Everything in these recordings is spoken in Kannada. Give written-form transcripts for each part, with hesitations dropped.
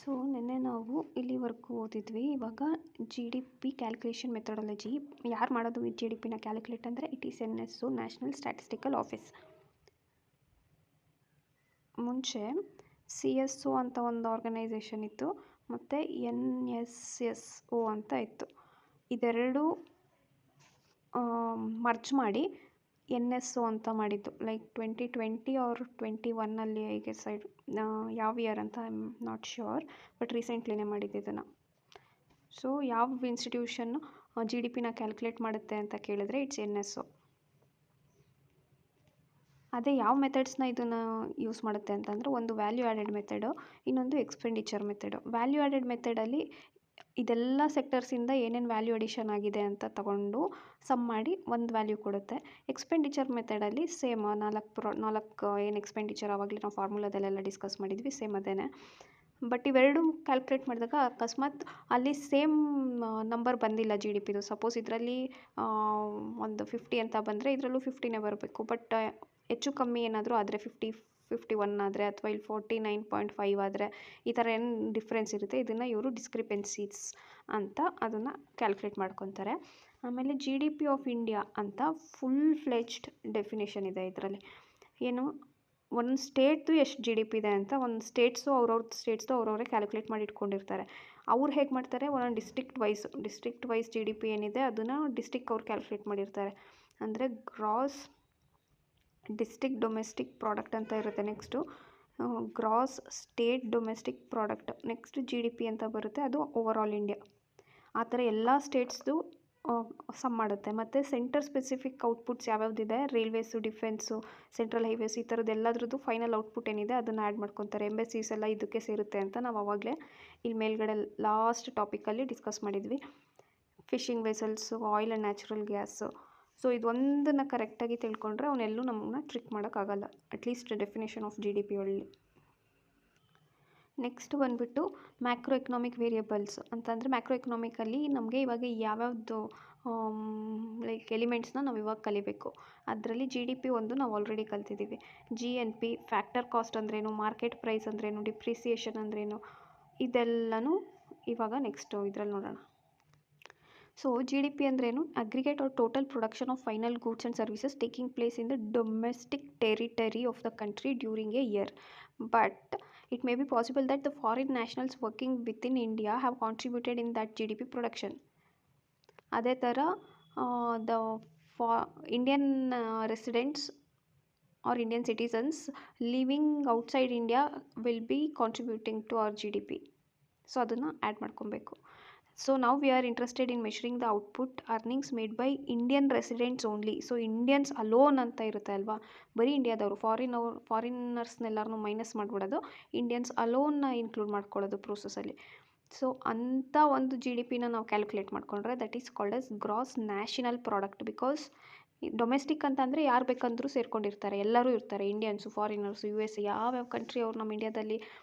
ಸೊ ನಿನ್ನೆ ನಾವು ಇಲ್ಲಿವರೆಗೂ ಓದಿದ್ವಿ. ಇವಾಗ G D P calculation methodology ಯಾರು ಮಾಡೋದು ಈ ಜಿ ಡಿ ಪಿನ ಕ್ಯಾಲ್ಕುಲೇಟ್ ಅಂದರೆ it is NSO, national statistical office. ಮುಂಚೆ CSO ಅಂತ ಒಂದು ಆರ್ಗನೈಸೇಷನ್ ಇತ್ತು ಮತ್ತು NSSO ಅಂತ ಇತ್ತು. ಇದೆರಡು ಮರ್ಜ್ ಮಾಡಿ NSO ಅಂತ ಮಾಡಿದ್ದು. ಲೈಕ್ 2020 ಆರ್ 21 ಐ ಸೈಡ್ ಯಾವ ಇಯರ್ ಅಂತ I am not sure, but ರೀಸೆಂಟ್ಲಿನೇ ಮಾಡಿದ್ದು ಇದನ್ನು. ಸೊ ಯಾವ ಇನ್ಸ್ಟಿಟ್ಯೂಷನ್ ಜಿ ಡಿ ಪಿನ ಕ್ಯಾಲ್ಕುಲೇಟ್ ಮಾಡುತ್ತೆ ಅಂತ ಕೇಳಿದ್ರೆ ಇಟ್ಸ್ NSO. ಅದೇ ಯಾವ ಮೆಥಡ್ಸ್ನ ಇದನ್ನು ಯೂಸ್ ಮಾಡುತ್ತೆ ಅಂತಂದರೆ ಒಂದು ವ್ಯಾಲ್ಯೂ ಆ್ಯಡೆಡ್ ಮೆಥಡು, ಇನ್ನೊಂದು ಎಕ್ಸ್ಪೆಂಡಿಚರ್ ಮೆಥಡು. ವ್ಯಾಲ್ಯೂ ಆ್ಯಡೆಡ್ ಮೆಥಡಲ್ಲಿ ಇದೆಲ್ಲ ಸೆಕ್ಟರ್ಸಿಂದ ಏನೇನು ವ್ಯಾಲ್ಯೂ ಅಡಿಷನ್ ಆಗಿದೆ ಅಂತ ತಗೊಂಡು ಸಮ್ ಮಾಡಿ ಒಂದು ವ್ಯಾಲ್ಯೂ ಕೊಡುತ್ತೆ. ಎಕ್ಸ್ಪೆಂಡಿಚರ್ ಮೆಥಡಲ್ಲಿ ಸೇಮ್ ನಾಲ್ಕು ಏನು ಎಕ್ಸ್ಪೆಂಡಿಚರ್ ಆವಾಗಲೇ ನಾವು ಫಾರ್ಮುಲಾದಲ್ಲೆಲ್ಲ ಡಿಸ್ಕಸ್ ಮಾಡಿದ್ವಿ, ಸೇಮ್ ಅದೇನೆ. ಬಟ್ ಇವೆರಡು ಕ್ಯಾಲ್ಕುಲೇಟ್ ಮಾಡಿದಾಗ ಅಕಸ್ಮಾತ್ ಅಲ್ಲಿ ಸೇಮ್ ನಂಬರ್ ಬಂದಿಲ್ಲ ಜಿ ಡಿ ಪಿದು. ಸಪೋಸ್ ಇದರಲ್ಲಿ ಒಂದು 50 ಅಂತ ಬಂದರೆ ಇದರಲ್ಲೂ 50ನೇ ಬರಬೇಕು. ಬಟ್ ಹೆಚ್ಚು ಕಮ್ಮಿ ಏನಾದರೂ ಆದರೆ 51 ಆದರೆ ಅಥವಾ ಇಲ್ಲಿ 49.5 ಆದರೆ ಈ ಥರ ಏನು ಡಿಫ್ರೆನ್ಸ್ ಇರುತ್ತೆ, ಇದನ್ನು ಇವರು ಡಿಸ್ಕ್ರಿಪೆನ್ಸೀಸ್ ಅಂತ ಅದನ್ನು ಕ್ಯಾಲ್ಕುಲೇಟ್ ಮಾಡ್ಕೊತಾರೆ. ಆಮೇಲೆ G D P of India ಅಂತ ಫುಲ್ ಫ್ಲೆಜ್ಡ್ ಡೆಫಿನೇಷನ್ ಇದೆ ಇದರಲ್ಲಿ. ಏನು ಒಂದು ಸ್ಟೇಟ್ದು ಎಷ್ಟು ಜಿ ಡಿ ಪಿ ಇದೆ ಅಂತ ಒಂದು ಸ್ಟೇಟ್ಸು ಅವ್ರವರೇ ಕ್ಯಾಲ್ಕುಲೇಟ್ ಮಾಡಿ ಇಟ್ಕೊಂಡಿರ್ತಾರೆ. ಅವ್ರು ಹೇಗೆ ಮಾಡ್ತಾರೆ, ಒಂದೊಂದು district wise G D P ಏನಿದೆ ಅದನ್ನು ಡಿಸ್ಟ್ರಿಕ್ಟ್ ಅವ್ರು ಕ್ಯಾಲ್ಕುಲೇಟ್ ಮಾಡಿರ್ತಾರೆ. ಅಂದರೆ ಗ್ರಾಸ್ ಡಿಸ್ಟ್ರಿಕ್ಟ್ ಡೊಮೆಸ್ಟಿಕ್ ಪ್ರಾಡಕ್ಟ್ ಅಂತ ಇರುತ್ತೆ. Next gross state domestic product, next G D P ಅಂತ ಬರುತ್ತೆ, ಅದು ಓವರ್ ಆಲ್ ಇಂಡಿಯಾ. ಆ ಥರ ಎಲ್ಲ ಸ್ಟೇಟ್ಸ್ದು ಸಮ್ ಮಾಡುತ್ತೆ. ಮತ್ತು ಸೆಂಟರ್ ಸ್ಪೆಸಿಫಿಕ್ ಔಟ್ಪುಟ್ಸ್ ಯಾವ್ಯಾವ್ದಿದೆ, ರೈಲ್ವೇಸು, ಡಿಫೆನ್ಸು, ಸೆಂಟ್ರಲ್ ಹೈವೇಸ್, ಈ ಥರದ್ದು ಎಲ್ಲದ್ರದ್ದು ಫೈನಲ್ ಔಟ್ಪುಟ್ ಏನಿದೆ ಅದನ್ನು ಆ್ಯಡ್ ಮಾಡ್ಕೊತಾರೆ. ಎಂಬೆಸೀಸ್ ಎಲ್ಲ ಇದಕ್ಕೆ ಸೇರುತ್ತೆ ಅಂತ ನಾವು ಆವಾಗಲೇ ಇಲ್ಲಿ ಮೇಲ್ಗಡೆ ಲಾಸ್ಟ್ ಟಾಪಿಕಲ್ಲಿ ಡಿಸ್ಕಸ್ ಮಾಡಿದ್ವಿ. Fishing vessels, oil and natural gas. So ಇದೊಂದನ್ನು ಕರೆಕ್ಟಾಗಿ ತಿಳ್ಕೊಂಡ್ರೆ ಅವನ್ನೆಲ್ಲೂ ನಮ್ಮನ್ನ ಟ್ರಿಕ್ ಮಾಡೋಕ್ಕಾಗಲ್ಲ, at least definition of G D P ಒಳ್ಳೆ. ನೆಕ್ಸ್ಟ್ ಬಂದುಬಿಟ್ಟು ಮ್ಯಾಕ್ರೋ ಎಕನಾಮಿಕ್ ವೇರಿಯಬಲ್ಸ್ ಅಂತಂದರೆ ಮ್ಯಾಕ್ರೋ ಎಕನಾಮಿಕಲ್ಲಿ ನಮಗೆ ಇವಾಗ ಯಾವ್ಯಾವ್ದು ಲೈಕ್ ಎಲಿಮೆಂಟ್ಸ್ನ ನಾವು ಇವಾಗ ಕಲಿಬೇಕು. ಅದರಲ್ಲಿ ಜಿ ಡಿ ಪಿ ಒಂದು ನಾವು ಆಲ್ರೆಡಿ ಕಲ್ತಿದ್ದೀವಿ. GNP, ಫ್ಯಾಕ್ಟರ್ ಕಾಸ್ಟ್ ಅಂದ್ರೇನು, ಮಾರ್ಕೆಟ್ ಪ್ರೈಸ್ ಅಂದ್ರೇನು, ಡಿಪ್ರಿಸಿಯೇಷನ್ ಅಂದ್ರೇನು, ಇದೆಲ್ಲನೂ ಇವಾಗ ನೆಕ್ಸ್ಟು ಇದರಲ್ಲಿ ನೋಡೋಣ. ಸೊ ಜಿ ಡಿ ಪಿ ಅಂದ್ರೇನು, aggregate or total production of final goods and services taking place in the domestic territory of the country during a year. But it may be possible that the foreign nationals working within India have contributed in that GDP production. ಅದೇ ಥರ the Indian residents or Indian citizens living outside India will be contributing to our GDP. So ಅದನ್ನು ಆ್ಯಡ್ ಮಾಡ್ಕೊಬೇಕು. ಸೊ ನಾವು we are interested in measuring the output earnings made by Indian residents only. So Indians alone ಅಂತ ಇರುತ್ತೆ ಅಲ್ವಾ, ಬರೀ ಇಂಡಿಯಾದವರು, ಫಾರಿನರ್ಸ್ನೆಲ್ಲರನ್ನೂ ಮೈನಸ್ ಮಾಡಿಬಿಡೋದು, ಇಂಡಿಯನ್ಸ್ ಅಲೋನ್ನ ಇನ್ಕ್ಲೂಡ್ ಮಾಡ್ಕೊಳ್ಳೋದು ಪ್ರೋಸೆಸಲ್ಲಿ. ಸೊ ಅಂಥ ಒಂದು ಜಿ ಡಿ ಪಿನ ನಾವು ಕ್ಯಾಲ್ಕುಲೇಟ್ ಮಾಡಿಕೊಂಡ್ರೆ that is called as gross national product. Because domestic ಅಂತಂದರೆ ಯಾರು ಬೇಕಂದ್ರೂ ಸೇರ್ಕೊಂಡಿರ್ತಾರೆ, ಎಲ್ಲರೂ ಇರ್ತಾರೆ, ಇಂಡಿಯನ್ಸು, ಫಾರಿನರ್ಸು, US ಯಾವ್ಯಾವ ಕಂಟ್ರಿ ಅವ್ರು ನಮ್ಮ ಇಂಡಿಯಾದಲ್ಲಿ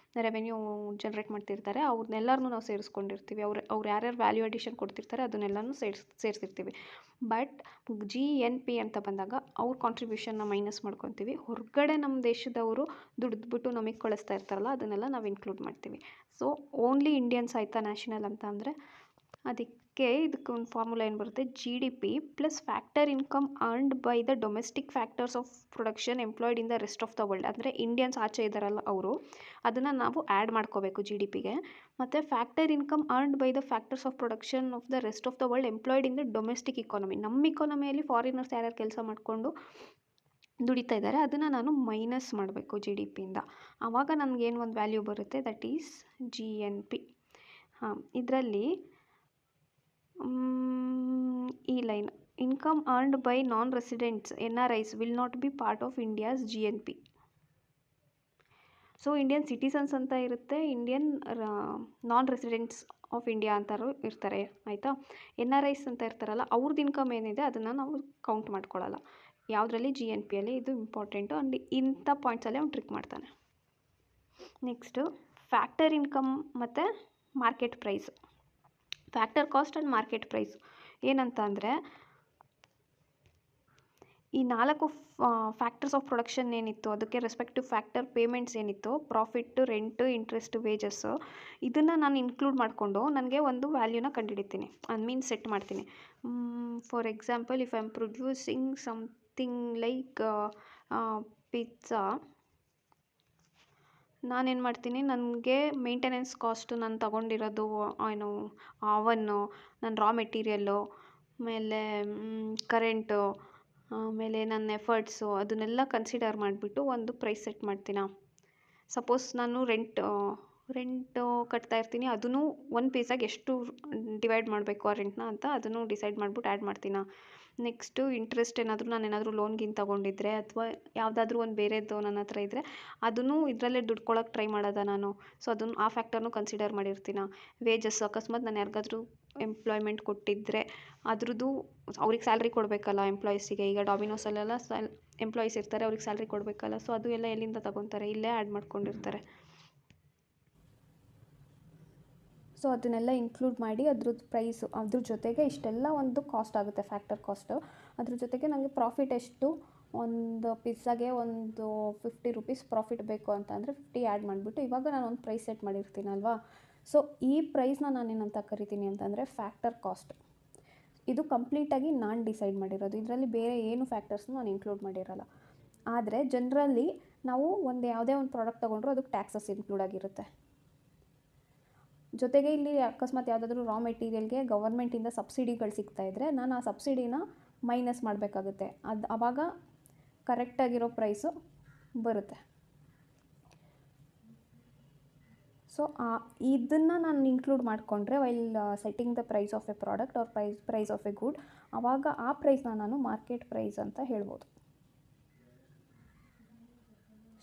ರೆವೆನ್ಯೂ ಜನ್ರೇಟ್ ಮಾಡ್ತಿರ್ತಾರೆ ಅವ್ರನ್ನೆಲ್ಲರನ್ನೂ ನಾವು ಸೇರಿಸ್ಕೊಂಡಿರ್ತೀವಿ. ಅವ್ರು ಯಾರ್ಯಾರು ವ್ಯಾಲ್ಯೂ ಅಡಿಷನ್ ಕೊಡ್ತಿರ್ತಾರೆ ಅದನ್ನೆಲ್ಲನೂ ಸೇರಿಸಿರ್ತೀವಿ. ಬಟ್ GNP ಅಂತ ಬಂದಾಗ ಅವ್ರ ಕಾಂಟ್ರಿಬ್ಯೂಷನ್ನ ಮೈನಸ್ ಮಾಡ್ಕೊತೀವಿ. ಹೊರಗಡೆ ನಮ್ಮ ದೇಶದವರು ದುಡಿದ್ಬಿಟ್ಟು ನಮಗೆ ಕಳಿಸ್ತಾ ಇರ್ತಾರಲ್ಲ ಅದನ್ನೆಲ್ಲ ನಾವು ಇನ್ಕ್ಲೂಡ್ ಮಾಡ್ತೀವಿ. ಸೊ ಓನ್ಲಿ ಇಂಡಿಯನ್ಸ್ ಆಯಿತಾ ನ್ಯಾಷನಲ್ ಅಂತ ಅಂದರೆ, ಅದಕ್ಕೆ ಇದಕ್ಕೆ ಒಂದು ಫಾರ್ಮುಲಾ ಏನು ಬರುತ್ತೆ, G D P plus factor income earned by the domestic factors of production employed in the rest of the world. ಅಂದರೆ ಇಂಡಿಯನ್ಸ್ ಆಚೆ ಇದ್ದಾರಲ್ಲ ಅವರು, ಅದನ್ನು ನಾವು ಆ್ಯಡ್ ಮಾಡ್ಕೋಬೇಕು ಜಿ ಡಿ ಪಿಗೆ. ಮತ್ತು factor income earned by the factors of production of the rest of the world employed in the domestic economy. ನಮ್ಮ ಇಕಾನಮಿಯಲ್ಲಿ ಫಾರಿನರ್ಸ್ ಯಾರ್ಯಾರು ಕೆಲಸ ಮಾಡಿಕೊಂಡು ದುಡಿತಾ ಇದ್ದಾರೆ ಅದನ್ನು ನಾನು ಮೈನಸ್ ಮಾಡಬೇಕು ಜಿ ಡಿ ಪಿಯಿಂದ. ಆವಾಗ ನನಗೇನು ಒಂದು ವ್ಯಾಲ್ಯೂ ಬರುತ್ತೆ, ದಟ್ ಈಸ್ GNP. ಇದರಲ್ಲಿ ಈ line, income earned by non residents NRIs will not be part of India's GNP. So Indian citizens ಅಂತ ಇರುತ್ತೆ, Indian non residents of India ಅಂತಾರು ಇರ್ತಾರೆ, ಆಯಿತಾ. NRIs ಅಂತ ಇರ್ತಾರಲ್ಲ ಅವ್ರದ್ದು ಇನ್ಕಮ್ ಏನಿದೆ ಅದನ್ನು ನಾವು ಕೌಂಟ್ ಮಾಡ್ಕೊಳ್ಳಲ್ಲ ಯಾವುದರಲ್ಲಿ, GNPಯಲ್ಲಿ. ಇದು ಇಂಪಾರ್ಟೆಂಟು. ಆ್ಯಂಡ್ ಇಂಥ ಪಾಯಿಂಟ್ಸಲ್ಲಿ ಅವ್ನು ಟ್ರಿಕ್ ಮಾಡ್ತಾನೆ. ನೆಕ್ಸ್ಟು ಫ್ಯಾಕ್ಟರ್ ಇನ್ಕಮ್ ಮತ್ತು market price, factor cost and market price ಏನಂತ ಅಂದರೆ, ಈ 4 ಫ್ಯಾಕ್ಟರ್ಸ್ ಆಫ್ ಪ್ರೊಡಕ್ಷನ್ ಏನಿತ್ತು, ಅದಕ್ಕೆ ರೆಸ್ಪೆಕ್ಟಿವ್ ಫ್ಯಾಕ್ಟರ್ ಪೇಮೆಂಟ್ಸ್ ಏನಿತ್ತು, ಪ್ರಾಫಿಟ್ಟು, ರೆಂಟು, ಇಂಟ್ರೆಸ್ಟು, ವೇಜಸ್ಸು, ಇದನ್ನು ನಾನು ಇನ್ಕ್ಲೂಡ್ ಮಾಡಿಕೊಂಡು ನನಗೆ ಒಂದು ವ್ಯಾಲ್ಯೂನ ಕಂಡುಹಿಡಿತೀನಿ, ಮೀನ್ಸ್ ಸೆಟ್ ಮಾಡ್ತೀನಿ. For example, if I am producing something like pizza, ನಾನೇನು ಮಾಡ್ತೀನಿ, ನನಗೆ ಮೇಂಟೆನೆನ್ಸ್ ಕಾಸ್ಟು ನಾನು ತೊಗೊಂಡಿರೋದು ಏನು ಅವನ್ನು, ನನ್ನ ರಾ ಮೆಟೀರಿಯಲ್ಲು, ಆಮೇಲೆ ಕರೆಂಟು, ಆಮೇಲೆ ನನ್ನ ಎಫರ್ಟ್ಸು, ಅದನ್ನೆಲ್ಲ ಕನ್ಸಿಡರ್ ಮಾಡಿಬಿಟ್ಟು ಒಂದು ಪ್ರೈಸ್ ಸೆಟ್ ಮಾಡ್ತೀನ. ಸಪೋಸ್ ನಾನು ರೆಂಟು ಕಟ್ತಾ ಇರ್ತೀನಿ, ಅದನ್ನು ಒಂದು ಪೀಸಾಗಿ ಎಷ್ಟು ಡಿವೈಡ್ ಮಾಡಬೇಕು ಆ ರೆಂಟ್ನ ಅಂತ ಅದನ್ನು ಡಿಸೈಡ್ ಮಾಡಿಬಿಟ್ಟು ಆ್ಯಡ್ ಮಾಡ್ತೀನ. ನೆಕ್ಸ್ಟು ಇಂಟ್ರೆಸ್ಟ್ ನಾನೇನಾದರೂ ಲೋನ್ಗಿನ್ ತೊಗೊಂಡಿದ್ರೆ ಅಥವಾ ಯಾವುದಾದ್ರೂ ಒಂದು ಬೇರೆದು ನನ್ನ ಹತ್ರ ಇದ್ದರೆ ಅದನ್ನು ಇದರಲ್ಲೇ ದುಡ್ಕೊಳಕ್ಕೆ ಟ್ರೈ ಮಾಡೋದ ನಾನು. ಸೊ ಅದನ್ನು ಆ ಫ್ಯಾಕ್ಟರ್ನು ಕನ್ಸಿಡರ್ ಮಾಡಿರ್ತೀನ. ವೇಜಸ್, ಅಕಸ್ಮಾತ್ ನಾನು ಯಾರಿಗಾದ್ರೂ ಎಂಪ್ಲಾಯ್ಮೆಂಟ್ ಕೊಟ್ಟಿದ್ದರೆ ಅದ್ರದ್ದು ಅವ್ರಿಗೆ ಸ್ಯಾಲ್ರಿ ಕೊಡಬೇಕಲ್ಲ ಎಂಪ್ಲಾಯೀಸಿಗೆ. ಈಗ ಡಾಮಿನೋಸಲ್ಲೆಲ್ಲ ಎಂಪ್ಲಾಯೀಸ್ ಇರ್ತಾರೆ, ಅವ್ರಿಗೆ ಸ್ಯಾಲ್ರಿ ಕೊಡಬೇಕಲ್ಲ. ಸೊ ಅದು ಎಲ್ಲ ಎಲ್ಲಿಂದ ತೊಗೊತಾರೆ, ಇಲ್ಲೇ ಆ್ಯಡ್ ಮಾಡ್ಕೊಂಡಿರ್ತಾರೆ. ಸೊ ಅದನ್ನೆಲ್ಲ ಇನ್ಕ್ಲೂಡ್ ಮಾಡಿ ಅದ್ರದ್ದು ಪ್ರೈಸು, ಅದ್ರ ಜೊತೆಗೆ ಇಷ್ಟೆಲ್ಲ ಒಂದು ಕಾಸ್ಟ್ ಆಗುತ್ತೆ, ಫ್ಯಾಕ್ಟರ್ ಕಾಸ್ಟು. ಅದ್ರ ಜೊತೆಗೆ ನನಗೆ ಪ್ರಾಫಿಟ್ ಎಷ್ಟು, ಒಂದು ಪಿಜ್ಜಾಗೆ ಒಂದು 50 ರೂಪೀಸ್ ಪ್ರಾಫಿಟ್ ಬೇಕು ಅಂತಂದರೆ 50 ಆ್ಯಡ್ ಮಾಡಿಬಿಟ್ಟು ಇವಾಗ ನಾನು ಒಂದು ಪ್ರೈಸ್ ಸೆಟ್ ಮಾಡಿರ್ತೀನಲ್ವಾ. ಸೊ ಈ ಪ್ರೈಸ್ನ ನಾನೇನಂತ ಕರಿತೀನಿ ಅಂತಂದರೆ ಫ್ಯಾಕ್ಟರ್ ಕಾಸ್ಟ್. ಇದು ಕಂಪ್ಲೀಟಾಗಿ ನಾನು ಡಿಸೈಡ್ ಮಾಡಿರೋದು, ಇದರಲ್ಲಿ ಬೇರೆ ಏನು ಫ್ಯಾಕ್ಟರ್ಸ್ನ ನಾನು ಇನ್ಕ್ಲೂಡ್ ಮಾಡಿರಲ್ಲ. ಆದರೆ ಜನರಲ್ಲಿ ನಾವು ಯಾವುದೇ ಒಂದು ಪ್ರಾಡಕ್ಟ್ ತೊಗೊಂಡ್ರು ಅದಕ್ಕೆ ಟ್ಯಾಕ್ಸಸ್ ಇನ್ಕ್ಲೂಡ್ ಆಗಿರುತ್ತೆ. ಜೊತೆಗೆ ಇಲ್ಲಿ ಅಕಸ್ಮಾತ್ ಯಾವುದಾದ್ರೂ ರಾ ಮೆಟೀರಿಯಲ್ಗೆ ಗವರ್ಮೆಂಟಿಂದ ಸಬ್ಸಿಡಿಗಳು ಸಿಗ್ತಾಯಿದ್ರೆ ನಾನು ಆ ಸಬ್ಸಿಡಿನ ಮೈನಸ್ ಮಾಡಬೇಕಾಗುತ್ತೆ. ಆವಾಗ ಕರೆಕ್ಟಾಗಿರೋ ಪ್ರೈಸು ಬರುತ್ತೆ. ಸೊ ಇದನ್ನು ನಾನು ಇನ್ಕ್ಲೂಡ್ ಮಾಡಿಕೊಂಡ್ರೆ while setting the price of a product or price of a good, ಆವಾಗ ಆ ಪ್ರೈಸ್ನ ನಾನು ಮಾರ್ಕೆಟ್ ಪ್ರೈಸ್ ಅಂತ ಹೇಳ್ಬೋದು.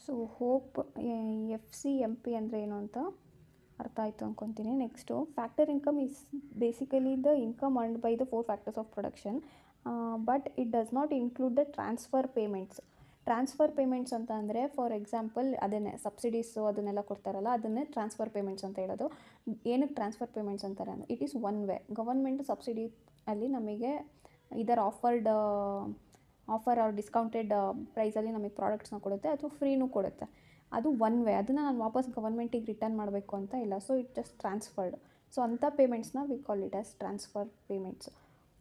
ಸೊ ಹೋಪ್ FCMP ಅಂದರೆ ಏನು ಅಂತ ಅರ್ಥ ಆಯಿತು ಅಂದ್ಕೊತೀನಿ. Next factor income is basically the income earned by the 4 factors of production, but it does not include the transfer payments. Transfer payments ಅಂತ ಅಂದರೆ ಫಾರ್ ಎಕ್ಸಾಂಪಲ್ ಅದನ್ನೇ ಸಬ್ಸಿಡೀಸು ಅದನ್ನೆಲ್ಲ ಕೊಡ್ತಾರಲ್ಲ, ಅದನ್ನೇ ಟ್ರಾನ್ಸ್ಫರ್ ಪೇಮೆಂಟ್ಸ್ ಅಂತ ಹೇಳೋದು. ಏನಕ್ಕೆ ಟ್ರಾನ್ಸ್ಫರ್ ಪೇಮೆಂಟ್ಸ್ ಅಂತಾರೆ ಅಂದರೆ it is one way. Government subsidy ಅಲ್ಲಿ ನಮಗೆ ಇದರ ಆಫರ್ ಆರ್ ಡಿಸ್ಕೌಂಟೆಡ್ ಪ್ರೈಸಲ್ಲಿ ನಮಗೆ ಪ್ರಾಡಕ್ಟ್ಸ್ನ ಕೊಡುತ್ತೆ ಅಥವಾ ಫ್ರೀನೂ ಕೊಡುತ್ತೆ. ಅದು ಒನ್ ವೇ, ಅದನ್ನು ನಾನು ವಾಪಸ್ ಗವರ್ಮೆಂಟಿಗೆ ರಿಟರ್ನ್ ಮಾಡಬೇಕು ಅಂತ ಇಲ್ಲ. So it just transferred. So ಅಂಥ ಪೇಮೆಂಟ್ಸ್ನ we call it as transfer payments,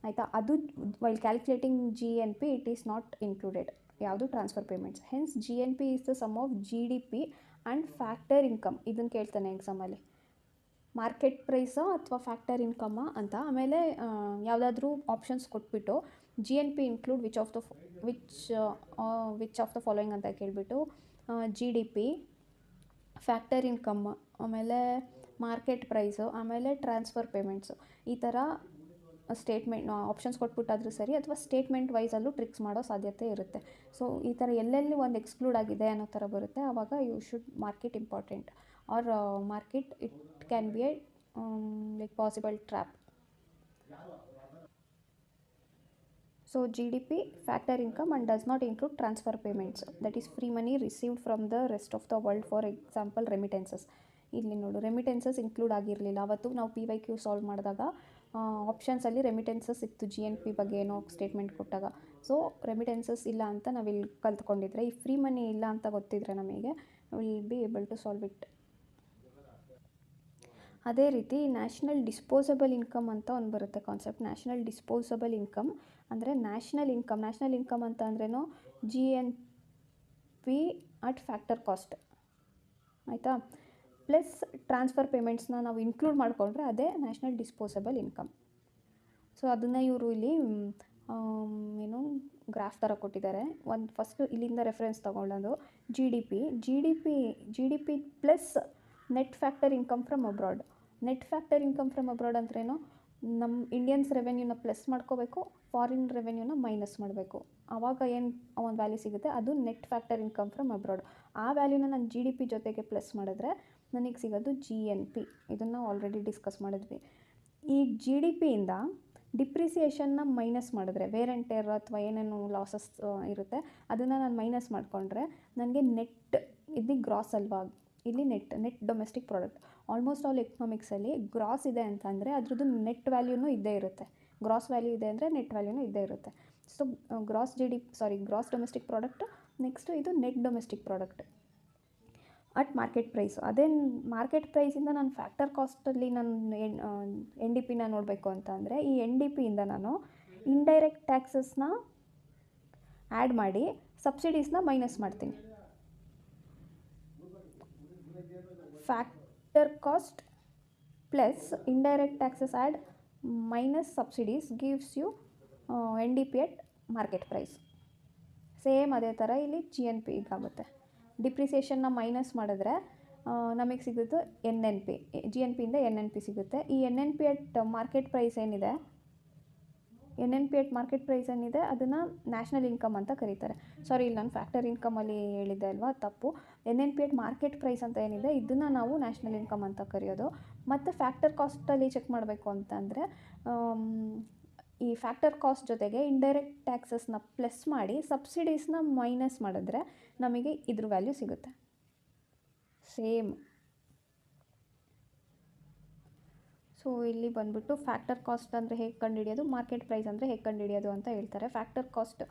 ಆಯಿತಾ. ಅದು while calculating GNP it is not included, ಯಾವುದು transfer payments. Hence GNP is the sum of GDP and factor income. ಇದನ್ನು ಕೇಳ್ತಾನೆ ಎಕ್ಸಾಮಲ್ಲಿ, ಮಾರ್ಕೆಟ್ ಪ್ರೈಸಾ ಅಥವಾ ಫ್ಯಾಕ್ಟರ್ ಇನ್ಕಮ್ಮಾ ಅಂತ. ಆಮೇಲೆ ಯಾವುದಾದ್ರೂ ಆಪ್ಷನ್ಸ್ ಕೊಟ್ಬಿಟ್ಟು GNP include which of the following ಅಂತ ಕೇಳಿಬಿಟ್ಟು GDP, ಫ್ಯಾಕ್ಟರ್ ಇನ್ಕಮ್, ಆಮೇಲೆ ಮಾರ್ಕೆಟ್ ಪ್ರೈಸು, ಆಮೇಲೆ ಟ್ರಾನ್ಸ್ಫರ್ ಪೇಮೆಂಟ್ಸು, ಈ ಥರ ಸ್ಟೇಟ್ಮೆಂಟ್ ಆಪ್ಷನ್ಸ್ ಕೊಟ್ಬಿಟ್ಟಾದರೂ ಸರಿ ಅಥವಾ ಸ್ಟೇಟ್ಮೆಂಟ್ ವೈಸಲ್ಲೂ ಟ್ರಿಕ್ಸ್ ಮಾಡೋ ಸಾಧ್ಯತೆ ಇರುತ್ತೆ. ಸೊ ಈ ಥರ ಎಲ್ಲೆಲ್ಲಿ ಒಂದು ಎಕ್ಸ್ಕ್ಲೂಡ್ ಆಗಿದೆ ಅನ್ನೋ ಥರ ಬರುತ್ತೆ, ಆವಾಗ you should market important or market it can be a like possible trap. So GDP, factor income and does not include transfer payments, that is free money received from the rest of the world, for example remittances. ಇಲ್ಲಿ ನೋಡು, ರೆಮಿಟೆನ್ಸಸ್ ಇನ್ಕ್ಲೂಡ್ ಆಗಿರಲಿಲ್ಲ. ಅವತ್ತು ನಾವು PYQ ಸಾಲ್ವ್ ಮಾಡಿದಾಗ ಆಪ್ಷನ್ಸಲ್ಲಿ ರೆಮಿಟೆನ್ಸಸ್ ಇತ್ತು GNP ಬಗ್ಗೆ ಏನೋ ಸ್ಟೇಟ್ಮೆಂಟ್ ಕೊಟ್ಟಾಗ. ಸೊ ರೆಮಿಟೆನ್ಸಸ್ ಇಲ್ಲ ಅಂತ ನಾವಿಲ್ಲಿ ಕಲ್ತ್ಕೊಂಡಿದ್ರೆ, ಈ ಫ್ರೀ ಮನಿ ಇಲ್ಲ ಅಂತ ಗೊತ್ತಿದ್ರೆ ನಮಗೆ will be able to solve it. ಅದೇ ರೀತಿ ನ್ಯಾಷನಲ್ ಡಿಸ್ಪೋಸಬಲ್ ಇನ್ಕಮ್ ಅಂತ ಒಂದು ಬರುತ್ತೆ ಕಾನ್ಸೆಪ್ಟ್. ನ್ಯಾಷನಲ್ ಡಿಸ್ಪೋಸಬಲ್ ಇನ್ಕಮ್ ಅಂದರೆ ನ್ಯಾಷನಲ್ ಇನ್ಕಮ್ ಅಂತ ಅಂದ್ರೇನು GNP ಅಟ್ ಫ್ಯಾಕ್ಟರ್ ಕಾಸ್ಟ್, ಆಯಿತಾ. ಪ್ಲಸ್ ಟ್ರಾನ್ಸ್ಫರ್ ಪೇಮೆಂಟ್ಸ್ನ ನಾವು ಇನ್ಕ್ಲೂಡ್ ಮಾಡಿಕೊಂಡ್ರೆ ಅದೇ ನ್ಯಾಷನಲ್ ಡಿಸ್ಪೋಸಬಲ್ ಇನ್ಕಮ್. ಸೊ ಅದನ್ನು ಇವರು ಇಲ್ಲಿ ಏನು ಗ್ರಾಫ್ ಥರ ಕೊಟ್ಟಿದ್ದಾರೆ. ಒಂದು ಫಸ್ಟ್ ಇಲ್ಲಿಂದ ರೆಫರೆನ್ಸ್ ತೊಗೊಳ್ಳೋದು G D P plus net factor income from abroad. Net factor income from abroad ಅಂದ್ರೇನು, ನಮ್ಮ ಇಂಡಿಯನ್ಸ್ ರೆವೆನ್ಯೂನ ಪ್ಲಸ್ ಮಾಡ್ಕೋಬೇಕು, ಫಾರಿನ್ ರೆವೆನ್ಯೂನ ಮೈನಸ್ ಮಾಡಬೇಕು. ಆವಾಗ ಏನು ಒಂದು ವ್ಯಾಲ್ಯೂ ಸಿಗುತ್ತೆ, ಅದು net factor income from abroad. ಆ ವ್ಯಾಲ್ಯೂನ ನಾನು GDP ಜೊತೆಗೆ ಪ್ಲಸ್ ಮಾಡಿದ್ರೆ ನನಗೆ ಸಿಗೋದು GNP. ಇದನ್ನು ಆಲ್ರೆಡಿ ಡಿಸ್ಕಸ್ ಮಾಡಿದ್ವಿ. ಈ GDPಯಿಂದ ಡಿಪ್ರಿಸಿಯೇಷನ್ನ ಮೈನಸ್ ಮಾಡಿದ್ರೆ, ವೇರ್ ಆ್ಯಂಡ್ ಟೇರ್ ಅಥವಾ ಏನೇನು ಲಾಸಸ್ ಇರುತ್ತೆ ಅದನ್ನು ನಾನು ಮೈನಸ್ ಮಾಡಿಕೊಂಡ್ರೆ ನನಗೆ ನೆಟ್, ಇದು ಗ್ರಾಸ್ ಅಲ್ವಾ, ಇಲ್ಲಿ net domestic product. Almost all ಎಕನಾಮಿಕ್ಸಲ್ಲಿ ಗ್ರಾಸ್ ಇದೆ ಅಂತ ಅಂದರೆ ಅದ್ರದ್ದು ನೆಟ್ ವ್ಯಾಲ್ಯೂನೂ ಇದ್ದೇ ಇರುತ್ತೆ. ಗ್ರಾಸ್ ವ್ಯಾಲ್ಯೂ ಇದೆ ಅಂದರೆ ನೆಟ್ ವ್ಯಾಲ್ಯೂನೂ ಇದ್ದೇ ಇರುತ್ತೆ. So gross domestic product. Next ಇದು net domestic product at market price. ಅದೇ ಮಾರ್ಕೆಟ್ ಪ್ರೈಸಿಂದ ನಾನು ಫ್ಯಾಕ್ಟರ್ ಕಾಸ್ಟಲ್ಲಿ ನಾನು ಎನ್ ಡಿ ಪಿನ ನೋಡಬೇಕು ಅಂತ ಅಂದರೆ ಈ ಎನ್ ಡಿ ಪಿಯಿಂದ ನಾನು ಇಂಡೈರೆಕ್ಟ್ ಟ್ಯಾಕ್ಸಸ್ನ ಆ್ಯಡ್ ಮಾಡಿ ಸಬ್ಸಿಡೀಸ್ನ ಮೈನಸ್ ಮಾಡ್ತೀನಿ. Factor cost plus indirect taxes add minus subsidies gives you N D P at market price. Same ಅದೇ ಥರ ಇಲ್ಲಿ ಜಿ ಎನ್ ಪಿ ಆಗುತ್ತೆ. ಡಿಪ್ರಿಸಿಯೇಷನ್ನ ಮೈನಸ್ ಮಾಡಿದ್ರೆ ನಮಗೆ ಸಿಗೋದು N N P. G N ಪಿಯಿಂದ ಎನ್ ಎನ್ ಪಿ ಸಿಗುತ್ತೆ. ಈ N N P at market price ಏನಿದೆ, ಅದನ್ನು ನ್ಯಾಷನಲ್ ಇನ್ಕಮ್ ಅಂತ ಕರೀತಾರೆ. ಸಾರಿ, ಇಲ್ಲಿ ನಾನು ಫ್ಯಾಕ್ಟರ್ ಇನ್ಕಮಲ್ಲಿ ಹೇಳಿದ್ದೆ ಅಲ್ವಾ, ತಪ್ಪು. N N P at market price ಅಂತ ಏನಿದೆ ಇದನ್ನು ನಾವು ನ್ಯಾಷನಲ್ ಇನ್ಕಮ್ ಅಂತ ಕರೆಯೋದು. ಮತ್ತು ಫ್ಯಾಕ್ಟರ್ ಕಾಸ್ಟಲ್ಲಿ ಚೆಕ್ ಮಾಡಬೇಕು ಅಂತಂದರೆ ಈ ಫ್ಯಾಕ್ಟರ್ ಕಾಸ್ಟ್ ಜೊತೆಗೆ ಇಂಡೈರೆಕ್ಟ್ ಟ್ಯಾಕ್ಸಸ್ನ ಪ್ಲಸ್ ಮಾಡಿ ಸಬ್ಸಿಡೀಸ್ನ ಮೈನಸ್ ಮಾಡಿದ್ರೆ ನಮಗೆ ಇದ್ರ ವ್ಯಾಲ್ಯೂ ಸಿಗುತ್ತೆ ಸೇಮ್. ಸೊ ಇಲ್ಲಿ ಬಂದ್ಬಿಟ್ಟು ಫ್ಯಾಕ್ಟರ್ ಕಾಸ್ಟ್ ಅಂದರೆ ಹೇಗೆ ಕಂಡುಹಿಡಿಯೋದು, ಮಾರ್ಕೆಟ್ ಪ್ರೈಸ್ ಅಂದರೆ ಹೇಗೆ ಕಂಡುಹಿಡಿಯೋದು ಅಂತ ಹೇಳ್ತಾರೆ. ಫ್ಯಾಕ್ಟರ್ ಕಾಸ್ಟ್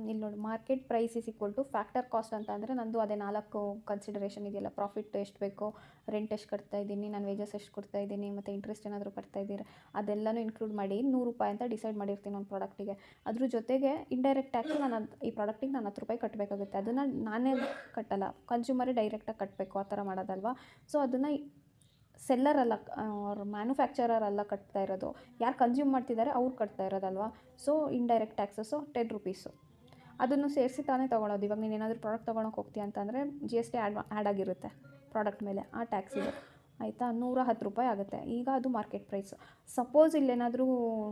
ಇಲ್ಲಿ ನೋಡಿ, market price is equal to factor cost ಅಂತ ಅಂದರೆ ನಂದು ಅದೇ 4 ಕನ್ಸಿಡರೇಷನ್ ಇದೆಯಲ್ಲ. ಪ್ರಾಫಿಟ್ ಎಷ್ಟು ಬೇಕೋ, ರೆಂಟ್ ಎಷ್ಟು ಕಟ್ತಾ ಇದ್ದೀನಿ, ನಾನು ವೇಜಸ್ ಎಷ್ಟು ಕೊಡ್ತಾ ಇದ್ದೀನಿ, ಮತ್ತು ಇಂಟ್ರೆಸ್ಟ್ ಏನಾದರೂ ಕಟ್ತಾ ಇದ್ದೀರಾ ಅದೆಲ್ಲನೂ ಇನ್ಕ್ಲೂಡ್ ಮಾಡಿ 100 ರೂಪಾಯಿ ಅಂತ ಡಿಸೈಡ್ ಮಾಡಿರ್ತೀನಿ ಒಂದು ಪ್ರಾಡಕ್ಟಿಗೆ. ಅದ್ರ ಜೊತೆಗೆ ಇಂಡೈರೆಕ್ಟ್ ಟ್ಯಾಕ್ಸ್ ಈ ಪ್ರಾಡಕ್ಟಿಗೆ ನಾನು 10 ರೂಪಾಯಿ ಕಟ್ಟಬೇಕಾಗುತ್ತೆ. ಅದನ್ನು ನಾನೇ ಕಟ್ಟಲ್ಲ, ಕನ್ಸ್ಯೂಮರೇ ಡೈರೆಕ್ಟಾಗಿ ಕಟ್ಟಬೇಕು, ಆ ಥರ ಮಾಡೋದಲ್ವಾ. ಸೊ ಅದನ್ನು ಸೆಲ್ಲರಲ್ಲ, ಅವ್ರ ಮ್ಯಾನುಫ್ಯಾಕ್ಚರರ್ ಅಲ್ಲ ಕಟ್ತಾ ಇರೋದು, ಯಾರು ಕನ್ಸ್ಯೂಮ್ ಮಾಡ್ತಿದ್ದಾರೆ ಅವ್ರು ಕಟ್ತಾ ಇರೋದಲ್ವಾ. ಸೊ ಇಂಡೈರೆಕ್ಟ್ ಟ್ಯಾಕ್ಸಸ್ಸು 10 ರೂಪೀಸು ಅದನ್ನು ಸೇರಿಸಿ ತಾನೇ ತೊಗೊಳೋದು. ಇವಾಗ ನೀನು ಏನಾದರೂ ಪ್ರಾಡಕ್ಟ್ ತೊಗೊಳಕ್ಕೆ ಹೋಗ್ತೀಯ ಅಂತಂದರೆ ಜಿ ಎಸ್ ಟಿ ಆ್ಯಡ್ ಆಗಿರುತ್ತೆ ಪ್ರಾಡಕ್ಟ್ ಮೇಲೆ, ಆ ಟ್ಯಾಕ್ಸ್ ಇದೆ ಆಯಿತಾ. 110 ರೂಪಾಯಿ ಆಗುತ್ತೆ. ಈಗ ಅದು ಮಾರ್ಕೆಟ್ ಪ್ರೈಸ್. ಸಪೋಸ್ ಇಲ್ಲೇನಾದರೂ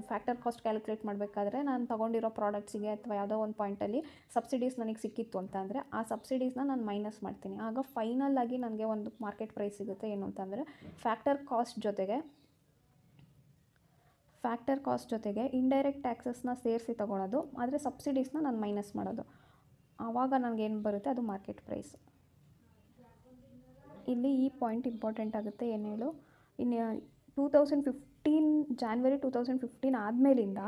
ಫ್ಯಾಕ್ಟರ್ ಕಾಸ್ಟ್ ಕ್ಯಾಲ್ಕುಲೇಟ್ ಮಾಡಬೇಕಾದ್ರೆ ನಾನು ತೊಗೊಂಡಿರೋ ಪ್ರಾಡಕ್ಟ್ಸಿಗೆ ಅಥವಾ ಯಾವುದೋ ಒಂದು ಪಾಯಿಂಟಲ್ಲಿ ಸಬ್ಸಿಡೀಸ್ ನನಗೆ ಸಿಕ್ಕಿತ್ತು ಅಂತ ಅಂದರೆ ಆ ಸಬ್ಸಿಡೀಸ್ನ ನಾನು ಮೈನಸ್ ಮಾಡ್ತೀನಿ. ಆಗ ಫೈನಲ್ ಆಗಿ ನನಗೆ ಒಂದು ಮಾರ್ಕೆಟ್ ಪ್ರೈಸ್ ಸಿಗುತ್ತೆ. ಏನು ಅಂತಂದರೆ ಫ್ಯಾಕ್ಟರ್ ಕಾಸ್ಟ್ ಜೊತೆಗೆ ಇಂಡೈರೆಕ್ಟ್ ಟ್ಯಾಕ್ಸಸ್ನ ಸೇರಿಸಿ ತೊಗೊಳೋದು, ಆದರೆ ಸಬ್ಸಿಡೀಸ್ನ ನಾನು ಮೈನಸ್ ಮಾಡೋದು. ಆವಾಗ ನನಗೇನು ಬರುತ್ತೆ ಅದು ಮಾರ್ಕೆಟ್ ಪ್ರೈಸ್. ಇಲ್ಲಿ ಈ ಪಾಯಿಂಟ್ ಇಂಪಾರ್ಟೆಂಟ್ ಆಗುತ್ತೆ. ಏನು ಹೇಳು, ಇನ್ನು 2015 ಜಾನ್ವರಿ 2015 ಆದಮೇಲಿಂದ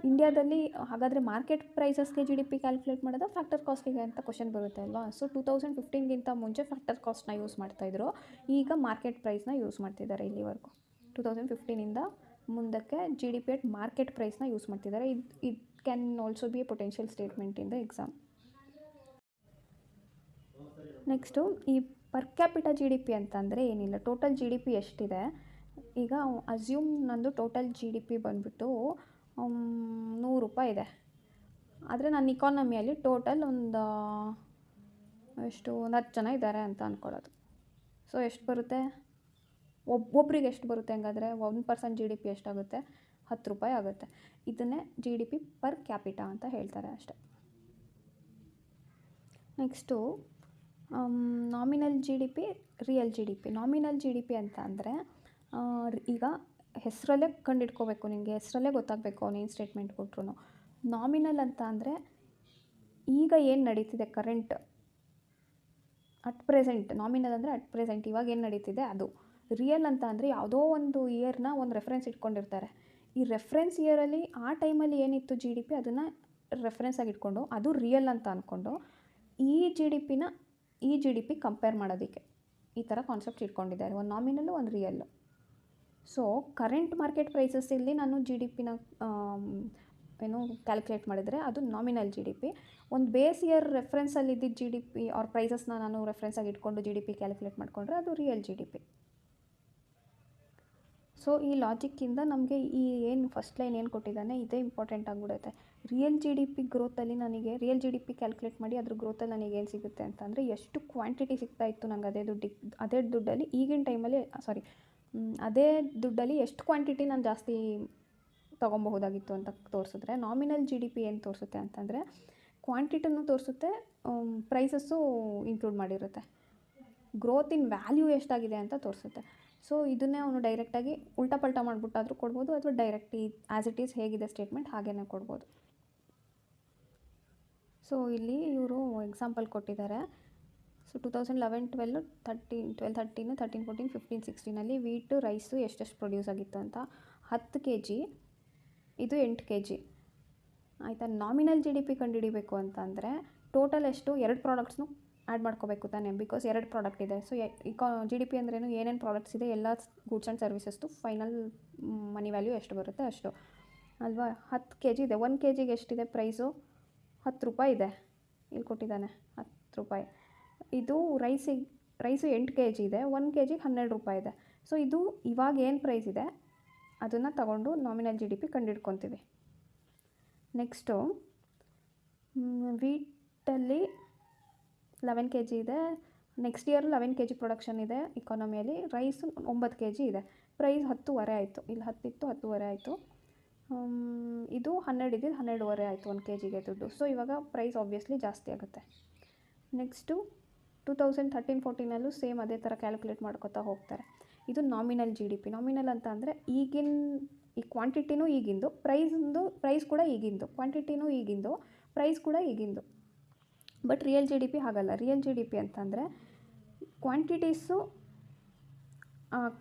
ಇಂಡಿಯಾದಲ್ಲಿ ಹಾಗಾದರೆ ಮಾರ್ಕೆಟ್ ಪ್ರೈಸಸ್ಗೆ ಜಿ ಡಿ ಪಿ ಕ್ಯಾಲ್ಕುಲೇಟ್ ಮಾಡೋದು ಫ್ಯಾಕ್ಟರ್ ಕಾಸ್ಟಿಗೆ ಅಂತ ಕ್ವಶನ್ ಬರುತ್ತೆ ಅಲ್ವಾ. ಸೊ 2015ಗಿಂತ ಮುಂಚೆ ಫ್ಯಾಕ್ಟರ್ ಕಾಸ್ಟ್ನ ಯೂಸ್ ಮಾಡ್ತಾಯಿದ್ರು, ಈಗ ಮಾರ್ಕೆಟ್ ಪ್ರೈಸ್ನ ಯೂಸ್ ಮಾಡ್ತಿದ್ದಾರೆ. ಇಲ್ಲಿವರೆಗೂ 2015ಇಂದ ಮುಂದಕ್ಕೆ G D P at market ಪ್ರೈಸ್ನ ಯೂಸ್ ಮಾಡ್ತಿದ್ದಾರೆ. It can also be a potential statement in the exam. Next ಈ per capita G D P ಅಂತಂದರೆ ಏನಿಲ್ಲ, ಟೋಟಲ್ ಜಿ ಡಿ ಪಿ ಎಷ್ಟಿದೆ. ಈಗ ಅಸ್ಯೂಮ್ ನಂದು ಟೋಟಲ್ ಜಿ ಡಿ ಪಿ ಬಂದುಬಿಟ್ಟು 100 ರೂಪಾಯಿ ಇದೆ. ಆದರೆ ನನ್ನ ಇಕಾನಮಿಯಲ್ಲಿ ಟೋಟಲ್ ಒಂದು 10 ಜನ ಇದ್ದಾರೆ ಅಂತ ಅಂದ್ಕೊಳ್ಳೋದು. ಸೊ ಎಷ್ಟು ಬರುತ್ತೆ, ಒಬ್ಬೊಬ್ರಿಗೆ ಎಷ್ಟು ಬರುತ್ತೆ ಹಂಗಾದರೆ 1% ಜಿ ಡಿ ಪಿ ಎಷ್ಟಾಗುತ್ತೆ, 10 ರೂಪಾಯಿ ಆಗುತ್ತೆ. ಇದನ್ನೇ G D P per capita ಅಂತ ಹೇಳ್ತಾರೆ ಅಷ್ಟೆ. Next nominal G D P, real G D P. Nominal G D P ಅಂತ ಅಂದರೆ ಈಗ ಹೆಸರಲ್ಲೇ ಕಂಡಿಡ್ಕೋಬೇಕು, ನಿನಗೆ ಹೆಸರಲ್ಲೇ ಗೊತ್ತಾಗಬೇಕು ನೀನು ಸ್ಟೇಟ್ಮೆಂಟ್ ಕೊಟ್ಟರು. ನಾಮಿನಲ್ ಅಂತ ಅಂದರೆ ಈಗ ಏನು ನಡೀತಿದೆ, ಕರೆಂಟ್ ಅಟ್ ಪ್ರೆಸೆಂಟ್. ನಾಮಿನಲ್ ಅಂದರೆ ಅಟ್ ಪ್ರೆಸೆಂಟ್, ಇವಾಗ ಏನು ನಡೀತಿದೆ ಅದು. ರಿಯಲ್ ಅಂತ ಅಂದರೆ ಯಾವುದೋ ಒಂದು ಇಯರ್ನ ಒಂದು ರೆಫರೆನ್ಸ್ ಇಟ್ಕೊಂಡಿರ್ತಾರೆ. ಈ ರೆಫರೆನ್ಸ್ ಇಯರಲ್ಲಿ ಆ ಟೈಮಲ್ಲಿ ಏನಿತ್ತು ಜಿ ಡಿ ಪಿ ಅದನ್ನು ರೆಫರೆನ್ಸಾಗಿ ಇಟ್ಕೊಂಡು ಅದು ರಿಯಲ್ ಅಂತ ಅಂದ್ಕೊಂಡು ಈ ಜಿ ಡಿ ಪಿ ಕಂಪೇರ್ ಮಾಡೋದಕ್ಕೆ ಈ ಥರ ಕಾನ್ಸೆಪ್ಟ್ ಇಟ್ಕೊಂಡಿದ್ದಾರೆ. ಒಂದು ನಾಮಿನಲ್ಲು, ಒಂದು real. So current market prices ಇಲ್ಲಿ ನಾನು ಜಿ ಡಿ ಪಿನ ಕ್ಯಾಲ್ಕುಲೇಟ್ ಮಾಡಿದರೆ ಅದು ನಾಮಿನಲ್ ಜಿ ಡಿ ಪಿ. ಒಂದು ಬೇಸ್ ಇಯರ್ ರೆಫರೆನ್ಸಲ್ಲಿ ಇದ್ದಿದ್ದು ಜಿ ಡಿ ಪಿ ಅವ್ರ ಪ್ರೈಸಸ್ನ ನಾನು ರೆಫರೆನ್ಸಾಗಿ ಇಟ್ಕೊಂಡು ಜಿ ಡಿ ಪಿ ಕ್ಯಾಲ್ಕುಲೇಟ್ ಮಾಡಿಕೊಂಡ್ರೆ ಅದು real G D P. So ಈ ಲಾಜಿಕ್ಕಿಂದ ನಮಗೆ ಈ ಏನು ಫಸ್ಟ್ ಲೈನ್ ಏನು ಕೊಟ್ಟಿದ್ದಾನೆ ಇದೇ ಇಂಪಾರ್ಟೆಂಟ್ ಆಗಿಬಿಡುತ್ತೆ. ರಿಯಲ್ ಜಿ ಡಿ ಪಿ ಗ್ರೋತಲ್ಲಿ ನನಗೆ real G D P calculate ಮಾಡಿ ಅದ್ರ ಗ್ರೋತಲ್ಲಿ ನನಗೆ ಏನು ಸಿಗುತ್ತೆ ಅಂತಂದರೆ ಎಷ್ಟು ಕ್ವಾಂಟಿಟಿ ಸಿಗ್ತಾ ಇತ್ತು ನನಗೆ ಅದೇ ದುಡ್ಡಲ್ಲಿ ಈಗಿನ ಟೈಮಲ್ಲಿ ಅದೇ ದುಡ್ಡಲ್ಲಿ ಎಷ್ಟು ಕ್ವಾಂಟಿಟಿ ನಾನು ಜಾಸ್ತಿ ತೊಗೊಬಹುದಾಗಿತ್ತು ಅಂತ ತೋರಿಸಿದ್ರೆ, ನಾಮಿನಲ್ ಜಿ ಡಿ ಪಿ ಏನು ತೋರಿಸುತ್ತೆ ಅಂತಂದರೆ ಕ್ವಾಂಟಿಟಿನೂ ತೋರಿಸುತ್ತೆ, ಪ್ರೈಸಸ್ಸು ಇನ್ಕ್ಲೂಡ್ ಮಾಡಿರುತ್ತೆ, ಗ್ರೋತ್ ಇನ್ ವ್ಯಾಲ್ಯೂ ಎಷ್ಟಾಗಿದೆ ಅಂತ ತೋರಿಸುತ್ತೆ. ಸೊ ಇದನ್ನೇ ಅವನು ಡೈರೆಕ್ಟಾಗಿ ಉಲ್ಟಾ ಪಲ್ಟಾ ಮಾಡಿಬಿಟ್ಟಾದರೂ ಕೊಡ್ಬೋದು, ಅಥವಾ ಡೈರೆಕ್ಟ್ ಆ್ಯಸ್ ಇಟ್ ಈಸ್ ಹೇಗಿದೆ ಸ್ಟೇಟ್ಮೆಂಟ್ ಹಾಗೇ ಕೊಡ್ಬೋದು. ಸೊ ಇಲ್ಲಿ ಇವರು ಎಕ್ಸಾಂಪಲ್ ಕೊಟ್ಟಿದ್ದಾರೆ. ಸೊ 2011-12, 13, 14, 15, 16 ವೀಟು, ರೈಸು ಎಷ್ಟೆಷ್ಟು ಪ್ರೊಡ್ಯೂಸ್ ಆಗಿತ್ತು ಅಂತ. 10 kg, ಇದು 8 kg ಆಯಿತಾ. ನಾಮಿನಲ್ ಜಿ ಡಿ ಪಿ ಕಂಡುಹಿಡಿಬೇಕು ಅಂತಂದರೆ ಟೋಟಲ್ ಎಷ್ಟು 2 ಪ್ರಾಡಕ್ಟ್ಸ್ನು ಆ್ಯಡ್ ಮಾಡ್ಕೋಬೇಕು ತಾನೇ, ಬಿಕಾಸ್ 2 ಪ್ರಾಡಕ್ಟ್ ಇದೆ. ಸೊ ಜಿ ಡಿ ಪಿ ಅಂದ್ರೇನು, ಏನೇನು ಪ್ರಾಡಕ್ಟ್ಸ್ ಇದೆ ಎಲ್ಲ ಗೂಡ್ಸ್ ಆ್ಯಂಡ್ ಸರ್ವಿಸಸ್ದು ಫೈನಲ್ ಮನಿ ವ್ಯಾಲ್ಯೂ ಎಷ್ಟು ಬರುತ್ತೆ ಅಷ್ಟು ಅಲ್ವಾ. 10 ಕೆ ಜಿ ಇದೆ, 1 ಕೆ ಜಿಗೆ ಎಷ್ಟಿದೆ ಪ್ರೈಸು, 10 ರೂಪಾಯಿ ಇದೆ, ಇಲ್ಲಿ ಕೊಟ್ಟಿದ್ದಾನೆ 10 ರೂಪಾಯಿ. ಇದು ರೈಸು 8 ಕೆ ಜಿ ಇದೆ, 1 ಕೆ ಜಿಗೆ 12 ರೂಪಾಯಿ ಇದೆ. ಸೊ ಇದು ಇವಾಗ ಏನು ಪ್ರೈಸ್ ಇದೆ ಅದನ್ನು ತಗೊಂಡು ನಾಮಿನಲ್ ಜಿ ಡಿ ಪಿ ಕಂಡುಹಿಡ್ಕೊತೀವಿ. ನೆಕ್ಸ್ಟು ವೀಟಲ್ಲಿ 11 ಕೆ ಜಿ ಇದೆ, next year 11 K G production ಇದೆ ಇಕಾನಮಿಯಲ್ಲಿ. ರೈಸು 9 ಕೆ ಜಿ ಇದೆ, ಪ್ರೈಸ್ 10.5 ಆಯಿತು, ಇಲ್ಲಿ 10 ಇತ್ತು 10.5 ಆಯಿತು. ಇದು 12 ಇದ್ದಿದ್ದು 12.5 ಆಯಿತು 1 ಕೆ ಜಿಗೆ ದುಡ್ಡು. ಸೊ ಇವಾಗ ಪ್ರೈಸ್ ಆಬ್ವಿಯಸ್ಲಿ ಜಾಸ್ತಿ ಆಗುತ್ತೆ. ನೆಕ್ಸ್ಟು 2013-14 ಸೇಮ್ ಅದೇ ಥರ ಕ್ಯಾಲ್ಕುಲೇಟ್ ಮಾಡ್ಕೊತಾ ಹೋಗ್ತಾರೆ. ಇದು nominal G D P. Nominal ಅಂತ ಅಂದರೆ ಈಗಿನ ಈ ಕ್ವಾಂಟಿಟಿನೂ ಈಗಿಂದು, ಪ್ರೈಸ್ ಕೂಡ ಈಗಿಂದು, ಕ್ವಾಂಟಿಟಿನೂ ಈಗಿಂದು, ಪ್ರೈಸ್ ಕೂಡ ಈಗಿಂದು. But real G D P ಹಾಗಲ್ಲ. ರಿಯಲ್ ಜಿ ಡಿ ಪಿ ಅಂತಂದರೆ ಕ್ವಾಂಟಿಟೀಸು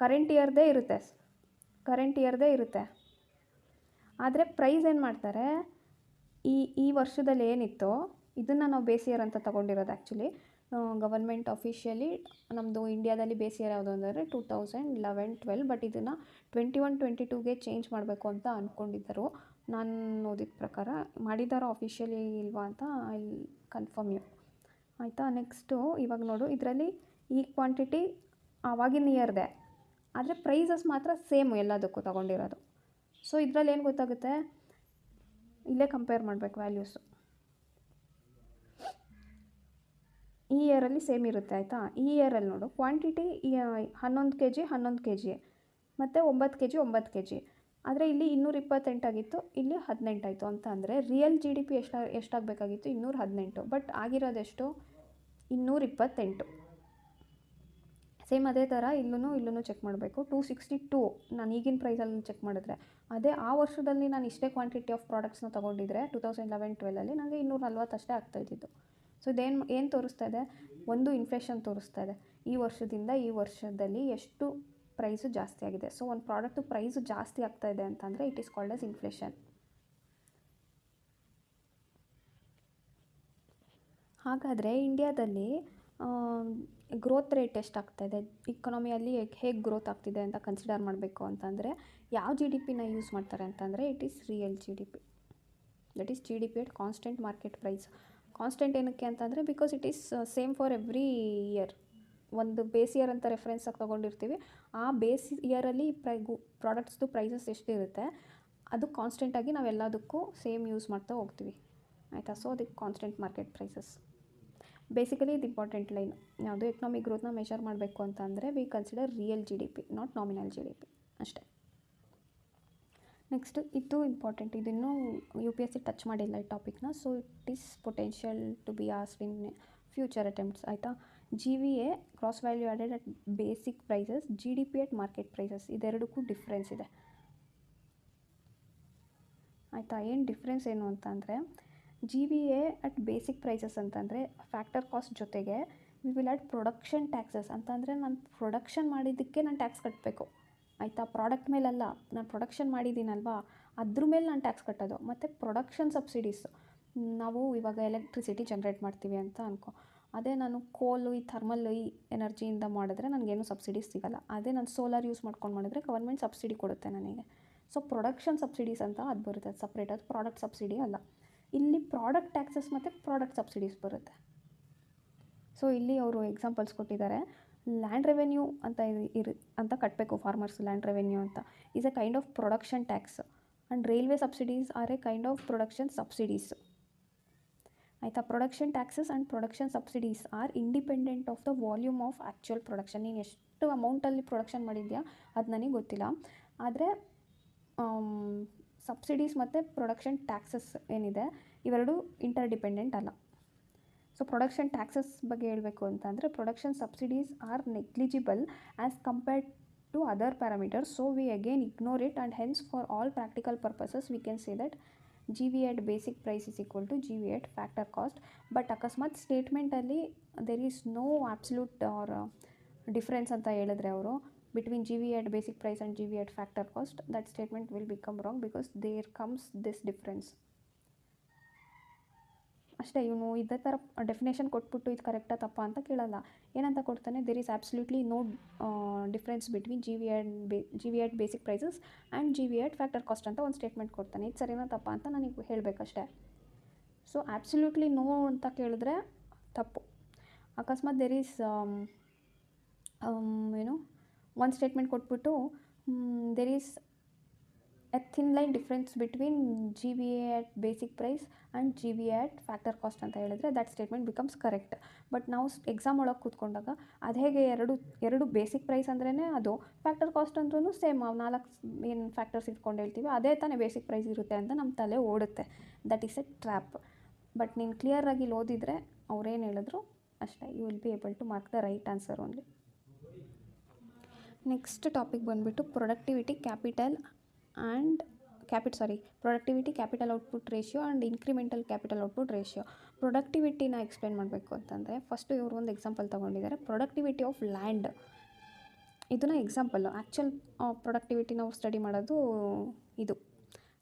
ಕರೆಂಟ್ ಇಯರ್ದೇ ಇರುತ್ತೆ, ಆದರೆ ಪ್ರೈಸ್ ಏನು ಮಾಡ್ತಾರೆ, ಈ ವರ್ಷದಲ್ಲಿ ಏನಿತ್ತೋ ಇದನ್ನು ನಾವು ಬೇಸ್ ಇಯರ್ ಅಂತ ತೊಗೊಂಡಿರೋದು. ಆ್ಯಕ್ಚುಲಿ ಗವರ್ಮೆಂಟ್ ಅಫಿಷಿಯಲಿ ನಮ್ಮದು ಇಂಡಿಯಾದಲ್ಲಿ ಬೇಸ್ ಇಯರ್ ಯಾವುದು ಅಂದರೆ 2011-12, ಬಟ್ ಇದನ್ನು 21-22ಗೆ ಚೇಂಜ್ ಮಾಡಬೇಕು ಅಂತ ಅಂದ್ಕೊಂಡಿದ್ದರು. ನಾನು ಓದಿದ ಪ್ರಕಾರ ಮಾಡಿದಾರೋ ಅಫಿಷಿಯಲಿ ಇಲ್ವಾ ಅಂತ ಐ ಕನ್ಫರ್ಮ್ ಯು, ಆಯಿತಾ. ನೆಕ್ಸ್ಟು ಇವಾಗ ನೋಡು, ಇದರಲ್ಲಿ ಈ ಕ್ವಾಂಟಿಟಿ ಆವಾಗಿನ ಇಯರ್ದೆ, ಆದರೆ ಪ್ರೈಸಸ್ ಮಾತ್ರ ಸೇಮು ಎಲ್ಲದಕ್ಕೂ ತೊಗೊಂಡಿರೋದು. ಸೊ ಇದರಲ್ಲಿ ಏನು ಗೊತ್ತಾಗುತ್ತೆ, ಇಲ್ಲೇ ಕಂಪೇರ್ ಮಾಡಬೇಕು ವ್ಯಾಲ್ಯೂಸು. ಈ ಇಯರಲ್ಲಿ ಸೇಮ್ ಇರುತ್ತೆ ಆಯಿತಾ. ಈ ಇಯರಲ್ಲಿ ನೋಡು ಕ್ವಾಂಟಿಟಿ 11 ಕೆ ಜಿ ಮತ್ತು 9 ಕೆ ಜಿ, ಆದರೆ ಇಲ್ಲಿ 228 ಆಗಿತ್ತು, ಇಲ್ಲಿ 18 ಆಯಿತು. ಅಂತ ಅಂದರೆ ರಿಯಲ್ ಜಿ ಡಿ ಪಿ ಎಷ್ಟಾಗಬೇಕಾಗಿತ್ತು, 218, ಬಟ್ ಆಗಿರೋದೆಷ್ಟು 228. ಸೇಮ್ ಅದೇ ಥರ ಇಲ್ಲೂ ಚೆಕ್ ಮಾಡಬೇಕು. 262 ನಾನು ಈಗಿನ ಪ್ರೈಸಲ್ಲಿ ಚೆಕ್ ಮಾಡಿದ್ರೆ, ಅದೇ ಆ ವರ್ಷದಲ್ಲಿ ನಾನು ಇಷ್ಟೇ ಕ್ವಾಂಟಿಟಿ ಆಫ್ ಪ್ರಾಡಕ್ಟ್ಸ್ನ ತೊಗೊಂಡಿದ್ರೆ 2011-12 ನನಗೆ 240 ಅಷ್ಟೇ ಆಗ್ತಾಯಿದ್ದು. ಸೊ ಏನು ತೋರಿಸ್ತಾ ಇದೆ, ಒಂದು ಇನ್ಫ್ಲೇಷನ್ ತೋರಿಸ್ತಾ ಇದೆ. ಈ ವರ್ಷದಿಂದ ಈ ವರ್ಷದಲ್ಲಿ ಎಷ್ಟು ಪ್ರೈಸು ಜಾಸ್ತಿ ಆಗಿದೆ. ಸೊ ಒಂದು ಪ್ರಾಡಕ್ಟು ಪ್ರೈಸು ಜಾಸ್ತಿ ಆಗ್ತಾ ಇದೆ ಅಂತಂದರೆ it is called as inflation. ಹಾಗಾದರೆ ಇಂಡಿಯಾದಲ್ಲಿ ಗ್ರೋತ್ ರೇಟ್ ಎಷ್ಟಾಗ್ತಾಯಿದೆ, ಇಕಾನಮಿಯಲ್ಲಿ ಹೇಗೆ ಗ್ರೋತ್ ಆಗ್ತಿದೆ ಅಂತ ಕನ್ಸಿಡರ್ ಮಾಡಬೇಕು ಅಂತಂದರೆ ಯಾವ ಜಿ ಡಿ ಪಿನ ಯೂಸ್ ಮಾಡ್ತಾರೆ ಅಂತಂದರೆ it is real G D P. That is G D P at constant market price. Constant ಏನಕ್ಕೆ ಅಂತಂದರೆ because it is same for every year. ಒಂದು ಬೇಸ್ ಇಯರ್ ಅಂತ ರೆಫರೆನ್ಸಾಗಿ ತೊಗೊಂಡಿರ್ತೀವಿ, ಆ ಬೇಸ್ ಇಯರಲ್ಲಿ ಪ್ರಾಡಕ್ಟ್ಸ್ದು ಪ್ರೈಸಸ್ ಎಷ್ಟಿರುತ್ತೆ ಅದು ಕಾನ್ಸ್ಟೆಂಟಾಗಿ ನಾವೆಲ್ಲದಕ್ಕೂ ಸೇಮ್ ಯೂಸ್ ಮಾಡ್ತಾ ಹೋಗ್ತೀವಿ ಆಯಿತಾ. ಸೊ ಅದಕ್ಕೆ ಕಾನ್ಸ್ಟೆಂಟ್ ಮಾರ್ಕೆಟ್ ಪ್ರೈಸಸ್ ಬೇಸಿಕಲಿ ಇದು ಇಂಪಾರ್ಟೆಂಟ್ ಲೈನ್. ಯಾವುದು ಎಕನಾಮಿಕ್ ಗ್ರೋತ್ನ ಮೆಷರ್ ಮಾಡಬೇಕು ಅಂತ ಅಂದರೆ we consider real G D P, not nominal G D P ಅಷ್ಟೇ. ನೆಕ್ಸ್ಟ್ ಇದು ಇಂಪಾರ್ಟೆಂಟ್, ಇದನ್ನು UPSC ಟಚ್ ಮಾಡಿಲ್ಲ ಈ ಟಾಪಿಕ್ನ. So it is potential to be asked in future attempts ಆಯಿತಾ. GVA gross value added at basic prices, GDP at market prices, ಇದೆರಡಕ್ಕೂ ಡಿಫ್ರೆನ್ಸ್ ಇದೆ ಆಯಿತಾ. ಏನು ಡಿಫ್ರೆನ್ಸ್ ಏನು ಅಂತಂದರೆ GVA ಅಟ್ ಬೇಸಿಕ್ ಪ್ರೈಸಸ್ ಅಂತಂದರೆ ಫ್ಯಾಕ್ಟರ್ ಕಾಸ್ಟ್ ಜೊತೆಗೆ we will add production taxes. ಅಂತಂದರೆ ನಾನು ಪ್ರೊಡಕ್ಷನ್ ಮಾಡಿದ್ದಕ್ಕೆ ನಾನು ಟ್ಯಾಕ್ಸ್ ಕಟ್ಟಬೇಕು ಆಯಿತಾ. ಪ್ರಾಡಕ್ಟ್ ಮೇಲಲ್ಲ, ನಾನು ಪ್ರೊಡಕ್ಷನ್ ಮಾಡಿದ್ದೀನಲ್ವಾ ಅದ್ರ ಮೇಲೆ ನಾನು ಟ್ಯಾಕ್ಸ್ ಕಟ್ಟೋದು. ಮತ್ತು ಪ್ರೊಡಕ್ಷನ್ ಸಬ್ಸಿಡೀಸ್, ನಾವು ಇವಾಗ ಎಲೆಕ್ಟ್ರಿಸಿಟಿ ಜನ್ರೇಟ್ ಮಾಡ್ತೀವಿ ಅಂತ ಅನ್ಕೋ, ಅದೇ ನಾನು ಕೋಲು ಈ ಥರ್ಮಲ್ ಈ ಎನರ್ಜಿಯಿಂದ ಮಾಡಿದ್ರೆ ನನಗೇನು ಸಬ್ಸಿಡೀಸ್ ಸಿಗೋಲ್ಲ. ಅದೇ ನಾನು ಸೋಲಾರ್ ಯೂಸ್ ಮಾಡ್ಕೊಂಡು ಮಾಡಿದ್ರೆ ಗವರ್ಮೆಂಟ್ ಸಬ್ಸಿಡಿ ಕೊಡುತ್ತೆ ನನಗೆ. ಸೊ ಪ್ರೊಡಕ್ಷನ್ ಸಬ್ಸಿಡೀಸ್ ಅಂತ ಅದು ಬರುತ್ತೆ, ಅದು ಸಪ್ರೇಟ್, ಅದು ಪ್ರಾಡಕ್ಟ್ ಸಬ್ಸಿಡಿ ಅಲ್ಲ. ಇಲ್ಲಿ ಪ್ರಾಡಕ್ಟ್ ಟ್ಯಾಕ್ಸಸ್ ಮತ್ತು ಪ್ರಾಡಕ್ಟ್ ಸಬ್ಸಿಡೀಸ್ ಬರುತ್ತೆ. ಸೊ ಇಲ್ಲಿ ಅವರು ಎಕ್ಸಾಂಪಲ್ಸ್ ಕೊಟ್ಟಿದ್ದಾರೆ. ಲ್ಯಾಂಡ್ ರೆವೆನ್ಯೂ ಅಂತ ಕಟ್ಟಬೇಕು ಫಾರ್ಮರ್ಸ್. ಲ್ಯಾಂಡ್ ರೆವೆನ್ಯೂ ಅಂತ is a kind of production tax and railway subsidies are a kind of production subsidies ಆಯಿತಾ. Production taxes and production subsidies are independent of the volume of actual production. ನೀನು ಎಷ್ಟು ಅಮೌಂಟಲ್ಲಿ ಪ್ರೊಡಕ್ಷನ್ ಮಾಡಿದ್ಯಾ ಅದು ನನಗೆ ಗೊತ್ತಿಲ್ಲ, ಆದರೆ ಸಬ್ಸಿಡೀಸ್ ಮತ್ತು ಪ್ರೊಡಕ್ಷನ್ ಟ್ಯಾಕ್ಸಸ್ ಏನಿದೆ ಇವೆರಡು ಇಂಟರ್ ಡಿಪೆಂಡೆಂಟ್ ಅಲ್ಲ. ಸೊ ಪ್ರೊಡಕ್ಷನ್ ಟ್ಯಾಕ್ಸಸ್ ಬಗ್ಗೆ ಹೇಳಬೇಕು ಅಂತಂದರೆ production subsidies are negligible as compared to other parameters. So we again ignore it and hence for all practical purposes we can say that GVA at basic price is equal to GVA at factor cost. But ಅಕಸ್ಮಾತ್ ಸ್ಟೇಟ್ಮೆಂಟಲ್ಲಿ there is no absolute or difference ಅಂತ ಹೇಳಿದ್ರೆ ಅವರು between GVA at basic price and GVA at factor cost, that statement will become wrong because there comes this difference. ಅಷ್ಟೇ. ಇವನು ಇದೇ ಥರ ಡೆಫಿನೇಷನ್ ಕೊಟ್ಬಿಟ್ಟು ಇದು ಕರೆಕ್ಟಾ ತಪ್ಪಾ ಅಂತ ಕೇಳಲ್ಲ. ಏನಂತ ಕೊಡ್ತಾನೆ, there is absolutely no difference between G V at basic prices and G V at factor cost ಅಂತ ಒಂದು ಸ್ಟೇಟ್ಮೆಂಟ್ ಕೊಡ್ತಾನೆ. ಇದು ಸರಿನಾ ತಪ್ಪಾ ಅಂತ ನನಗೆ ಹೇಳಬೇಕಷ್ಟೇ. ಸೊ ಆಬ್ಸಲ್ಯೂಟ್ಲಿ ನೋ ಅಂತ ಕೇಳಿದ್ರೆ ತಪ್ಪು. ಅಕಸ್ಮಾತ್ ದೇರ್ ಈಸ್ ಒಂದು ಸ್ಟೇಟ್ಮೆಂಟ್ ಕೊಟ್ಬಿಟ್ಟು there is a thin line difference between G V A at basic price and G V A at factor cost ಅಂತ ಹೇಳಿದ್ರೆ that statement becomes correct. But ನಾವು ಎಕ್ಸಾಮ್ ಒಳಗೆ ಕೂತ್ಕೊಂಡಾಗ ಅದು ಹೇಗೆ ಎರಡು ಬೇಸಿಕ್ ಪ್ರೈಸ್ ಅಂದ್ರೇ ಅದು, ಫ್ಯಾಕ್ಟರ್ ಕಾಸ್ಟ್ ಅಂದ್ರೂ ಸೇಮ್ 4 ಏನು ಫ್ಯಾಕ್ಟರ್ಸ್ ಇಟ್ಕೊಂಡು ಹೇಳ್ತೀವಿ ಅದೇ ತಾನೇ ಬೇಸಿಕ್ ಪ್ರೈಸ್ ಇರುತ್ತೆ ಅಂತ ನಮ್ಮ ತಲೆ ಓಡುತ್ತೆ. That is a trap. But ನೀನು ಕ್ಲಿಯರಾಗಿ ಓದಿದರೆ ಅವ್ರೇನು ಹೇಳಿದ್ರು ಅಷ್ಟೇ, you will be able to mark the right answer only. Next topic ಬಂದುಬಿಟ್ಟು productivity capital output ratio and incremental capital output ratio. ಪ್ರೊಡಕ್ಟಿವಿಟಿನ ಎಕ್ಸ್ಪ್ಲೇನ್ ಮಾಡಬೇಕು ಅಂತಂದರೆ ಫಸ್ಟು ಇವರು ಒಂದು ಎಕ್ಸಾಂಪಲ್ ತೊಗೊಂಡಿದ್ದಾರೆ, ಪ್ರೊಡಕ್ಟಿವಿಟಿ ಆಫ್ ಲ್ಯಾಂಡ್. ಇದನ್ನು ಎಕ್ಸಾಂಪಲ್ಲು, ಆ್ಯಕ್ಚುಲ್ ಪ್ರೊಡಕ್ಟಿವಿಟಿ ನಾವು ಸ್ಟಡಿ ಮಾಡೋದು ಇದು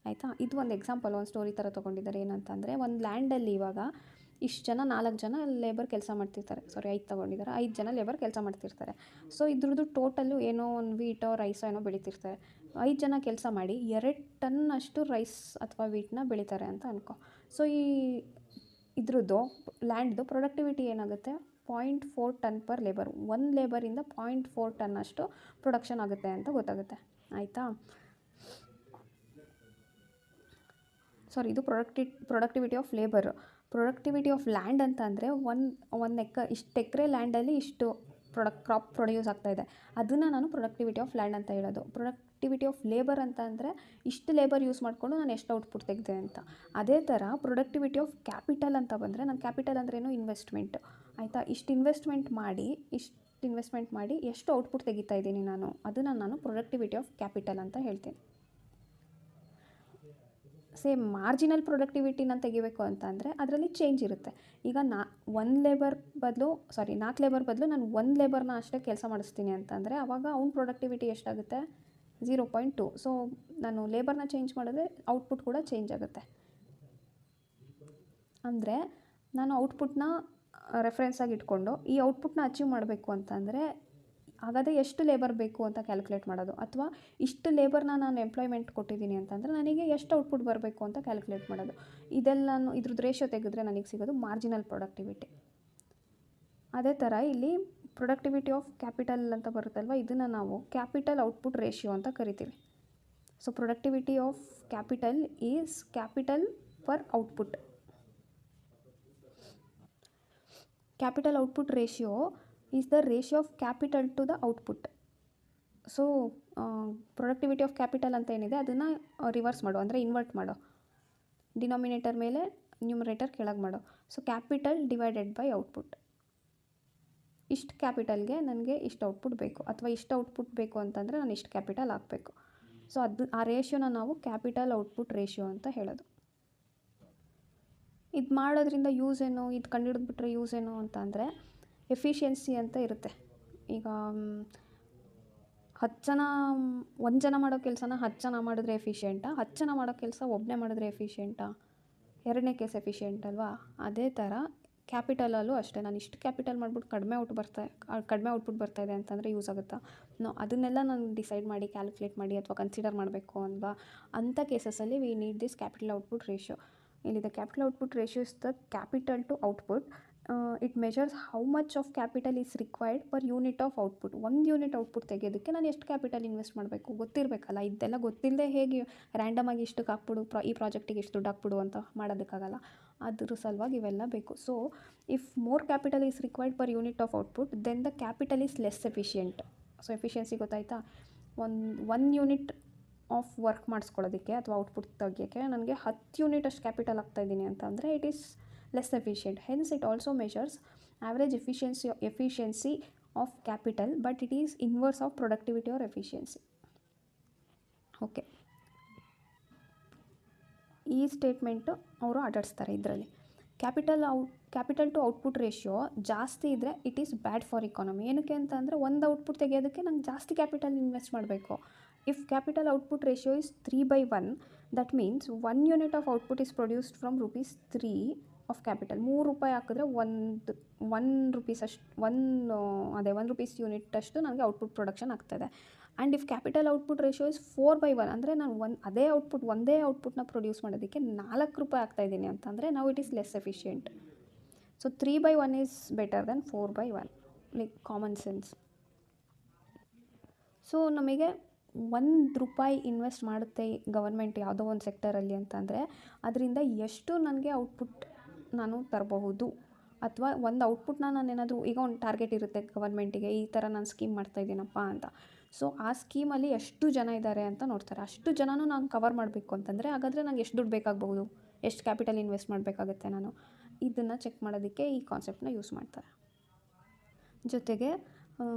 ಆಯಿತಾ. ಇದು ಒಂದು ಎಕ್ಸಾಂಪಲ್, ಒಂದು ಸ್ಟೋರಿ ಥರ ತೊಗೊಂಡಿದ್ದಾರೆ. ಏನಂತಂದರೆ ಒಂದು ಲ್ಯಾಂಡಲ್ಲಿ ಇವಾಗ ಇಷ್ಟು ಜನ 4 ಜನ ಲೇಬರ್ ಕೆಲಸ ಮಾಡ್ತಿರ್ತಾರೆ. 5 ತೊಗೊಂಡಿದ್ದಾರೆ, 5 ಜನ ಲೇಬರ್ ಕೆಲಸ ಮಾಡ್ತಿರ್ತಾರೆ. ಸೊ ಇದ್ರದ್ದು ಟೋಟಲ್ಲು ಏನೋ ಒಂದು ವೀಟೋ ರೈಸೋ ಏನೋ ಬೆಳೀತಿರ್ತಾರೆ. 5 ಜನ ಕೆಲಸ ಮಾಡಿ 2 ಟನ್ ಅಷ್ಟು ರೈಸ್ ಅಥವಾ ವೀಟ್ನ ಬೆಳೀತಾರೆ ಅಂತ ಅನ್ಕೋ. ಸೊ ಇದ್ರದ್ದು ಲ್ಯಾಂಡ್ದು ಪ್ರೊಡಕ್ಟಿವಿಟಿ ಏನಾಗುತ್ತೆ, 0.4 ಟನ್ ಪರ್ ಲೇಬರ್. ಒಂದು ಲೇಬರಿಂದ 0.4 ಟನ್ ಅಷ್ಟು ಪ್ರೊಡಕ್ಷನ್ ಆಗುತ್ತೆ ಅಂತ ಗೊತ್ತಾಗುತ್ತೆ ಆಯಿತಾ. ಇದು productivity of labour. Productivity of land ಅಂತ ಅಂದರೆ ಇಷ್ಟು ಎಕರೆ ಲ್ಯಾಂಡಲ್ಲಿ ಇಷ್ಟು ಕ್ರಾಪ್ ಪ್ರೊಡ್ಯೂಸ್ ಆಗ್ತಾಯಿದೆ, ಅದನ್ನು ನಾನು ಪ್ರೊಡಕ್ಟಿವಿಟಿ ಆಫ್ ಲ್ಯಾಂಡ್ ಅಂತ ಹೇಳೋದು. ಪ್ರೊಡಕ್ಟಿವಿಟಿ ಆಫ್ ಲೇಬರ್ ಅಂತ ಅಂದರೆ ಇಷ್ಟು ಲೇಬರ್ ಯೂಸ್ ಮಾಡಿಕೊಂಡು ನಾನು ಎಷ್ಟು ಔಟ್ಪುಟ್ ತೆಗೆದೆ ಅಂತ. ಅದೇ ಥರ ಪ್ರೊಡಕ್ಟಿವಿಟಿ ಆಫ್ ಕ್ಯಾಪಿಟಲ್ ಅಂತ ಬಂದರೆ, ನಾನು ಕ್ಯಾಪಿಟಲ್ ಅಂದ್ರೇನು ಇನ್ವೆಸ್ಟ್ಮೆಂಟ್ ಆಯಿತಾ. ಇಷ್ಟು ಇನ್ವೆಸ್ಟ್ಮೆಂಟ್ ಮಾಡಿ ಎಷ್ಟು ಔಟ್ಪುಟ್ ತೆಗಿತಾ ಇದ್ದೀನಿ ನಾನು, ಅದನ್ನು ನಾನು ಪ್ರೊಡಕ್ಟಿವಿಟಿ ಆಫ್ ಕ್ಯಾಪಿಟಲ್ ಅಂತ ಹೇಳ್ತೀನಿ. ಸೇಮ್ ಮಾರ್ಜಿನಲ್ ಪ್ರೊಡಕ್ಟಿವಿಟಿನ ತೆಗಿಬೇಕು ಅಂತ ಅಂದರೆ ಅದರಲ್ಲಿ ಚೇಂಜ್ ಇರುತ್ತೆ. ಈಗ 4 ಲೇಬರ್ ಬದಲು ನಾನು 1 ಲೇಬರ್ನ ಅಷ್ಟೇ ಕೆಲಸ ಮಾಡಿಸ್ತೀನಿ ಅಂತಂದರೆ ಆವಾಗ ಅವ್ನ ಪ್ರೊಡಕ್ಟಿವಿಟಿ ಎಷ್ಟಾಗುತ್ತೆ, 0.2. ಸೊ ನಾನು ಲೇಬರ್ನ ಚೇಂಜ್ ಮಾಡಿದ್ರೆ ಔಟ್ಪುಟ್ ಕೂಡ ಚೇಂಜ್ ಆಗುತ್ತೆ. ಅಂದರೆ ನಾನು ಔಟ್ಪುಟ್ನ ರೆಫರೆನ್ಸಾಗಿ ಇಟ್ಕೊಂಡು ಈ ಔಟ್ಪುಟ್ನ ಅಚೀವ್ ಮಾಡಬೇಕು ಅಂತಂದರೆ ಹಾಗಾದರೆ ಎಷ್ಟು ಲೇಬರ್ ಬೇಕು ಅಂತ ಕ್ಯಾಲ್ಕುಲೇಟ್ ಮಾಡೋದು, ಅಥವಾ ಇಷ್ಟು ಲೇಬರ್ನ ನಾನು ಎಂಪ್ಲಾಯ್ಮೆಂಟ್ ಕೊಟ್ಟಿದ್ದೀನಿ ಅಂತಂದರೆ ನನಗೆ ಎಷ್ಟು ಔಟ್ಪುಟ್ ಬರಬೇಕು ಅಂತ ಕ್ಯಾಲ್ಕುಲೇಟ್ ಮಾಡೋದು. ಇದೆಲ್ಲನೂ ಇದ್ರದ್ದು ರೇಷಿಯೋ ತೆಗೆದ್ರೆ ನನಗೆ ಸಿಗೋದು ಮಾರ್ಜಿನಲ್ ಪ್ರೊಡಕ್ಟಿವಿಟಿ. ಅದೇ ಥರ ಇಲ್ಲಿ ಪ್ರೊಡಕ್ಟಿವಿಟಿ ಆಫ್ ಕ್ಯಾಪಿಟಲ್ ಅಂತ ಬರುತ್ತಲ್ವ, ಇದನ್ನು ನಾವು ಕ್ಯಾಪಿಟಲ್ ಔಟ್ಪುಟ್ ರೇಷಿಯೋ ಅಂತ ಕರಿತೀವಿ. So productivity of capital is capital per output. Capital output ratio is the ratio of capital to the output. So productivity of capital ಅಂತ ಏನಿದೆ ಅದನ್ನು ರಿವರ್ಸ್ ಮಾಡು, ಅಂದರೆ ಇನ್ವರ್ಟ್ ಮಾಡು. ಡಿನಾಮಿನೇಟರ್ ಮೇಲೆ ನ್ಯೂಮರೇಟರ್ ಕೆಳಗೆ ಮಾಡು. So capital divided by output. ಇಷ್ಟು ಕ್ಯಾಪಿಟಲ್ಗೆ ನನಗೆ ಇಷ್ಟು ಔಟ್ಪುಟ್ ಬೇಕು, ಅಥವಾ ಇಷ್ಟು ಔಟ್ಪುಟ್ ಬೇಕು ಅಂತಂದರೆ ನಾನು ಇಷ್ಟು ಕ್ಯಾಪಿಟಲ್ ಹಾಕಬೇಕು. ಸೊ ಆ ರೇಷಿಯೋನ ನಾವು ಕ್ಯಾಪಿಟಲ್ ಔಟ್ಪುಟ್ ರೇಷಿಯೋ ಅಂತ ಹೇಳೋದು. ಇದು ಮಾಡೋದ್ರಿಂದ ಯೂಸ್ ಏನು, ಇದು ಕಂಡುಹಿಡಿದ್ಬಿಟ್ರೆ ಯೂಸ್ ಏನು ಅಂತ ಅಂದರೆ ಎಫಿಷಿಯನ್ಸಿ ಅಂತ ಇರುತ್ತೆ. ಈಗ 1 ಜನ ಮಾಡೋ ಕೆಲಸನ 10 ಜನ ಮಾಡಿದ್ರೆ ಎಫಿಷಿಯೆಂಟಾ, 10 ಜನ ಮಾಡೋ ಕೆಲಸ ಒಬ್ಬನೇ ಮಾಡಿದ್ರೆ ಎಫಿಷಿಯೆಂಟಾ, ಎರಡನೇ ಕೇಸ್ ಎಫಿಷಿಯೆಂಟ್ ಅಲ್ವಾ. ಅದೇ ಥರ ಕ್ಯಾಪಿಟಲಲ್ಲೂ ಅಷ್ಟೇ, ನಾನು ಇಷ್ಟು ಕ್ಯಾಪಿಟಲ್ ಮಾಡಿಬಿಟ್ಟು ಕಡಿಮೆ ಔಟ್ಪುಟ್ ಬರ್ತಾಯಿದೆ ಅಂತಂದರೆ ಯೂಸ್ ಆಗುತ್ತಾ, ಅದನ್ನೆಲ್ಲ ನಾನು ಡಿಸೈಡ್ ಮಾಡಿ ಕ್ಯಾಲ್ಕುಲೇಟ್ ಮಾಡಿ ಅಥವಾ ಕನ್ಸಿಡರ್ ಮಾಡಬೇಕು ಅಲ್ವಾ. ಅಂಥ ಕೇಸಸಲ್ಲಿ we need this capital output ratio. ಇಲ್ಲಿದೆ capital output ratio is the capital to output. It measures how much of capital is required per unit of output. 1 unit output ತೆಗೆಯೋದಕ್ಕೆ ನಾನು ಎಷ್ಟು ಕ್ಯಾಪಿಟಲ್ ಇನ್ವೆಸ್ಟ್ ಮಾಡಬೇಕು ಗೊತ್ತಿರಬೇಕಲ್ಲ. ಇದೆಲ್ಲ ಗೊತ್ತಿಲ್ಲದೆ ಹೇಗೆ ರ್ಯಾಂಡಮಾಗಿ ಇಷ್ಟಕ್ಕೆ ಹಾಕ್ಬಿಡು, ಈ ಪ್ರಾಜೆಕ್ಟಿಗೆ ಇಷ್ಟು ದುಡ್ಡು ಹಾಕ್ಬಿಡು ಅಂತ ಮಾಡೋದಕ್ಕಾಗಲ್ಲ. ಅದ್ರ ಸಲುವಾಗಿ ಇವೆಲ್ಲ ಬೇಕು. So if more capital is required per unit of output then the capital is less efficient. So efficiency ಗೊತ್ತಾಯ್ತಾ. ಒಂದು ಯೂನಿಟ್ ಆಫ್ ವರ್ಕ್ ಮಾಡಿಸ್ಕೊಳ್ಳೋದಕ್ಕೆ ಅಥವಾ ಔಟ್ಪುಟ್ ತೆಗಿಯೋಕ್ಕೆ ನನಗೆ 10 ಯೂನಿಟ್ ಅಷ್ಟು ಕ್ಯಾಪಿಟಲ್ ಹಾಕ್ತಾಯಿದ್ದೀನಿ ಅಂತಂದರೆ it is less efficient. Hence it also measures average efficiency of capital, but it is inverse of productivity or efficiency. Okay, ಈ ಸ್ಟೇಟ್ಮೆಂಟು ಅವರು ಆಟಾಡಿಸ್ತಾರೆ ಇದರಲ್ಲಿ. ಕ್ಯಾಪಿಟಲ್ ಟು ಔಟ್ಪುಟ್ ರೇಷಿಯೋ ಜಾಸ್ತಿ ಇದ್ದರೆ it is bad for economy. ಏನಕ್ಕೆ ಅಂತ ಅಂದರೆ ಒಂದು ಔಟ್ಪುಟ್ ತೆಗೆಯೋದಕ್ಕೆ ನಂಗೆ ಜಾಸ್ತಿ ಕ್ಯಾಪಿಟಲ್ ಇನ್ವೆಸ್ಟ್ ಮಾಡಬೇಕು. If capital output ratio is 3/1, that means 1 unit of output is produced from ₹3 of capital. 3 ರೂಪಾಯಿ ಹಾಕಿದ್ರೆ ಒನ್ ರುಪೀಸ್ ಅಷ್ಟು ಒನ್ ರುಪೀಸ್ ಯೂನಿಟ್ ಅಷ್ಟು ನನಗೆ ಔಟ್ಪುಟ್ ಪ್ರೊಡಕ್ಷನ್ ಆಗ್ತದೆ. And if capital output ratio is 4/1 ಅಂದರೆ ನಾನು ಒಂದೇ ಔಟ್ಪುಟ್ನ ಪ್ರೊಡ್ಯೂಸ್ ಮಾಡೋದಕ್ಕೆ 4 ರೂಪಾಯಿ ಹಾಕ್ತಾಯಿದ್ದೀನಿ ಅಂತಂದರೆ ನಾವು it is less efficient. So 3/1 is better than 4/1, like common sense. So ನಮಗೆ 1 ರೂಪಾಯಿ ಇನ್ವೆಸ್ಟ್ ಮಾಡುತ್ತೆ ಗವರ್ಮೆಂಟ್ ಯಾವುದೋ ಒಂದು ಸೆಕ್ಟರಲ್ಲಿ ಅಂತಂದರೆ ಅದರಿಂದ ಎಷ್ಟು ನನಗೆ ಔಟ್ಪುಟ್ ನಾನು ತರಬಹುದು, ಅಥವಾ ಒಂದು ಔಟ್ಪುಟ್ನ ನಾನು ಏನಾದರೂ, ಈಗ ಒಂದು ಟಾರ್ಗೆಟ್ ಇರುತ್ತೆ ಗವರ್ಮೆಂಟಿಗೆ, ಈ ಥರ ನಾನು ಸ್ಕೀಮ್ ಮಾಡ್ತಾಯಿದ್ದೀನಪ್ಪ ಅಂತ. ಸೊ ಆ ಸ್ಕೀಮಲ್ಲಿ ಎಷ್ಟು ಜನ ಇದ್ದಾರೆ ಅಂತ ನೋಡ್ತಾರೆ. ಅಷ್ಟು ಜನನೂ ನಾನು ಕವರ್ ಮಾಡಬೇಕು ಅಂತಂದರೆ ಹಾಗಾದರೆ ನಂಗೆ ಎಷ್ಟು ದುಡ್ಡು ಬೇಕಾಗಬಹುದು, ಎಷ್ಟು ಕ್ಯಾಪಿಟಲ್ ಇನ್ವೆಸ್ಟ್ ಮಾಡಬೇಕಾಗುತ್ತೆ ನಾನು, ಇದನ್ನು ಚೆಕ್ ಮಾಡೋದಕ್ಕೆ ಈ ಕಾನ್ಸೆಪ್ಟನ್ನ ಯೂಸ್ ಮಾಡ್ತಾರೆ. ಜೊತೆಗೆ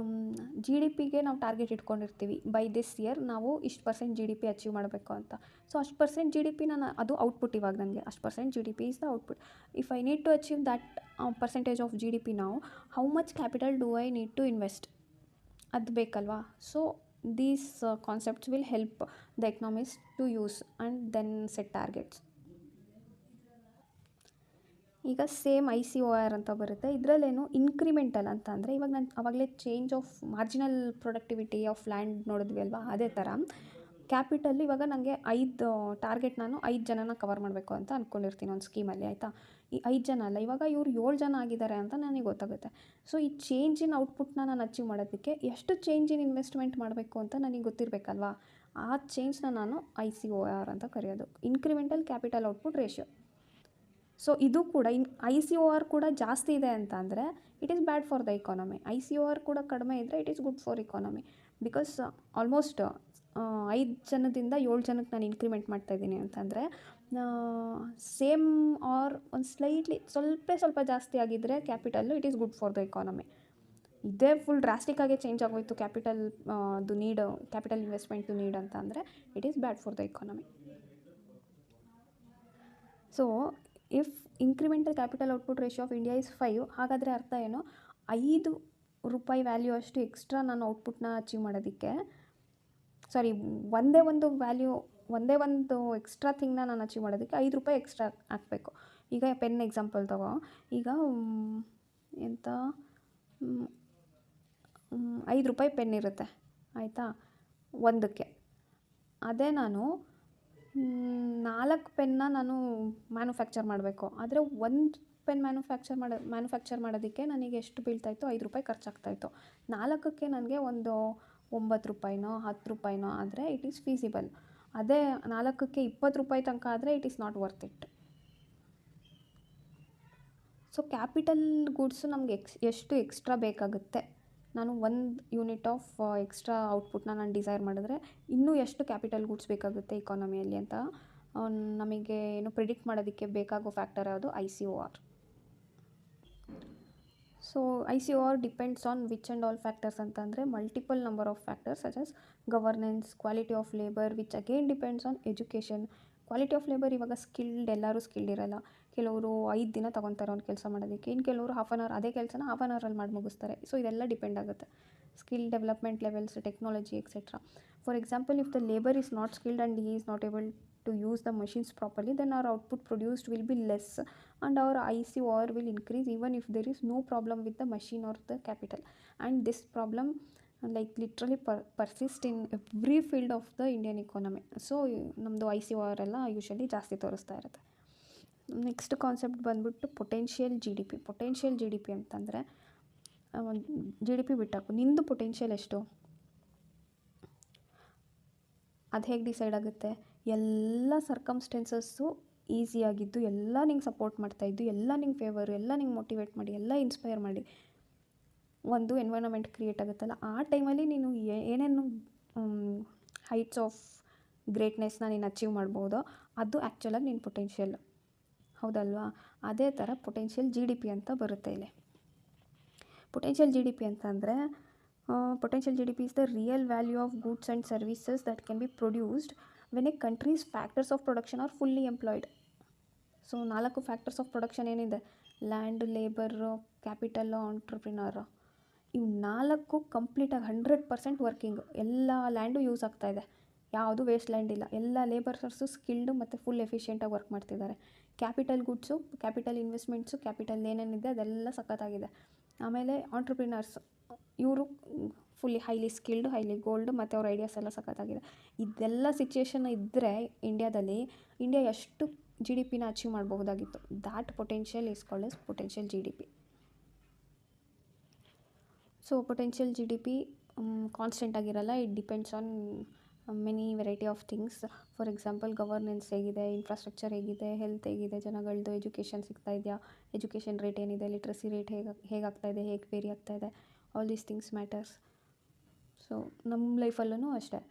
GDPಗೆ ನಾವು ಟಾರ್ಗೆಟ್ ಇಟ್ಕೊಂಡಿರ್ತೀವಿ, ಬೈ ದಿಸ್ ಇಯರ್ ನಾವು ಇಷ್ಟು % GDP ಅಚೀವ್ ಮಾಡಬೇಕು ಅಂತ. ಸೊ ಅಷ್ಟು % GDP ಅದು ಔಟ್ಪುಟ್. ಇವಾಗ ನನಗೆ ಅಷ್ಟು % GDP is the output. If I need to achieve that percentage of GDP ನಾವು, how much capital do I need to invest, ಅದು ಬೇಕಲ್ವಾ. So these concepts will help the economist to use and then set targets. ಈಗ ಸೇಮ್ ICOR ಅಂತ ಬರುತ್ತೆ. ಇದರಲ್ಲೇನು ಇನ್ಕ್ರಿಮೆಂಟಲ್ ಅಂತ ಅಂದರೆ, ಇವಾಗ ನಾನು ಆವಾಗಲೇ change of marginal productivity of land ನೋಡಿದ್ವಿ ಅಲ್ವಾ, ಅದೇ ಥರ ಕ್ಯಾಪಿಟಲ್. ಇವಾಗ ನನಗೆ 5 ಟಾರ್ಗೆಟ್, ನಾನು 5 ಜನನ ಕವರ್ ಮಾಡಬೇಕು ಅಂತ ಅಂದ್ಕೊಂಡಿರ್ತೀನಿ ಒಂದು ಸ್ಕೀಮಲ್ಲಿ, ಆಯಿತಾ. ಈ 5 ಜನ ಅಲ್ಲ, ಇವಾಗ ಇವ್ರು 7 ಜನ ಆಗಿದ್ದಾರೆ ಅಂತ ನನಗೆ ಗೊತ್ತಾಗುತ್ತೆ. ಸೊ ಈ ಚೇಂಜ್ ಇನ್ ಔಟ್ಪುಟ್ನ ನಾನು ಅಚೀವ್ ಮಾಡೋದಕ್ಕೆ ಎಷ್ಟು ಚೇಂಜ್ ಇನ್ ಇನ್ವೆಸ್ಟ್ಮೆಂಟ್ ಮಾಡಬೇಕು ಅಂತ ನನಗೆ ಗೊತ್ತಿರಬೇಕಲ್ವಾ. ಆ ಚೇಂಜ್ನ ನಾನು ICOR ಅಂತ ಕರೆಯೋದು, incremental capital output ratio. So ಇದು ಕೂಡ ICOR ಕೂಡ ಜಾಸ್ತಿ ಇದೆ ಅಂತ ಅಂದರೆ it is bad for the economy. ICOR ಕೂಡ ಕಡಿಮೆ ಇದ್ದರೆ it is good for economy. Because almost 5 ಜನದಿಂದ 7 ಜನಕ್ಕೆ ನಾನು ಇನ್ಕ್ರಿಮೆಂಟ್ ಮಾಡ್ತಾಯಿದ್ದೀನಿ ಅಂತಂದರೆ, ಸೇಮ್ ಆರ್ ಒಂದು ಸ್ಲೈಟ್ಲಿ ಸ್ವಲ್ಪ ಜಾಸ್ತಿ ಆಗಿದ್ದರೆ capital, it is good for the economy. ಇದೇ ಫುಲ್ ಡ್ರಾಸ್ಟಿಕ್ಕಾಗಿ ಚೇಂಜ್ ಆಗೋಯಿತು ಕ್ಯಾಪಿಟಲ್ ಇನ್ವೆಸ್ಟ್ಮೆಂಟ್ ನೀಡ್ ಅಂತ ಅಂದರೆ it is bad for the economy. So if incremental capital output ratio of India is 5, ಹಾಗಾದರೆ ಅರ್ಥ ಏನು, 5 ರೂಪಾಯಿ ವ್ಯಾಲ್ಯೂ ಅಷ್ಟು ಎಕ್ಸ್ಟ್ರಾ ನಾನು ಔಟ್ಪುಟ್ನ ಅಚೀವ್ ಮಾಡೋದಕ್ಕೆ, ಒಂದೇ ಒಂದು ಎಕ್ಸ್ಟ್ರಾ ಥಿಂಗ್ನ ನಾನು ಅಚೀವ್ ಮಾಡೋದಕ್ಕೆ 5 ರೂಪಾಯಿ ಎಕ್ಸ್ಟ್ರಾ ಹಾಕಬೇಕು. ಈಗ ಪೆನ್ ಎಕ್ಸಾಂಪಲ್ ತಗೋ. ಈಗ 5 ರೂಪಾಯಿ ಪೆನ್ ಇರುತ್ತೆ, ಆಯಿತಾ, ಒಂದಕ್ಕೆ. ಅದೇ ನಾನು 4 ಪೆನ್ನ ನಾನು ಮ್ಯಾನುಫ್ಯಾಕ್ಚರ್ ಮಾಡಬೇಕು. ಆದರೆ ಒಂದು ಪೆನ್ ಮ್ಯಾನುಫ್ಯಾಕ್ಚರ್ ಮಾಡೋದಕ್ಕೆ ನನಗೆ ಎಷ್ಟು ಬೀಳ್ತಾಯಿತ್ತು, 5 ರೂಪಾಯಿ ಖರ್ಚಾಗ್ತಾಯಿತ್ತು. 4ಕ್ಕೆ ನನಗೆ ಒಂದು 9 ರೂಪಾಯಿನೋ 10 ರೂಪಾಯಿನೋ ಆದರೆ ಇಟ್ ಈಸ್ ಫೀಸಿಬಲ್. ಅದೇ 4ಕ್ಕೆ 20 ರೂಪಾಯಿ ತನಕ ಆದರೆ it is not worth it. So capital goods ನಮಗೆ ಎಷ್ಟು ಎಕ್ಸ್ಟ್ರಾ ಬೇಕಾಗುತ್ತೆ, ನಾನು 1 ಯೂನಿಟ್ ಆಫ್ ಎಕ್ಸ್ಟ್ರಾ ಔಟ್ಪುಟ್ನ ನಾನು ಡಿಸೈರ್ ಮಾಡಿದ್ರೆ ಇನ್ನೂ ಎಷ್ಟು ಕ್ಯಾಪಿಟಲ್ ಗೂಡ್ಸ್ ಬೇಕಾಗುತ್ತೆ ಇಕಾನಮಿಯಲ್ಲಿ ಅಂತ ನಮಗೆ ಪ್ರಿಡಿಕ್ಟ್ ಮಾಡೋದಕ್ಕೆ ಬೇಕಾಗೋ ಫ್ಯಾಕ್ಟರ್ ಯಾವುದು, ICOR. So ICOR depends on which and all factors ಅಂತಂದರೆ multiple number of factors such as governance, quality of labour, which again depends on education. Quality of labour, ಇವಾಗ ಎಲ್ಲರೂ ಸ್ಕಿಲ್ಡ್ ಇರಲ್ಲ. ಕೆಲವರು 5 ದಿನ ತೊಗೊತಾರೆ ಒಂದು ಕೆಲಸ ಮಾಡೋದಕ್ಕೆ, ಇನ್ನು ಕೆಲವರು ಹಾಫ್ ಆನ್ ಅವರ್, ಅದೇ ಕೆಲಸನ ಹಾಫ್ ಆನ್ ಅವರಲ್ಲಿ ಮಾಡಿ ಮುಗಿಸ್ತಾರೆ. ಸೊ ಇದೆಲ್ಲ ಡಿಪೆಂಡ್ ಆಗುತ್ತೆ, skill development levels, technology etcetera. For example, if the labour is not skilled and he is not able to use the machines properly, then our output produced will be less and our ICOR will increase even if there is no problem with the machine or the capital. And this problem literally persist in every field of the Indian economy. So ನಮ್ಮದು ICOR ಎಲ್ಲ ಯೂಶಲಿ ಜಾಸ್ತಿ ತೋರಿಸ್ತಾ ಇರುತ್ತೆ. ನೆಕ್ಸ್ಟ್ ಕಾನ್ಸೆಪ್ಟ್ ಬಂದ್ಬಿಟ್ಟು ಪೊಟೆನ್ಷಿಯಲ್ GDP ಅಂತಂದರೆ, GDP ಬಿಟ್ಟಾಕು, ನಿಂದು ಪೊಟೆನ್ಷಿಯಲ್ ಎಷ್ಟು, ಅದು ಹೇಗೆ ಡಿಸೈಡ್ ಆಗುತ್ತೆ, ಎಲ್ಲ ಸರ್ಕಮ್ಸ್ಟೆನ್ಸಸ್ಸು ಈಸಿಯಾಗಿದ್ದು, ಎಲ್ಲ ನಿಂಗೆ ಸಪೋರ್ಟ್ ಮಾಡ್ತಾಯಿದ್ದು, ಎಲ್ಲ ನಿಂಗೆ ಫೇವರು, ಎಲ್ಲ ನಿಂಗೆ ಮೋಟಿವೇಟ್ ಮಾಡಿ, ಎಲ್ಲ ಇನ್ಸ್ಪೈರ್ ಮಾಡಿ ಒಂದು ಎನ್ವೈರನ್ಮೆಂಟ್ ಕ್ರಿಯೇಟ್ ಆಗುತ್ತಲ್ಲ, ಆ ಟೈಮಲ್ಲಿ ನೀನು ಏನೇನು ಹೈಟ್ಸ್ ಆಫ್ ಗ್ರೇಟ್ನೆಸ್ನ ನೀನು ಅಚೀವ್ ಮಾಡ್ಬೋದೋ ಅದು ಆ್ಯಕ್ಚುಲಾಗಿ ನಿನ್ನ ಪೊಟೆನ್ಷಿಯಲ್, ಹೌದಲ್ವಾ. ಅದೇ ಥರ ಪೊಟೆನ್ಷಿಯಲ್ GDP ಅಂತ ಬರುತ್ತೆ ಇಲ್ಲಿ. ಪೊಟೆನ್ಷಿಯಲ್ GDP ಅಂತಂದರೆ, potential GDP is the real value of goods and services that can be produced when a country's factors of production are fully employed. So 4 factors of production ಏನಿದೆ, ಲ್ಯಾಂಡ್, ಲೇಬರು, ಕ್ಯಾಪಿಟಲ್ಲು, ಆಂಟ್ರಪ್ರಿನರು, ಇವು 4 ಕಂಪ್ಲೀಟಾಗಿ 100% ವರ್ಕಿಂಗ್. ಎಲ್ಲ ಲ್ಯಾಂಡು ಯೂಸ್ ಆಗ್ತಾಯಿದೆ, ಯಾವುದು ವೇಸ್ಟ್ ಲ್ಯಾಂಡ್ ಇಲ್ಲ, ಎಲ್ಲ ಲೇಬರ್ಸರ್ಸು ಸ್ಕಿಲ್ಡು ಮತ್ತು ಫುಲ್ ಎಫಿಷಿಯೆಂಟಾಗಿ ವರ್ಕ್ ಮಾಡ್ತಿದ್ದಾರೆ. ಕ್ಯಾಪಿಟಲ್ ಗುಡ್ಸು, ಕ್ಯಾಪಿಟಲ್ ಇನ್ವೆಸ್ಟ್ಮೆಂಟ್ಸು, ಕ್ಯಾಪಿಟಲ್ ಏನೇನಿದೆ ಅದೆಲ್ಲ ಸಖತ್ತಾಗಿದೆ. ಆಮೇಲೆ ಆಂಟ್ರಪ್ರಿನರ್ಸ್, ಇವರು fully highly skilled, highly gold, ಮತ್ತು ಅವ್ರ ಐಡಿಯಾಸ್ ಎಲ್ಲ ಸಖತ್ತಾಗಿದೆ. ಇದೆಲ್ಲ ಸಿಚುಯೇಷನ್ ಇದ್ದರೆ ಇಂಡಿಯಾದಲ್ಲಿ ಇಂಡಿಯಾ ಎಷ್ಟು GDPನ ಅಚೀವ್ ಮಾಡಬಹುದಾಗಿತ್ತು. That potential is called as potential GDP. So potential GDP constant ಆಗಿರಲ್ಲ. It depends on many variety of things. For example governance ಹೇಗಿದೆ, ಇನ್ಫ್ರಾಸ್ಟ್ರಕ್ಚರ್ ಹೇಗಿದೆ, ಹೆಲ್ತ್ ಹೇಗಿದೆ, ಜನಗಳದ್ದು ಎಜುಕೇಷನ್ ಸಿಗ್ತಾ ಇದೆಯಾ, ಎಜುಕೇಷನ್ ರೇಟ್ ಏನಿದೆ, ಲಿಟ್ರಸಿ ರೇಟ್ ಹೇಗಾಗ್ತಾಯಿದೆ, ಹೇಗೆ ವೇರಿ ಆಗ್ತಾಯಿದೆ, all these things matters. So ನಮ್ಮ ಲೈಫಲ್ಲೂ ಅಷ್ಟೇ,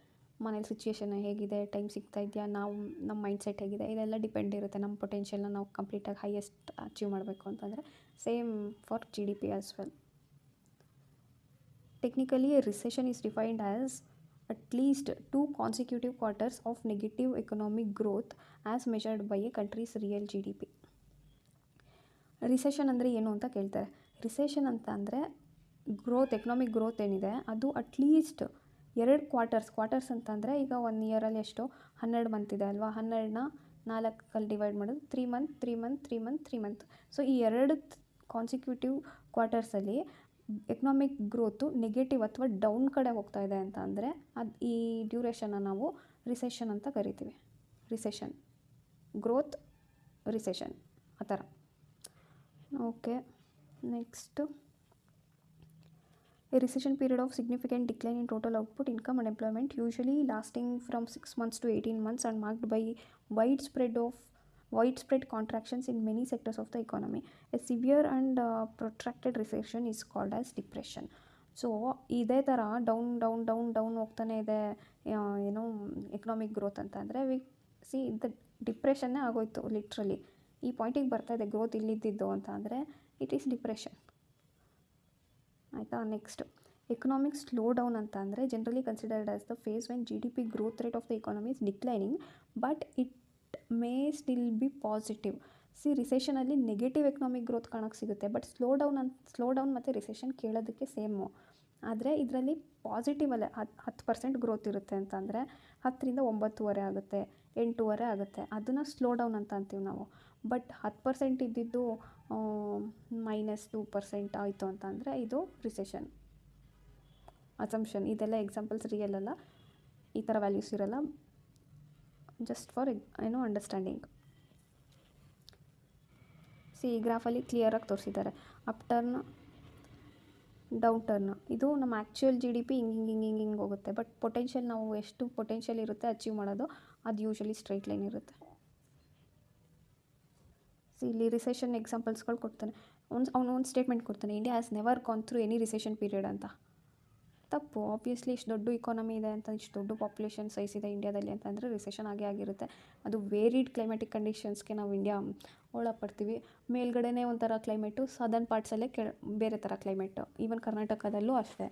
ಮನೇಲಿ ಸಿಚುಯೇಷನ್ ಹೇಗಿದೆ, ಟೈಮ್ ಸಿಗ್ತಾ ಇದೆಯಾ, ನಾವು ನಮ್ಮ ಮೈಂಡ್ಸೆಟ್ ಹೇಗಿದೆ, ಇದೆಲ್ಲ ಡಿಪೆಂಡ್ ಇರುತ್ತೆ. ನಮ್ಮ ಪೊಟೆನ್ಷಿಯಲ್ನ ನಾವು ಕಂಪ್ಲೀಟಾಗಿ ಹೈಯೆಸ್ಟ್ ಅಚೀವ್ ಮಾಡಬೇಕು ಅಂತಂದರೆ same for GDP as well. Technically, a recession is defined as at least 2 consecutive quarters of negative economic growth as measured by a country's real GDP. Recession ಅಂದರೆ ಏನು ಅಂತ ಕೇಳ್ತಾರೆ. ರಿಸೆಷನ್ ಅಂತ ಅಂದರೆ ಎಕನಾಮಿಕ್ ಗ್ರೋತ್ ಏನಿದೆ ಅದು ಅಟ್ಲೀಸ್ಟ್ 2 ಕ್ವಾರ್ಟರ್ಸ್ ಅಂತಂದರೆ ಈಗ 1 ಇಯರಲ್ಲಿ ಎಷ್ಟು 12 ಮಂತ್ ಇದೆ ಅಲ್ವಾ, 12ನ 4 ಡಿವೈಡ್ ಮಾಡೋದು 3 ಮಂತ್. ಸೊ ಈ 2 ಕಾನ್ಸಿಕ್ಯೂಟಿವ್ ಕ್ವಾರ್ಟರ್ಸಲ್ಲಿ ಎಕನಾಮಿಕ್ ಗ್ರೋತು ನೆಗೆಟಿವ್ ಅಥವಾ ಡೌನ್ ಕಡೆ ಹೋಗ್ತಾ ಇದೆ ಅಂತ ಅಂದರೆ ಅದು ಈ ಡ್ಯೂರೇಷನ್ನ ನಾವು ರಿಸೆಷನ್ ಅಂತ ಕರಿತೀವಿ. ರಿಸೆಷನ್, ಗ್ರೋತ್, ರಿಸೆಷನ್ ಆ ಥರ. Okay, next A recession period of significant decline in total output, income and employment, usually lasting from 6 months to 18 months and marked by widespread contractions in many sectors of the economy. A severe and protracted recession is called as depression. So ಇದೇ ಥರ ಡೌನ್ ಹೋಗ್ತಾನೆ ಇದೆ ಏನು ಎಕನಾಮಿಕ್ ಗ್ರೋತ್ ಅಂತ ಅಂದರೆ ಇದು ಡಿಪ್ರೆಷನ್ನೇ ಆಗೋಯ್ತು ಲಿಟ್ರಲಿ. ಈ ಪಾಯಿಂಟಿಗೆ ಬರ್ತಾ ಇದೆ ಗ್ರೋತ್ ಇಲ್ಲಿದ್ದು ಅಂತ ಅಂದರೆ ಇಟ್ ಈಸ್ ಡಿಪ್ರೆಷನ್ ಆಯಿತಾ. ನೆಕ್ಸ್ಟ್, ಎಕನಾಮಿಕ್ ಸ್ಲೋ ಡೌನ್ ಅಂತ ಅಂದರೆ generally considered as the phase when GDP growth rate of the economy is declining but it may still be positive. ರಿಸೆಷನಲ್ಲಿ ನೆಗೆಟಿವ್ ಎಕನಾಮಿಕ್ ಗ್ರೋತ್ ಕಾಣೋಕ್ಕೆ ಸಿಗುತ್ತೆ, ಬಟ್ ಸ್ಲೋ ಡೌನ್ ಮತ್ತು ರಿಸೆಷನ್ ಕೇಳೋದಕ್ಕೆ ಸೇಮು. ಆದರೆ ಇದರಲ್ಲಿ ಪಾಸಿಟಿವಲ್ಲೇ 10% ಗ್ರೋತ್ ಇರುತ್ತೆ ಅಂತಂದರೆ 10ರಿಂದ 9.5 ಆಗುತ್ತೆ, 8.5 ಆಗುತ್ತೆ, ಅದನ್ನು ಸ್ಲೋ ಡೌನ್ ಅಂತ ಅಂತೀವಿ ನಾವು. ಬಟ್ 10% ಇದ್ದಿದ್ದು -2% ಆಯಿತು ಅಂತ ಅಂದರೆ ಇದು ರಿಸೆಷನ್. ಅಸಂಪ್ಷನ್, ಇದೆಲ್ಲ ಎಕ್ಸಾಂಪಲ್ಸ್ ರಿಯಲ್ ಅಲ್ಲ, ಈ ಥರ ವ್ಯಾಲ್ಯೂಸ್ ಇರಲ್ಲ, ಜಸ್ಟ್ ಫಾರ್ ಅಂಡರ್ಸ್ಟ್ಯಾಂಡಿಂಗ್. ಈ ಗ್ರಾಫಲ್ಲಿ ಕ್ಲಿಯರಾಗಿ ತೋರಿಸಿದ್ದಾರೆ ಅಪ್ ಟರ್ನ್, ಡೌನ್ ಟರ್ನ್. ಇದು ನಮ್ಮ ಆ್ಯಕ್ಚುಯಲ್ GDP ಹಿಂಗೆ ಹೋಗುತ್ತೆ, ಬಟ್ ಪೊಟೆನ್ಷಿಯಲ್ ನಾವು ಎಷ್ಟು ಪೊಟೆನ್ಷಿಯಲ್ ಇರುತ್ತೆ ಅಚೀವ್ ಮಾಡೋದು ಅದು ಯೂಶಲಿ ಸ್ಟ್ರೈಟ್ ಲೈನ್ ಇರುತ್ತೆ. ಇಲ್ಲಿ ರಿಸೆಷನ್ ಎಕ್ಸಾಂಪಲ್ಸ್ಗಳು ಕೊಡ್ತಾನೆ. ಅವನು ಒಂದು ಸ್ಟೇಟ್ಮೆಂಟ್ ಕೊಡ್ತಾನೆ, India has never gone through any recession period ಅಂತ. ತಪ್ಪು. ಆಬ್ವಿಯಸ್ಲಿ ಇಷ್ಟು ದೊಡ್ಡ ಇಕಾನಮಿ ಇದೆ ಅಂತ, ಇಷ್ಟು ದೊಡ್ಡ ಪಾಪ್ಯುಲೇಷನ್ ಸೈಜ್ ಇದೆ ಇಂಡಿಯಾದಲ್ಲಿ ಅಂತಂದರೆ ರಿಸೆಷನ್ ಆಗಿರುತ್ತೆ. ಅದು ವೇರಿಡ್ ಕ್ಲೈಮೆಟಿಕ್ ಕಂಡೀಷನ್ಸ್ಗೆ ನಾವು ಇಂಡಿಯಾ ಒಳಪಡ್ತೀವಿ. ಮೇಲ್ಗಡೆನೇ ಒಂಥರ ಕ್ಲೈಮೇಟು, ಸದರ್ನ್ ಪಾರ್ಟ್ಸಲ್ಲೇ ಬೇರೆ ಥರ ಕ್ಲೈಮೇಟು. ಈವನ್ ಕರ್ನಾಟಕದಲ್ಲೂ ಅಷ್ಟೇ,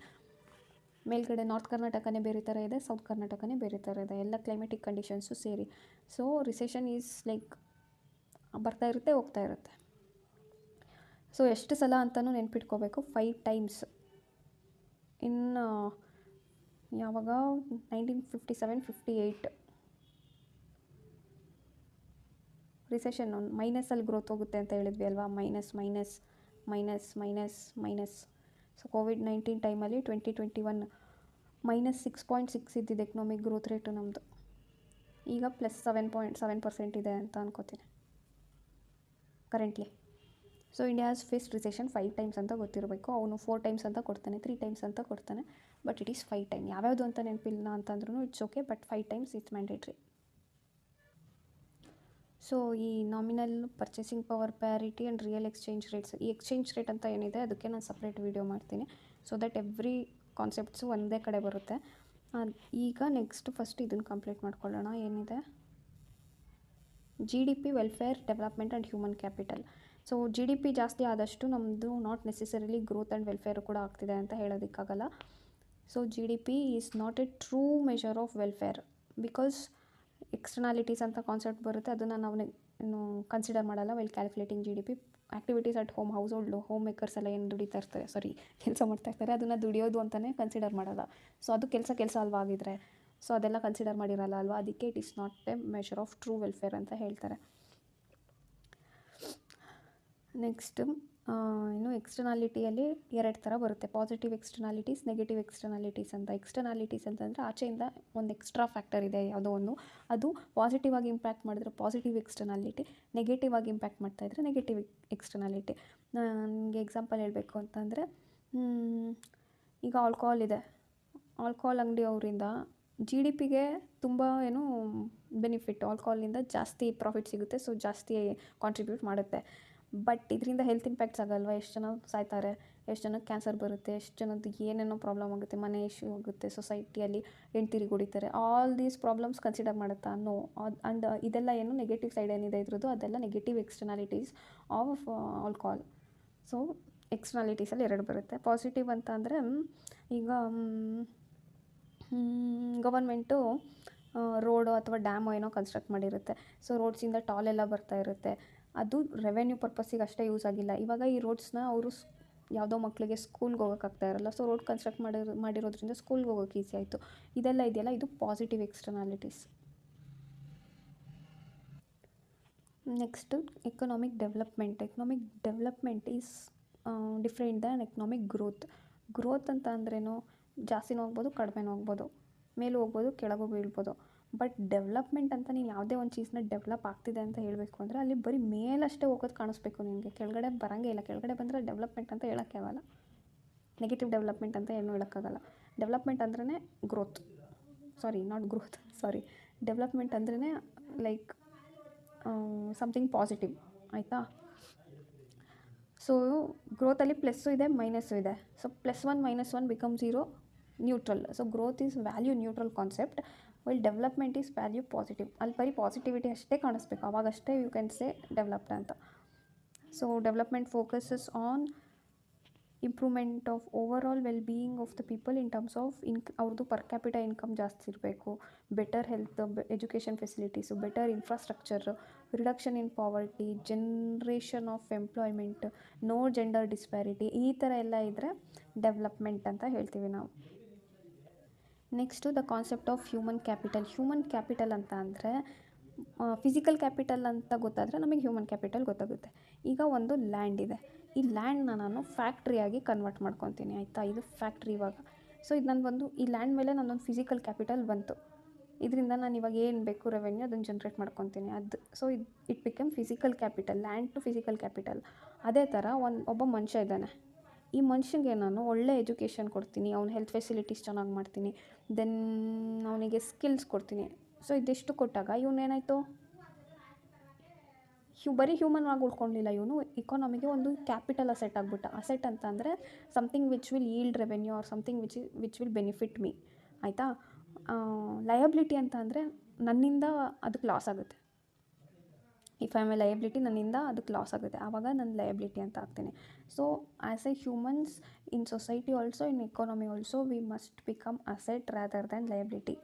ಮೇಲ್ಗಡೆ ನಾರ್ತ್ ಕರ್ನಾಟಕನೇ ಬೇರೆ ಥರ ಇದೆ, ಸೌತ್ ಕರ್ನಾಟಕನೇ ಬೇರೆ ಥರ ಇದೆ, ಎಲ್ಲ ಕ್ಲೈಮೆಟಿಕ್ ಕಂಡೀಷನ್ಸು ಸೇರಿ. ಸೊ ರಿಸೆಷನ್ ಈಸ್ ಲೈಕ್ ಬರ್ತಾ ಇರುತ್ತೆ ಹೋಗ್ತಾ ಇರುತ್ತೆ. ಸೊ ಎಷ್ಟು ಸಲ ಅಂತಲೂ ನೆನ್ಪಿಟ್ಕೋಬೇಕು, 5 ಟೈಮ್ಸ್ ಇನ್ನು ಯಾವಾಗ 1957-58 ರಿಸೆಷನ್ ಮೈನಸಲ್ಲಿ ಗ್ರೋತ್ ಹೋಗುತ್ತೆ ಅಂತ ಹೇಳಿದ್ವಿ ಅಲ್ವಾ, ಮೈನಸ್. ಸೊ COVID-19 ಟೈಮಲ್ಲಿ 2021 -6.6 ಇದ್ದಿದ್ದು ಎಕನಾಮಿಕ್ ಗ್ರೋತ್ ರೇಟು ನಮ್ಮದು, ಈಗ +7.7% ಇದೆ ಅಂತ ಅನ್ಕೋತೀನಿ currently. So India has faced recession 5 times ಅಂತ ಗೊತ್ತಿರಬೇಕು. ಅವನು 4 ಟೈಮ್ಸ್ ಅಂತ ಕೊಡ್ತಾನೆ, 3 ಟೈಮ್ಸ್ ಅಂತ ಕೊಡ್ತಾನೆ, ಬಟ್ ಇಟ್ ಈಸ್ 5 ಟೈಮ್. ಯಾವ್ಯಾವುದು ಅಂತ ನೆನಪಿಲ್ಲ ಅಂತಂದ್ರೂ it's okay, but 5 times it's mandatory. So ಈ nominal purchasing power, parity and real exchange rates, ಈ ಎಕ್ಸ್ಚೇಂಜ್ ರೇಟ್ ಅಂತ ಏನಿದೆ ಅದಕ್ಕೆ ನಾನು ಸಪ್ರೇಟ್ ವೀಡಿಯೋ ಮಾಡ್ತೀನಿ, ಸೊ ದಟ್ ಎವ್ರಿ ಕಾನ್ಸೆಪ್ಟ್ಸು ಒಂದೇ ಕಡೆ ಬರುತ್ತೆ. ಈಗ ನೆಕ್ಸ್ಟ್ ಫಸ್ಟ್ ಇದನ್ನು ಕಂಪ್ಲೀಟ್ ಮಾಡ್ಕೊಳ್ಳೋಣ. ಏನಿದೆ GDP, welfare, development and human capital. So GDP ಜಾಸ್ತಿ ಆದಷ್ಟು ನಮ್ಮದು not necessarily growth and welfare ಕೂಡ ಆಗ್ತಿದೆ ಅಂತ ಹೇಳೋದಕ್ಕಾಗಲ್ಲ. So GDP is not a true measure of welfare, because externalities ಅಂತ ಕಾನ್ಸೆಪ್ಟ್ ಬರುತ್ತೆ, ಅದನ್ನು ನಾವು ಕನ್ಸಿಡರ್ ಮಾಡಲ್ಲ while calculating GDP. Activities at home, home makers ಎಲ್ಲ ಏನು ದುಡಿತಾ ಇರ್ತಾರೆ, ಕೆಲಸ ಮಾಡ್ತಾ ಇರ್ತಾರೆ, ಅದನ್ನು ದುಡಿಯೋದು ಅಂತಲೇ ಕನ್ಸಿಡರ್ ಮಾಡಲ್ಲ. ಸೊ ಅದು ಕೆಲಸ ಅಲ್ವಾ ಆಗಿದ್ರೆ, ಸೊ ಅದೆಲ್ಲ ಕನ್ಸಿಡರ್ ಮಾಡಿರಲ್ಲ ಅಲ್ವಾ, ಅದಕ್ಕೆ it is not A measure of true welfare ಅಂತ ಹೇಳ್ತಾರೆ. ನೆಕ್ಸ್ಟು ಇನ್ನು ಎಕ್ಸ್ಟರ್ನಾಲಿಟಿಯಲ್ಲಿ 2 ಥರ ಬರುತ್ತೆ. ಪಾಸಿಟಿವ್ ಎಕ್ಸ್ಟರ್ನಾಲಿಟೀಸ್, ನೆಗೆಟಿವ್ ಎಕ್ಸ್ಟರ್ನಾಲಿಟೀಸ್ ಅಂತ. ಎಕ್ಸ್ಟರ್ನಾಲಿಟೀಸ್ ಅಂತಂದರೆ ಆಚೆಯಿಂದ ಒಂದು ಎಕ್ಸ್ಟ್ರಾ ಫ್ಯಾಕ್ಟರ್ ಇದೆ ಯಾವುದೋ ಒಂದು, ಅದು ಪಾಸಿಟಿವ್ ಆಗಿ ಇಂಪ್ಯಾಕ್ಟ್ ಮಾಡಿದ್ರೆ ಪಾಸಿಟಿವ್ ಎಕ್ಸ್ಟರ್ನಾಲಿಟಿ, ನೆಗೆಟಿವ್ ಆಗಿ ಇಂಪ್ಯಾಕ್ಟ್ ಮಾಡ್ತಾಯಿದ್ರೆ ನೆಗೆಟಿವ್ ಎಕ್ಸ್ಟರ್ನಾಲಿಟಿ. ನನಗೆ ಎಕ್ಸಾಂಪಲ್ ಹೇಳಬೇಕು ಅಂತಂದರೆ, ಈಗ ಆಲ್ಕೋಹಾಲ್ ಇದೆ. ಆಲ್ಕೋಹಾಲ್ ಅಂಗಡಿ ಅವರಿಂದ GDPಗೆ ತುಂಬ ಬೆನಿಫಿಟ್. ಆಲ್ಕೋಹಾಲಿಂದ ಜಾಸ್ತಿ ಪ್ರಾಫಿಟ್ ಸಿಗುತ್ತೆ, ಸೊ ಜಾಸ್ತಿ ಕಾಂಟ್ರಿಬ್ಯೂಟ್ ಮಾಡುತ್ತೆ. ಬಟ್ ಇದರಿಂದ ಹೆಲ್ತ್ ಇಂಪ್ಯಾಕ್ಟ್ಸ್ ಆಗಲ್ವ? ಎಷ್ಟು ಜನ ಸಾಯ್ತಾರೆ, ಎಷ್ಟು ಜನಕ್ಕೆ ಕ್ಯಾನ್ಸರ್ ಬರುತ್ತೆ, ಎಷ್ಟು ಜನದ್ದು ಏನೇನೋ ಪ್ರಾಬ್ಲಮ್ ಆಗುತ್ತೆ, ಮನೆ ಇಶ್ಯೂ ಆಗುತ್ತೆ, ಸೊಸೈಟಿಯಲ್ಲಿ ಹೆಂಡ್ತಿರಿಗೆ ಹೊಡಿತಾರೆ. ಆಲ್ ದೀಸ್ ಪ್ರಾಬ್ಲಮ್ಸ್ ಕನ್ಸಿಡರ್ ಮಾಡುತ್ತಾ? ನೋ. ಆ್ಯಂಡ್ ಇದೆಲ್ಲ ಏನು ನೆಗೆಟಿವ್ ಸೈಡ್ ಏನಿದೆ ಇದ್ರದ್ದು, ಅದೆಲ್ಲ negative externalities of alcohol. So ಎಕ್ಸ್ಟರ್ನಾಲಿಟೀಸಲ್ಲಿ 2 ಬರುತ್ತೆ. ಪಾಸಿಟಿವ್ ಅಂತ ಅಂದರೆ, ಈಗ ಗವರ್ಮೆಂಟು ರೋಡು ಅಥವಾ ಡ್ಯಾಮು ಏನೋ ಕನ್ಸ್ಟ್ರಕ್ಟ್ ಮಾಡಿರುತ್ತೆ. ಸೊ ರೋಡ್ಸಿಂದ ಟಾಲೆಲ್ಲ ಬರ್ತಾ ಇರುತ್ತೆ. ಅದು ರೆವೆನ್ಯೂ ಪರ್ಪಸ್ಸಿಗೆ ಅಷ್ಟೇ ಯೂಸ್ ಆಗಿಲ್ಲ. ಇವಾಗ ಈ ರೋಡ್ಸ್ನ ಅವರು ಯಾವುದೋ ಮಕ್ಕಳಿಗೆ ಸ್ಕೂಲ್ಗೆ ಹೋಗೋಕ್ಕಾಗ್ತಾ ಇರಲ್ಲ, ಸೊ ರೋಡ್ ಕನ್ಸ್ಟ್ರಕ್ಟ್ ಮಾಡಿರೋದ್ರಿಂದ ಸ್ಕೂಲ್ಗೆ ಹೋಗೋಕೆ ಈಸಿ ಆಯಿತು. ಇದೆಲ್ಲ ಇದೆಯಲ್ಲ, ಇದು positive externalities. Next economic development. Economic development is different than economic growth. Growth ಅಂತ ಅಂದ್ರೇನು? ಜಾಸ್ತಿನೂ ಹೋಗ್ಬೋದು, ಕಡಿಮೆನೂ ಹೋಗ್ಬೋದು, ಮೇಲೂ ಹೋಗ್ಬೋದು, ಕೆಳಗೂ ಬೀಳ್ಬೋದು. ಬಟ್ ಡೆವಲಪ್ಮೆಂಟ್ ಅಂತ ನೀನು ಯಾವುದೇ ಒಂದು ಚೀಸನ್ನ ಡೆವಲಪ್ ಆಗ್ತಿದೆ ಅಂತ ಹೇಳಬೇಕು ಅಂದರೆ, ಅಲ್ಲಿ ಬರೀ ಮೇಲಷ್ಟೇ ಹೋಗೋದು ಕಾಣಿಸ್ಬೇಕು ನಿನಗೆ, ಕೆಳಗಡೆ ಬರೋಂಗೇ ಇಲ್ಲ. ಕೆಳಗಡೆ ಬಂದರೆ ಡೆವಲಪ್ಮೆಂಟ್ ಅಂತ ಹೇಳೋಕ್ಕೆ ಆಗಲ್ಲ. ನೆಗೆಟಿವ್ ಡೆವಲಪ್ಮೆಂಟ್ ಅಂತ ಏನೂ ಹೇಳೋಕ್ಕಾಗಲ್ಲ. ಡೆವಲಪ್ಮೆಂಟ್ ಅಂದ್ರೇ ಗ್ರೋತ್, ಡೆವಲಪ್ಮೆಂಟ್ ಅಂದ್ರೇ ಲೈಕ್ ಸಮಥಿಂಗ್ ಪಾಸಿಟಿವ್, ಆಯಿತಾ? ಸೊ ಗ್ರೋತಲ್ಲಿ ಪ್ಲಸ್ಸು ಇದೆ, ಮೈನಸ್ಸು ಇದೆ. So +1 -1 become 0, neutral. So growth is value neutral concept, while development is value positive. ಅಲ್ಲಿ ಬರೀ ಪಾಸಿಟಿವಿಟಿ ಅಷ್ಟೇ ಕಾಣಿಸ್ಬೇಕು, ಆವಾಗಷ್ಟೇ ಯು ಕ್ಯಾನ್ ಸೇ ಡೆವಲಪ್ಡ್ ಅಂತ. So development focuses on improvement of over all well being of the people in terms of ಅವ್ರದ್ದು ಪರ್ ಕ್ಯಾಪಿಟ ಇನ್ಕಮ್ ಜಾಸ್ತಿ ಇರಬೇಕು, better health, education facilities, better infrastructure, reduction in poverty, generation of employment, no gender disparity, ಈ ಥರ ಎಲ್ಲ ಇದ್ದರೆ ಡೆವಲಪ್ಮೆಂಟ್ ಅಂತ ಹೇಳ್ತೀವಿ ನಾವು. Next the concept of human capital. Human capital ಅಂತ ಅಂದರೆ, ಫಿಸಿಕಲ್ ಕ್ಯಾಪಿಟಲ್ ಅಂತ ಗೊತ್ತಾದರೆ ನಮಗೆ ಹ್ಯೂಮನ್ ಕ್ಯಾಪಿಟಲ್ ಗೊತ್ತಾಗುತ್ತೆ. ಈಗ ಒಂದು ಲ್ಯಾಂಡ್ ಇದೆ, ಈ ಲ್ಯಾಂಡ್ನ ನಾನು ಫ್ಯಾಕ್ಟ್ರಿಯಾಗಿ ಕನ್ವರ್ಟ್ ಮಾಡ್ಕೊತೀನಿ, ಆಯಿತಾ? ಇದು ಫ್ಯಾಕ್ಟ್ರಿ ಇವಾಗ. ಸೊ ಇದು ನನಗೊಂದು, ಈ ಲ್ಯಾಂಡ್ ಮೇಲೆ ನನ್ನೊಂದು ಫಿಸಿಕಲ್ ಕ್ಯಾಪಿಟಲ್ ಬಂತು. ಇದರಿಂದ ನಾನು ಇವಾಗ ಏನು ಬೇಕು ರೆವೆನ್ಯೂ ಅದನ್ನು ಜನ್ರೇಟ್ ಮಾಡ್ಕೊತೀನಿ. So it become physical capital, land to physical capital. ಅದೇ ಥರ ಒಬ್ಬ ಮನುಷ್ಯ ಇದ್ದಾನೆ. ಈ ಮನುಷ್ಯನಿಗೆ ನಾನು ಒಳ್ಳೆ ಎಜುಕೇಷನ್ ಕೊಡ್ತೀನಿ, ಅವ್ನ ಹೆಲ್ತ್ ಫೆಸಿಲಿಟೀಸ್ ಚೆನ್ನಾಗಿ ಮಾಡ್ತೀನಿ, ದೆನ್ ಅವನಿಗೆ ಸ್ಕಿಲ್ಸ್ ಕೊಡ್ತೀನಿ. ಸೊ ಇದೆಷ್ಟು ಕೊಟ್ಟಾಗ ಇವನೇನಾಯಿತು? ಬರೀ ಹ್ಯೂಮನ್ ಆಗಿ ಉಳ್ಕೊಳ್ಳಿಲ್ಲ, ಇವನು ಇಕಾನಮಿಗೆ ಒಂದು ಕ್ಯಾಪಿಟಲ್ ಅಸೆಟ್ ಆಗಿಬಿಟ್ಟ. ಅಸೆಟ್ ಅಂತ ಅಂದರೆ something which will yield revenue or something which will benefit me, ಆಯಿತಾ? ಲಯಬಿಲಿಟಿ ಅಂತ ಅಂದರೆ ನನ್ನಿಂದ ಅದಕ್ಕೆ ಲಾಸ್ ಆಗುತ್ತೆ. If I am a liability, ನನ್ನಿಂದ ಅದಕ್ಕೆ ಲಾಸ್ ಆಗುತ್ತೆ, ಆವಾಗ ನಾನು ಲಯಬಿಲಿಟಿ ಅಂತ ಆಗ್ತೀನಿ. So as a humans in society also, in economy also, we must become asset rather than liability.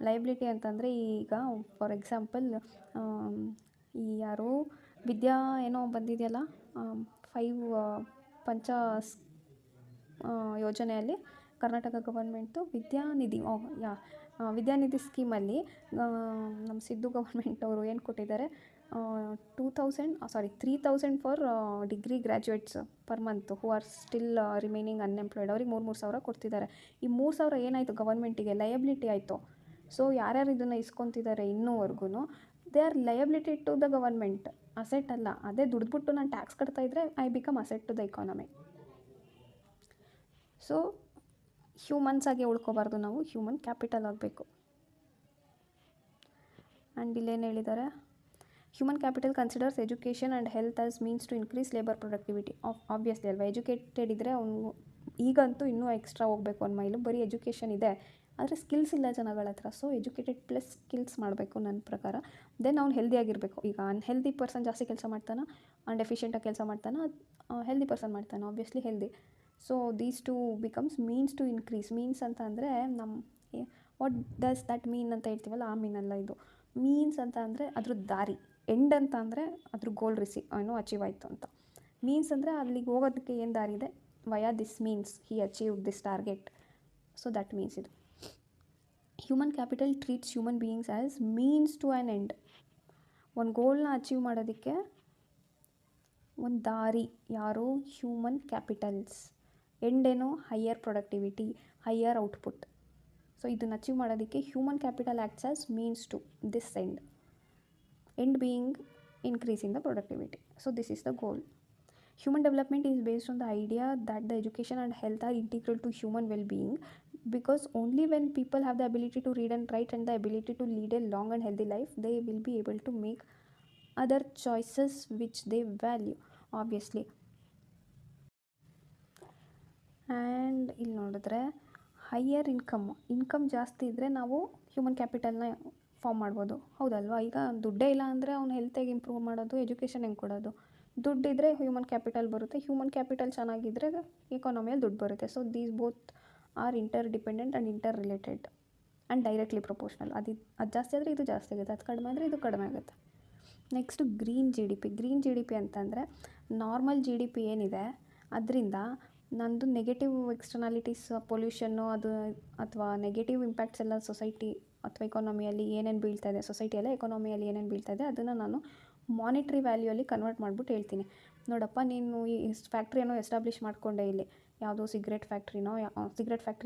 Liability ಅಂತಂದರೆ, ಈಗ ಫಾರ್ ಎಕ್ಸಾಂಪಲ್ ಈ ಯಾರು ವಿದ್ಯಾ ಏನೋ ಬಂದಿದೆಯಲ್ಲ, 5 ಪಂಚ ಯೋಜನೆಯಲ್ಲಿ ಕರ್ನಾಟಕ ಗವರ್ಮೆಂಟು ವಿದ್ಯಾನಿಧಿ ಸ್ಕೀಮಲ್ಲಿ ನಮ್ಮ ಸಿದ್ದು ಗವರ್ಮೆಂಟ್ ಅವರು ಏನು ಕೊಟ್ಟಿದ್ದಾರೆ, 3,000 for degree graduates per month who are still remaining unemployed. ಅವ್ರಿಗೆ 3,000 ಕೊಡ್ತಿದ್ದಾರೆ. ಈ 3,000 ಏನಾಯಿತು? ಗವರ್ಮೆಂಟಿಗೆ ಲಯಬಿಲಿಟಿ ಆಯಿತು. ಸೊ ಯಾರ್ಯಾರು ಇದನ್ನು ಇಸ್ಕೊತಿದ್ದಾರೆ ಇನ್ನೂವರೆಗೂ, they are liability to the government, asset ಅಲ್ಲ. ಅದೇ ದುಡ್ದುಬಿಟ್ಟು ನಾನು ಟ್ಯಾಕ್ಸ್ ಕಟ್ತಾಯಿದ್ರೆ I become asset to the economy. So humans ಆಗಿ ಉಳ್ಕೋಬಾರ್ದು ನಾವು, ಹ್ಯೂಮನ್ ಕ್ಯಾಪಿಟಲ್ ಆಗಬೇಕು. ಆ್ಯಂಡ್ ಇಲ್ಲೇನು ಹೇಳಿದ್ದಾರೆ, human capital considers education and health as means to increase labour productivity. Obviously ಅಲ್ವಾ? ಎಜುಕೇಟೆಡ್ ಇದ್ದರೆ ಅವನು ಈಗಂತೂ ಇನ್ನೂ ಎಕ್ಸ್ಟ್ರಾ ಹೋಗಬೇಕು 1 ಮೈಲು. ಬರೀ ಎಜುಕೇಷನ್ ಇದೆ, ಆದರೆ ಸ್ಕಿಲ್ಸ್ ಇಲ್ಲ ಜನಗಳ ಹತ್ರ. ಸೊ ಎಜುಕೇಟೆಡ್ ಪ್ಲಸ್ ಸ್ಕಿಲ್ಸ್ ಮಾಡಬೇಕು ನನ್ನ ಪ್ರಕಾರ. ದೆನ್ ಅವ್ನು ಹೆಲ್ದಿಯಾಗಿರಬೇಕು. ಈಗ ಅನ್ಹೆಲ್ದಿ ಪರ್ಸನ್ ಜಾಸ್ತಿ ಕೆಲಸ ಮಾಡ್ತಾನೆ, ಆ್ಯಂಡ್ ಎಫಿಷಿಯೆಂಟಾಗಿ ಕೆಲಸ ಮಾಡ್ತಾನೆ, ಹೆಲ್ದಿ ಪರ್ಸನ್ ಮಾಡ್ತಾನೆ, obviously healthy. So these two becomes means to increase. Means ಅಂತ ಅಂದರೆ ವಾಟ್ ಡಸ್ ದಟ್ ಮೀನ್ ಅಂತ ಹೇಳ್ತೀವಲ್ಲ, ಆ ಮೀನಲ್ಲ ಇದು. ಮೀನ್ಸ್ ಅಂತ ಅಂದರೆ ಅದ್ರ ದಾರಿ, ಎಂಡ್ ಅಂತ ಅಂದರೆ ಅದ್ರ ಗೋಲ್ ಅಚೀವ್ ಆಯಿತು ಅಂತ. ಮೀನ್ಸ್ ಅಂದರೆ ಅಲ್ಲಿಗೆ ಹೋಗೋದಕ್ಕೆ ಏನು ದಾರಿ ಇದೆ, via this means he achieved this target. So that means ಇದು. Human capital treats human beings as means to an end. ಒಂದು ಗೋಲ್ನ ಅಚೀವ್ ಮಾಡೋದಕ್ಕೆ ಒಂದು ದಾರಿ ಯಾರು ಹ್ಯೂಮನ್ ಕ್ಯಾಪಿಟಲ್ಸ್. ಎಂಡ್ ಏನು higher productivity, higher output. So ಇದನ್ನು ಅಚೀವ್ ಮಾಡೋದಕ್ಕೆ human capital acts as means to this end being increase in the productivity. So this is the goal. Human development is based on the idea that the education and health are integral to human well-being, because only when people have the ability to read and write and the ability to lead a long and healthy life, they will be able to make other choices which they value, obviously. And ಇಲ್ಲಿ ನೋಡಿದ್ರೆ ಹೈಯರ್ ಇನ್ಕಮ್ ಜಾಸ್ತಿ ಇದ್ದರೆ ನಾವು ಹ್ಯೂಮನ್ ಕ್ಯಾಪಿಟಲ್ನ ಫಾರ್ಮ್ ಮಾಡ್ಬೋದು, ಹೌದಲ್ವಾ? ಈಗ ದುಡ್ಡೇ ಇಲ್ಲ ಅಂದರೆ ಅವ್ನು ಹೆಲ್ತ್ ಹೇಗೆ ಇಂಪ್ರೂವ್ ಮಾಡೋದು, ಎಜುಕೇಷನ್ ಹೆಂಗೆ ಕೊಡೋದು? ದುಡ್ಡಿದ್ರೆ ಹ್ಯೂಮನ್ ಕ್ಯಾಪಿಟಲ್ ಬರುತ್ತೆ, ಹ್ಯೂಮನ್ ಕ್ಯಾಪಿಟಲ್ ಚೆನ್ನಾಗಿದ್ದರೆ ಎಕಾನಮಿಯಲ್ಲಿ ದುಡ್ಡು ಬರುತ್ತೆ. So these both are inter dependent and inter related and directly proportional. ಅದು ಜಾಸ್ತಿ ಆದರೆ ಇದು ಜಾಸ್ತಿ ಆಗುತ್ತೆ, ಅದು ಕಡಿಮೆ ಆದರೆ ಇದು ಕಡಿಮೆ ಆಗುತ್ತೆ. Next green G D P ಅಂತಂದರೆ ನಾರ್ಮಲ್ ಜಿ ಡಿ ಪಿ ಏನಿದೆ ಅದರಿಂದ ನಂದು ನೆಗೆಟಿವ್ ಎಕ್ಸ್ಟರ್ನಾಲಿಟೀಸ್, ಪೊಲ್ಯೂಷನ್ನು ಅದು ಅಥವಾ ನೆಗೆಟಿವ್ ಇಂಪ್ಯಾಕ್ಟ್ಸ್ ಎಲ್ಲ ಸೊಸೈಟಿ ಅಥವಾ ಎಕಾನಮಿಯಲ್ಲಿ ಏನೇನು ಬೀಳ್ತಾ ಇದೆ, ಸೊಸೈಟಿಯಲ್ಲ ಎಕಾನಮಿಯಲ್ಲಿ ಏನೇನು ಬೀಳ್ತಾ ಇದೆ ಅದನ್ನು ನಾನು ಮಾನಿಟ್ರಿ ವ್ಯಾಲ್ಯೂಯಲ್ಲಿ ಕನ್ವರ್ಟ್ ಮಾಡಿಬಿಟ್ಟು ಹೇಳ್ತೀನಿ. ನೋಡಪ್ಪ, ನೀನು ಈ ಫ್ಯಾಕ್ಟ್ರಿಯನ್ನು ಎಸ್ಟಾಬ್ಲಿಷ್ ಮಾಡ್ಕೊಂಡೆ, ಇಲ್ಲಿ ಯಾವುದೋ ಸಿಗ್ರೆಟ್ ಫ್ಯಾಕ್ಟ್ರಿ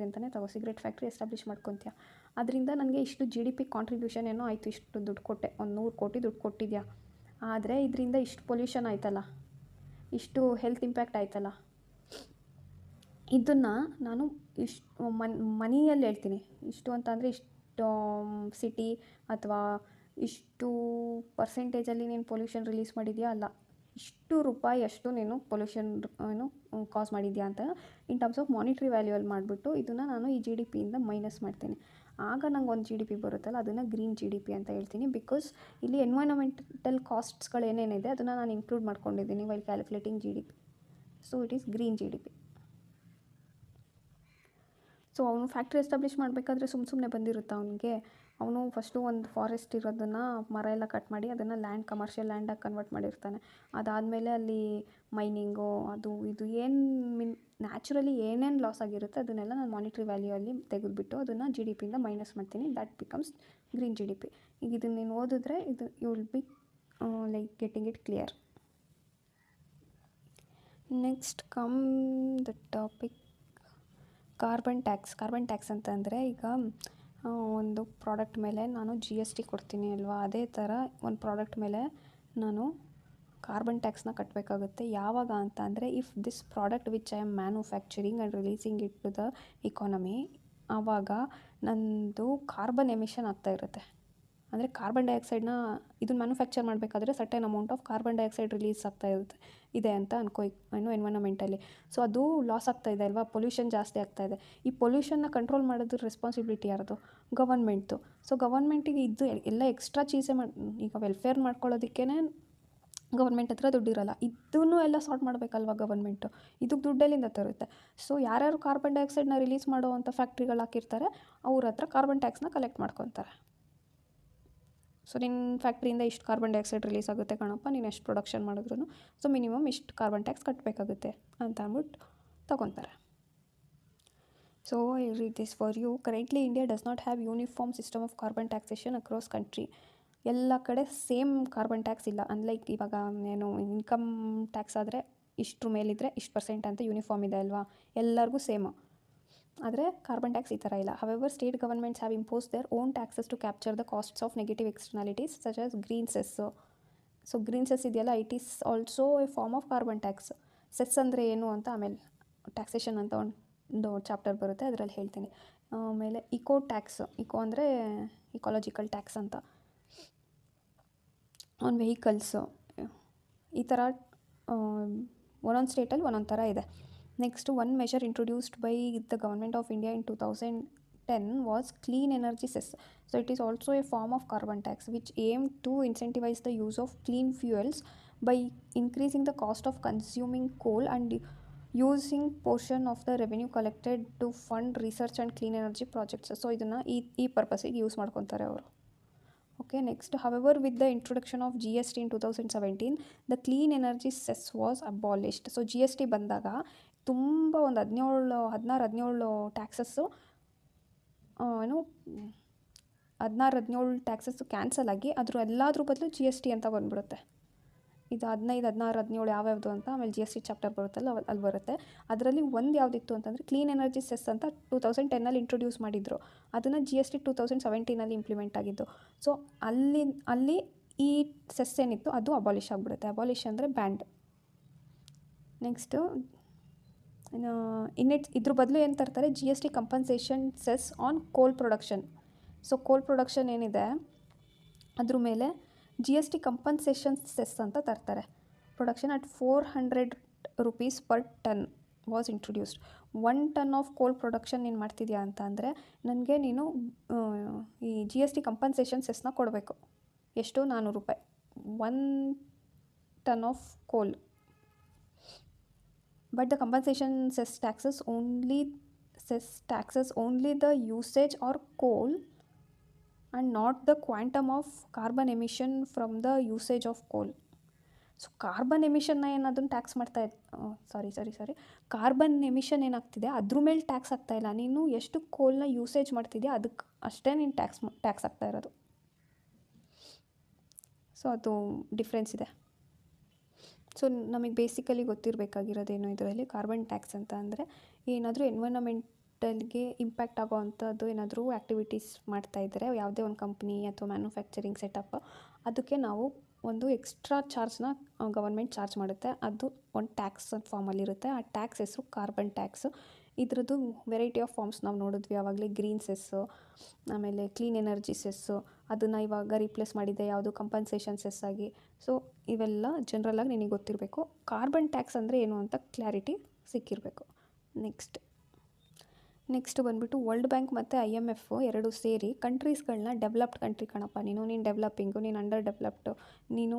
ಅಂತಲೇ ತಗೋ, ಸಿಗ್ರೆಟ್ ಫ್ಯಾಕ್ಟ್ರಿ ಎಸ್ಟಾಬ್ಲಿಷ್ ಮಾಡ್ಕೊತೀಯ, ಅದರಿಂದ ನನಗೆ ಇಷ್ಟು ಜಿ ಡಿ ಪಿ ಕಾಂಟ್ರಿಬ್ಯೂಷನ್ ಏನೋ ಆಯಿತು, ಇಷ್ಟು ದುಡ್ಡು ಕೊಟ್ಟೆ, ಒಂದು 100 ಕೋಟಿ ದುಡ್ಡು ಕೊಟ್ಟಿದ್ಯಾ, ಆದರೆ ಇದರಿಂದ ಇಷ್ಟು ಪೊಲ್ಯೂಷನ್ ಆಯ್ತಲ್ಲ, ಇಷ್ಟು ಹೆಲ್ತ್ ಇಂಪ್ಯಾಕ್ಟ್ ಆಯ್ತಲ್ಲ, ಇದನ್ನು ನಾನು ಇಷ್ಟು ಮನಿಯಲ್ಲಿ ಹೇಳ್ತೀನಿ. ಇಷ್ಟು ಅಂತಂದರೆ ಇಷ್ಟು ಸಿಟಿ ಅಥವಾ ಇಷ್ಟು ಪರ್ಸೆಂಟೇಜಲ್ಲಿ ನೀನು ಪೊಲ್ಯೂಷನ್ ರಿಲೀಸ್ ಮಾಡಿದ್ಯಾ, ಅಲ್ಲ, ಇಷ್ಟು ರೂಪಾಯಿ ಅಷ್ಟು ನೀನು ಪೊಲ್ಯೂಷನ್ ಕಾಸ್ ಮಾಡಿದ್ಯಾ ಅಂತ ಇನ್ ಟರ್ಮ್ಸ್ ಆಫ್ ಮಾನಿಟ್ರಿ ವ್ಯಾಲ್ಯೂಯಲ್ಲಿ ಮಾಡಿಬಿಟ್ಟು ಇದನ್ನು ನಾನು ಈ ಜಿ ಡಿ ಪಿಯಿಂದ ಮೈನಸ್ ಮಾಡ್ತೀನಿ. ಆಗ ನಂಗೆ ಒಂದು ಜಿ ಡಿ ಪಿ ಬರುತ್ತಲ್ಲ, ಅದನ್ನು ಗ್ರೀನ್ ಜಿ ಡಿ ಪಿ ಅಂತ ಹೇಳ್ತೀನಿ. ಬಿಕಾಸ್ ಇಲ್ಲಿ ಎನ್ವೈರನ್ಮೆಂಟಲ್ ಕಾಸ್ಟ್ಸ್ಗಳು ಏನೇನಿದೆ ಅದನ್ನು ನಾನು ಇನ್ಕ್ಲೂಡ್ ಮಾಡ್ಕೊಂಡಿದ್ದೀನಿ while calculating G D P. So it is green G D P. So ಅವನು ಫ್ಯಾಕ್ಟ್ರಿ ಎಸ್ಟಾಬ್ಲಿಷ್ ಮಾಡಬೇಕಾದ್ರೆ ಸುಮ್ಮನೆ ಬಂದಿರುತ್ತೆ ಅವನಿಗೆ. ಅವನು ಫಸ್ಟು ಒಂದು ಫಾರೆಸ್ಟ್ ಇರೋದನ್ನು ಮರ ಎಲ್ಲ ಕಟ್ ಮಾಡಿ ಅದನ್ನು ಕಮರ್ಷಿಯಲ್ ಲ್ಯಾಂಡಾಗಿ ಕನ್ವರ್ಟ್ ಮಾಡಿರ್ತಾನೆ. ಅದಾದಮೇಲೆ ಅಲ್ಲಿ ಮೈನಿಂಗು ಅದು ಇದು ಏನು ನ್ಯಾಚುರಲಿ ಏನೇನು ಲಾಸ್ ಆಗಿರುತ್ತೆ ಅದನ್ನೆಲ್ಲ ನಾನು ಮಾನಿಟ್ರಿ ವ್ಯಾಲ್ಯೂಯಲ್ಲಿ ತೆಗೆದುಬಿಟ್ಟು ಅದನ್ನು ಜಿ ಡಿ ಪಿಯಿಂದ ಮೈನಸ್ ಮಾಡ್ತೀನಿ. That becomes green G D P. ಈಗ ಇದನ್ನು ನೀನು ಓದಿದ್ರೆ ಇದು you will be like getting it clear. Next come the topic carbon tax ಅಂತಂದರೆ, ಈಗ ಒಂದು ಪ್ರಾಡಕ್ಟ್ ಮೇಲೆ ನಾನು ಜಿ ಎಸ್ ಟಿ ಕೊಡ್ತೀನಿ ಅಲ್ವಾ, ಅದೇ ಥರ ಒಂದು ಪ್ರಾಡಕ್ಟ್ ಮೇಲೆ ನಾನು ಕಾರ್ಬನ್ ಟ್ಯಾಕ್ಸ್ನ ಕಟ್ಟಬೇಕಾಗುತ್ತೆ. ಯಾವಾಗ ಅಂತ ಅಂದರೆ, if this product which I am manufacturing and releasing it to the economy, ಆವಾಗ ನಂದು ಕಾರ್ಬನ್ ಎಮಿಷನ್ ಆಗ್ತಾ ಇರುತ್ತೆ. ಅಂದರೆ ಕಾರ್ಬನ್ ಡೈಆಕ್ಸೈಡ್ನ ಇದನ್ನು ಮ್ಯಾನುಫ್ಯಾಕ್ಚರ್ ಮಾಡಬೇಕಾದ್ರೆ certain amount of carbon dioxide release ಆಗ್ತಾ ಇದೆ ಅಂತ ಅನ್ಕೋ ಎನ್ವೈರನ್ಮೆಂಟಲ್ಲಿ. ಸೊ ಅದು ಲಾಸ್ ಆಗ್ತಾ ಇದೆ ಅಲ್ವಾ, ಪೊಲ್ಯೂಷನ್ ಜಾಸ್ತಿ ಆಗ್ತಾ ಇದೆ. ಈ ಪೊಲ್ಯೂಷನ್ನ ಕಂಟ್ರೋಲ್ ಮಾಡೋದು ರೆಸ್ಪಾನ್ಸಿಬಿಲಿಟಿ ಯಾರ್ದು? ಗವರ್ಮೆಂಟ್ದು. ಸೊ ಗವರ್ಮೆಂಟಿಗೆ ಇದು ಎಲ್ಲ ಎಕ್ಸ್ಟ್ರಾ ಚೀಸೇ ಈಗ ವೆಲ್ಫೇರ್ ಮಾಡ್ಕೊಳ್ಳೋದಕ್ಕೇ ಗವರ್ಮೆಂಟ್ ಹತ್ರ ದುಡ್ಡಿರಲ್ಲ, ಇದನ್ನು ಎಲ್ಲ ಸಾರ್ಟ್ ಮಾಡಬೇಕಲ್ವ ಗವರ್ಮೆಂಟು. ಇದಕ್ಕೆ ದುಡ್ಡೆಲ್ಲಿಂದ ತರುತ್ತೆ? ಸೊ ಯಾರ್ಯಾರು ಕಾರ್ಬನ್ ಡೈಆಕ್ಸೈಡ್ನ ರಿಲೀಸ್ ಮಾಡೋ ಅಂಥ ಫ್ಯಾಕ್ಟ್ರಿಗಳು ಹಾಕಿರ್ತಾರೆ ಅವ್ರ ಹತ್ರ ಕಾರ್ಬನ್ ಟ್ಯಾಕ್ಸ್ನ ಕಲೆಕ್ಟ್ ಮಾಡ್ಕೊತಾರೆ. ಸೊ ನಿನ್ನ ಫ್ಯಾಕ್ಟ್ರಿಯಿಂದ ಇಷ್ಟು ಕಾರ್ಬನ್ ಡೈಆಕ್ಸೈಡ್ ರಿಲೀಸ್ ಆಗುತ್ತೆ ಕಣಪ್ಪ, ನೀನು ಎಷ್ಟು ಪ್ರೊಡಕ್ಷನ್ ಮಾಡಿದ್ರು, ಸೊ ಮಿನಿಮಮ್ ಇಷ್ಟು ಕಾರ್ಬನ್ ಟ್ಯಾಕ್ಸ್ ಕಟ್ಟಬೇಕಾಗುತ್ತೆ ಅಂತ ಅಂದ್ಬಿಟ್ಟು ತೊಗೊತಾರೆ. So I read this for you. Currently India does not have uniform system of carbon taxation across country. ಎಲ್ಲ ಕಡೆ ಸೇಮ್ ಕಾರ್ಬನ್ ಟ್ಯಾಕ್ಸ್ ಇಲ್ಲ. ಅನ್ಲೈಕ್ ಇವಾಗ ಏನು ಇನ್ಕಮ್ ಟ್ಯಾಕ್ಸ್ ಆದರೆ ಇಷ್ಟ್ರ ಮೇಲಿದ್ದರೆ ಇಷ್ಟು % ಅಂತ ಯೂನಿಫಾರ್ಮ್ ಇದೆ ಅಲ್ವಾ, ಎಲ್ಲರಿಗೂ ಸೇಮು. ಆದರೆ ಕಾರ್ಬನ್ ಟ್ಯಾಕ್ಸ್ ಈ ಥರ ಇಲ್ಲ. However state governments have impose their own taxes to capture the costs of negative externalities such as green cess. So green cess ಇದೆಯಲ್ಲ, it is also a form of carbon tax. Cess ಅಂದರೆ ಏನು ಅಂತ ಆಮೇಲೆ ಟ್ಯಾಕ್ಸೇಷನ್ ಅಂತ ಒಂದು ಚಾಪ್ಟರ್ ಬರುತ್ತೆ, ಅದರಲ್ಲಿ ಹೇಳ್ತೀನಿ. ಆಮೇಲೆ ಇಕೋ ಅಂದರೆ ಇಕಾಲಜಿಕಲ್ ಟ್ಯಾಕ್ಸ್ ಅಂತ ಆನ್ ವೆಹಿಕಲ್ಸು. ಈ ಥರ ಒಂದೊಂದು ಸ್ಟೇಟಲ್ಲಿ ಒಂದೊಂದು ಥರ ಇದೆ. Next, one measure introduced by the Government of India in 2010 was Clean Energy Cess. So it is also a form of carbon tax which aimed to incentivize the use of clean fuels by increasing the cost of consuming coal and using portion of the revenue collected to fund research and clean energy projects. So ಇದನ್ನು ಈ ಪರ್ಪಸ್ಸಿಗೆ ಯೂಸ್ ಮಾಡ್ಕೊತಾರೆ ಅವರು. Okay, next, however, with the introduction of GST in 2017, the clean energy cess was abolished. So GST ಬಂದಾಗ ತುಂಬ ಒಂದು 16-17 ಟ್ಯಾಕ್ಸಸ್ಸು 16-17 ಟ್ಯಾಕ್ಸಸ್ಸು ಕ್ಯಾನ್ಸಲ್ ಆಗಿ ಎಲ್ಲದ್ರ ಬದಲು GST ಅಂತ ಬಂದ್ಬಿಡುತ್ತೆ. ಇದು 15, 16, 17 ಯಾವ್ಯಾವುದು ಅಂತ ಆಮೇಲೆ GST ಚಾಪ್ಟರ್ ಬರುತ್ತಲ್ಲ ಅಲ್ಲಿ ಬರುತ್ತೆ. ಅದರಲ್ಲಿ ಒಂದು ಯಾವುದಿತ್ತು ಅಂತಂದರೆ ಕ್ಲೀನ್ ಎನರ್ಜಿ ಸೆಸ್ ಅಂತ 2010 ಇಂಟ್ರೊಡ್ಯೂಸ್ ಮಾಡಿದ್ರು. ಅದನ್ನು GST 2017 ಇಂಪ್ಲಿಮೆಂಟ್ ಆಗಿದ್ದು. ಸೊ ಅಲ್ಲಿ ಈ ಸೆಸ್ ಏನಿತ್ತು ಅದು ಅಬಾಲಿಷ್ ಆಗಿಬಿಡುತ್ತೆ. ಅಬಾಲಿಷ್ ಅಂದರೆ ಬ್ಯಾಂಡ್. ನೆಕ್ಸ್ಟು ಇದ್ರ ಬದಲು ಏನು ತರ್ತಾರೆ, GST ಕಂಪನ್ಸೇಷನ್ ಸೆಸ್ ಆನ್ ಕೋಲ್ ಪ್ರೊಡಕ್ಷನ್. ಸೊ ಕೋಲ್ ಪ್ರೊಡಕ್ಷನ್ ಏನಿದೆ ಅದ್ರ ಮೇಲೆ GST ಕಂಪನ್ಸೇಷನ್ ಸೆಸ್ ಅಂತ ತರ್ತಾರೆ. Production at 400 rupees per ton was introduced. 1 ton of ಕೋಲ್ ಪ್ರೊಡಕ್ಷನ್ ನೀನು ಮಾಡ್ತಿದ್ಯಾ ಅಂತ ಅಂದರೆ ನನಗೆ ನೀನು ಈ GST ಕಂಪನ್ಸೇಷನ್ ಸೆಸ್ನ ಕೊಡಬೇಕು. ಎಷ್ಟು? 400 ರೂಪಾಯಿ 1 ton ಆಫ್ ಕೋಲ್. But the compensation cess taxes only the usage or coal and not the quantum of carbon emission from the usage of coal. So carbon ಎಮಿಷನ್ನ ಏನದನ್ನು ಟ್ಯಾಕ್ಸ್ ಮಾಡ್ತಾ ಕಾರ್ಬನ್ ಎಮಿಷನ್ ಏನಾಗ್ತಿದೆ ಅದ್ರ ಮೇಲೆ ಟ್ಯಾಕ್ಸ್ ಆಗ್ತಾಯಿಲ್ಲ. ನೀನು ಎಷ್ಟು ಕೋಲ್ನ ಯೂಸೇಜ್ ಮಾಡ್ತಿದ್ಯಾ ಅದಕ್ಕೆ ಅಷ್ಟೇ ನೀನು ಟ್ಯಾಕ್ಸ್ ಆಗ್ತಾ ಇರೋದು. ಸೊ ಅದು ಡಿಫ್ರೆನ್ಸ್ ಇದೆ. ಸೊ ನಮಗೆ ಬೇಸಿಕಲಿ ಗೊತ್ತಿರಬೇಕಾಗಿರೋದೇನು ಇದರಲ್ಲಿ, ಕಾರ್ಬನ್ ಟ್ಯಾಕ್ಸ್ ಅಂತ ಅಂದರೆ ಏನಾದರೂ ಎನ್ವೈರನ್ಮೆಂಟಲ್ಗೆ ಇಂಪ್ಯಾಕ್ಟ್ ಆಗೋ ಅಂಥದ್ದು ಏನಾದರೂ ಆ್ಯಕ್ಟಿವಿಟೀಸ್ ಮಾಡ್ತಾಯಿದ್ರೆ ಯಾವುದೇ ಒಂದು ಕಂಪ್ನಿ ಅಥವಾ ಮ್ಯಾನುಫ್ಯಾಕ್ಚರಿಂಗ್ ಸೆಟಪ್, ಅದಕ್ಕೆ ನಾವು ಒಂದು ಎಕ್ಸ್ಟ್ರಾ ಚಾರ್ಜ್ನ ಗವರ್ಮೆಂಟ್ ಚಾರ್ಜ್ ಮಾಡುತ್ತೆ. ಅದು ಒಂದು ಟ್ಯಾಕ್ಸ್ ಫಾರ್ಮಲ್ಲಿರುತ್ತೆ. ಆ ಟ್ಯಾಕ್ಸ್ ಹೆಸರು ಕಾರ್ಬನ್ ಟ್ಯಾಕ್ಸು. ಇದ್ರದ್ದು ವೆರೈಟಿ ಆಫ್ ಫಾರ್ಮ್ಸ್ ನಾವು ನೋಡಿದ್ವಿ ಆವಾಗಲೇ. ಗ್ರೀನ್ ಸೆಸ್ಸು, ಆಮೇಲೆ ಕ್ಲೀನ್ ಎನರ್ಜಿ ಸೆಸ್ಸು, ಅದನ್ನು ಇವಾಗ ರೀಪ್ಲೇಸ್ ಮಾಡಿದೆ ಯಾವುದು ಕಂಪನ್ಸೇಷನ್ ಸೆಸ್ ಆಗಿ. ಸೊ ಇವೆಲ್ಲ ಜನರಲಾಗಿ ನಿನಗೆ ಗೊತ್ತಿರಬೇಕು. ಕಾರ್ಬನ್ ಟ್ಯಾಕ್ಸ್ ಅಂದರೆ ಏನು ಅಂತ ಕ್ಲಾರಿಟಿ ಸಿಕ್ಕಿರಬೇಕು. ನೆಕ್ಸ್ಟ್ ಬಂದುಬಿಟ್ಟು ವರ್ಲ್ಡ್ ಬ್ಯಾಂಕ್ ಮತ್ತು IMF ಎರಡು ಸೇರಿ ಕಂಟ್ರೀಸ್ಗಳನ್ನ ಡೆವಲಪ್ಡ್ ಕಂಟ್ರಿ ಕಣಪ್ಪ ನೀನು ಡೆವಲಪಿಂಗು, ನೀನು ಅಂಡರ್ ಡೆವಲಪ್ಡು, ನೀನು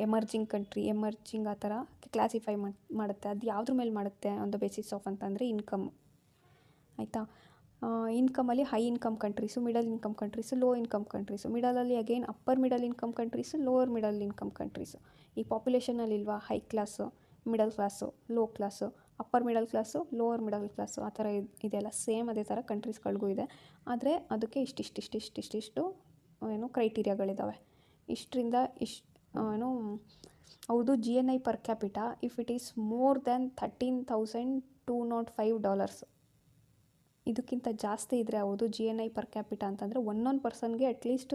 ಎಮರ್ಜಿಂಗ್ ಕಂಟ್ರಿ, ಎಮರ್ಜಿಂಗ್ ಆ ಥರ ಕ್ಲಾಸಿಫೈ ಮಾಡುತ್ತೆ. ಅದು ಯಾವುದ್ರ ಮೇಲೆ ಮಾಡುತ್ತೆ ಆನ್ ದ ಬೇಸಿಸ್ ಆಫ್ ಅಂತಂದರೆ ಇನ್ಕಮ್. ಆಯಿತಾ? ಇನ್ಕಮಲ್ಲಿ high income countries, middle income countries, low income countries. ಮಿಡಲಲ್ಲಿ again upper middle income countries, lower middle income countries. ಈ ಪಾಪ್ಯುಲೇಷನಲ್ಲಿ ಇಲ್ವಾ high class, middle class, low class, upper middle class, lower middle class, ಆ ಥರ ಇದೆಲ್ಲ ಸೇಮ್ ಅದೇ ಥರ ಕಂಟ್ರೀಸ್ಗಳಿಗೂ ಇದೆ. ಆದರೆ ಅದಕ್ಕೆ ಇಷ್ಟಿಷ್ಟು ಏನು ಕ್ರೈಟೀರಿಯಾಗಳಿದ್ದಾವೆ. ಇಷ್ಟರಿಂದ ಹೌದು GNI per capita if it is more than $13,205. ಇದಕ್ಕಿಂತ ಜಾಸ್ತಿ ಇದ್ದರೆ ಹೌದು GNI ಪರ್ ಕ್ಯಾಪಿಟಾ ಅಂತಂದರೆ ಒಂದೊಂದು ಪರ್ಸನ್ಗೆ ಅಟ್ಲೀಸ್ಟು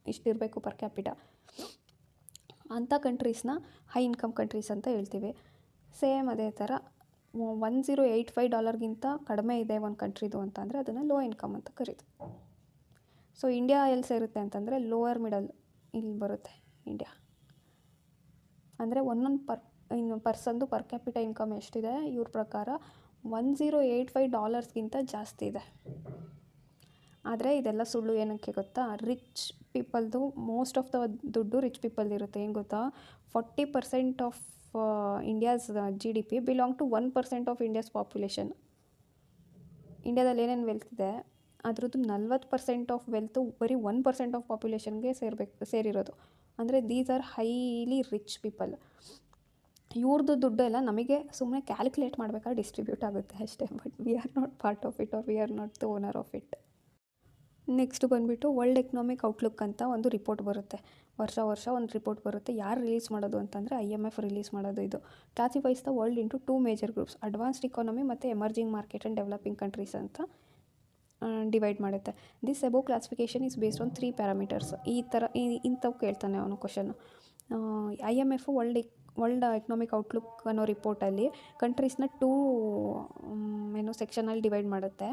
ಇಷ್ಟಿರಬೇಕು ಪರ್ ಕ್ಯಾಪಿಟಾ. ಅಂಥ ಕಂಟ್ರೀಸ್ನ ಹೈ ಇನ್ಕಮ್ ಕಂಟ್ರೀಸ್ ಅಂತ ಹೇಳ್ತೀವಿ. ಸೇಮ್ ಅದೇ ಥರ $1085 ಕಡಿಮೆ ಇದೆ ಒಂದು ಕಂಟ್ರಿದು ಅಂತಂದರೆ ಅದನ್ನು ಲೋ ಇನ್ಕಮ್ ಅಂತ ಕರೀತೀವಿ. ಸೊ ಇಂಡಿಯಾ ಎಲ್ಲಿ ಸೇರುತ್ತೆ ಅಂತಂದರೆ ಲೋವರ್ ಮಿಡಲ್ ಇಲ್ಲಿ ಬರುತ್ತೆ ಇಂಡಿಯಾ. ಅಂದರೆ ಒಂದೊಂದು ಪರ್ಸನ್ದು ಪರ್ ಕ್ಯಾಪಿಟಲ್ ಇನ್ಕಮ್ ಎಷ್ಟಿದೆ ಇವ್ರ ಪ್ರಕಾರ $1085 ಜಾಸ್ತಿ ಇದೆ. ಆದರೆ ಇದೆಲ್ಲ ಸುಳ್ಳು. ಏನಕ್ಕೆ ಗೊತ್ತಾ? ರಿಚ್ ಪೀಪಲ್ದು ಮೋಸ್ಟ್ ಆಫ್ ದ ದುಡ್ಡು ರಿಚ್ ಪೀಪಲ್ದು ಇರುತ್ತೆ. ಏನು ಗೊತ್ತಾ? 40% of India's GDP belong to 1% of India's population. ಇಂಡಿಯಾದಲ್ಲಿ ಏನೇನು ವೆಲ್ತ್ ಇದೆ ಅದರದ್ದು 40% ಆಫ್ ವೆಲ್ತು ಬರೀ 1% ಆಫ್ ಪಾಪ್ಯುಲೇಷನ್ಗೆ ಸೇರಿರೋದು. ಅಂದರೆ these are highly rich people. ಇವ್ರದ್ದು ದುಡ್ಡು ಎಲ್ಲ ನಮಗೆ ಸುಮ್ಮನೆ ಕ್ಯಾಲ್ಕುಲೇಟ್ ಮಾಡಬೇಕಾದ್ರೆ ಡಿಸ್ಟ್ರಿಬ್ಯೂಟ್ ಆಗುತ್ತೆ ಅಷ್ಟೇ. But we are not part of it are we are not the owner of it. Next ಬಂದುಬಿಟ್ಟು ವರ್ಲ್ಡ್ ಎಕನಾಮಿಕ್ ಔಟ್ಲುಕ್ ಅಂತ ಒಂದು ರಿಪೋರ್ಟ್ ಬರುತ್ತೆ. ವರ್ಷ ಒಂದು ರಿಪೋರ್ಟ್ ಬರುತ್ತೆ. ಯಾರು ರಿಲೀಸ್ ಮಾಡೋದು ಅಂತಂದರೆ IMF ರಿಲೀಸ್ ಮಾಡೋದು. ಇದು classifies the world into 2 major groups, advanced economy ಮತ್ತು emerging market and developing countries ಅಂತ ಡಿವೈಡ್ ಮಾಡುತ್ತೆ. This above classification is based on 3 parameters. ಈ ಥರ ಇಂಥವು ಕೇಳ್ತಾನೆ ಅವನು question. IMF world economic outlook ಅನ್ನೋ ರಿಪೋರ್ಟಲ್ಲಿ ಕಂಟ್ರೀಸ್ನ 2 ಸೆಕ್ಷನಲ್ಲಿ ಡಿವೈಡ್ ಮಾಡುತ್ತೆ.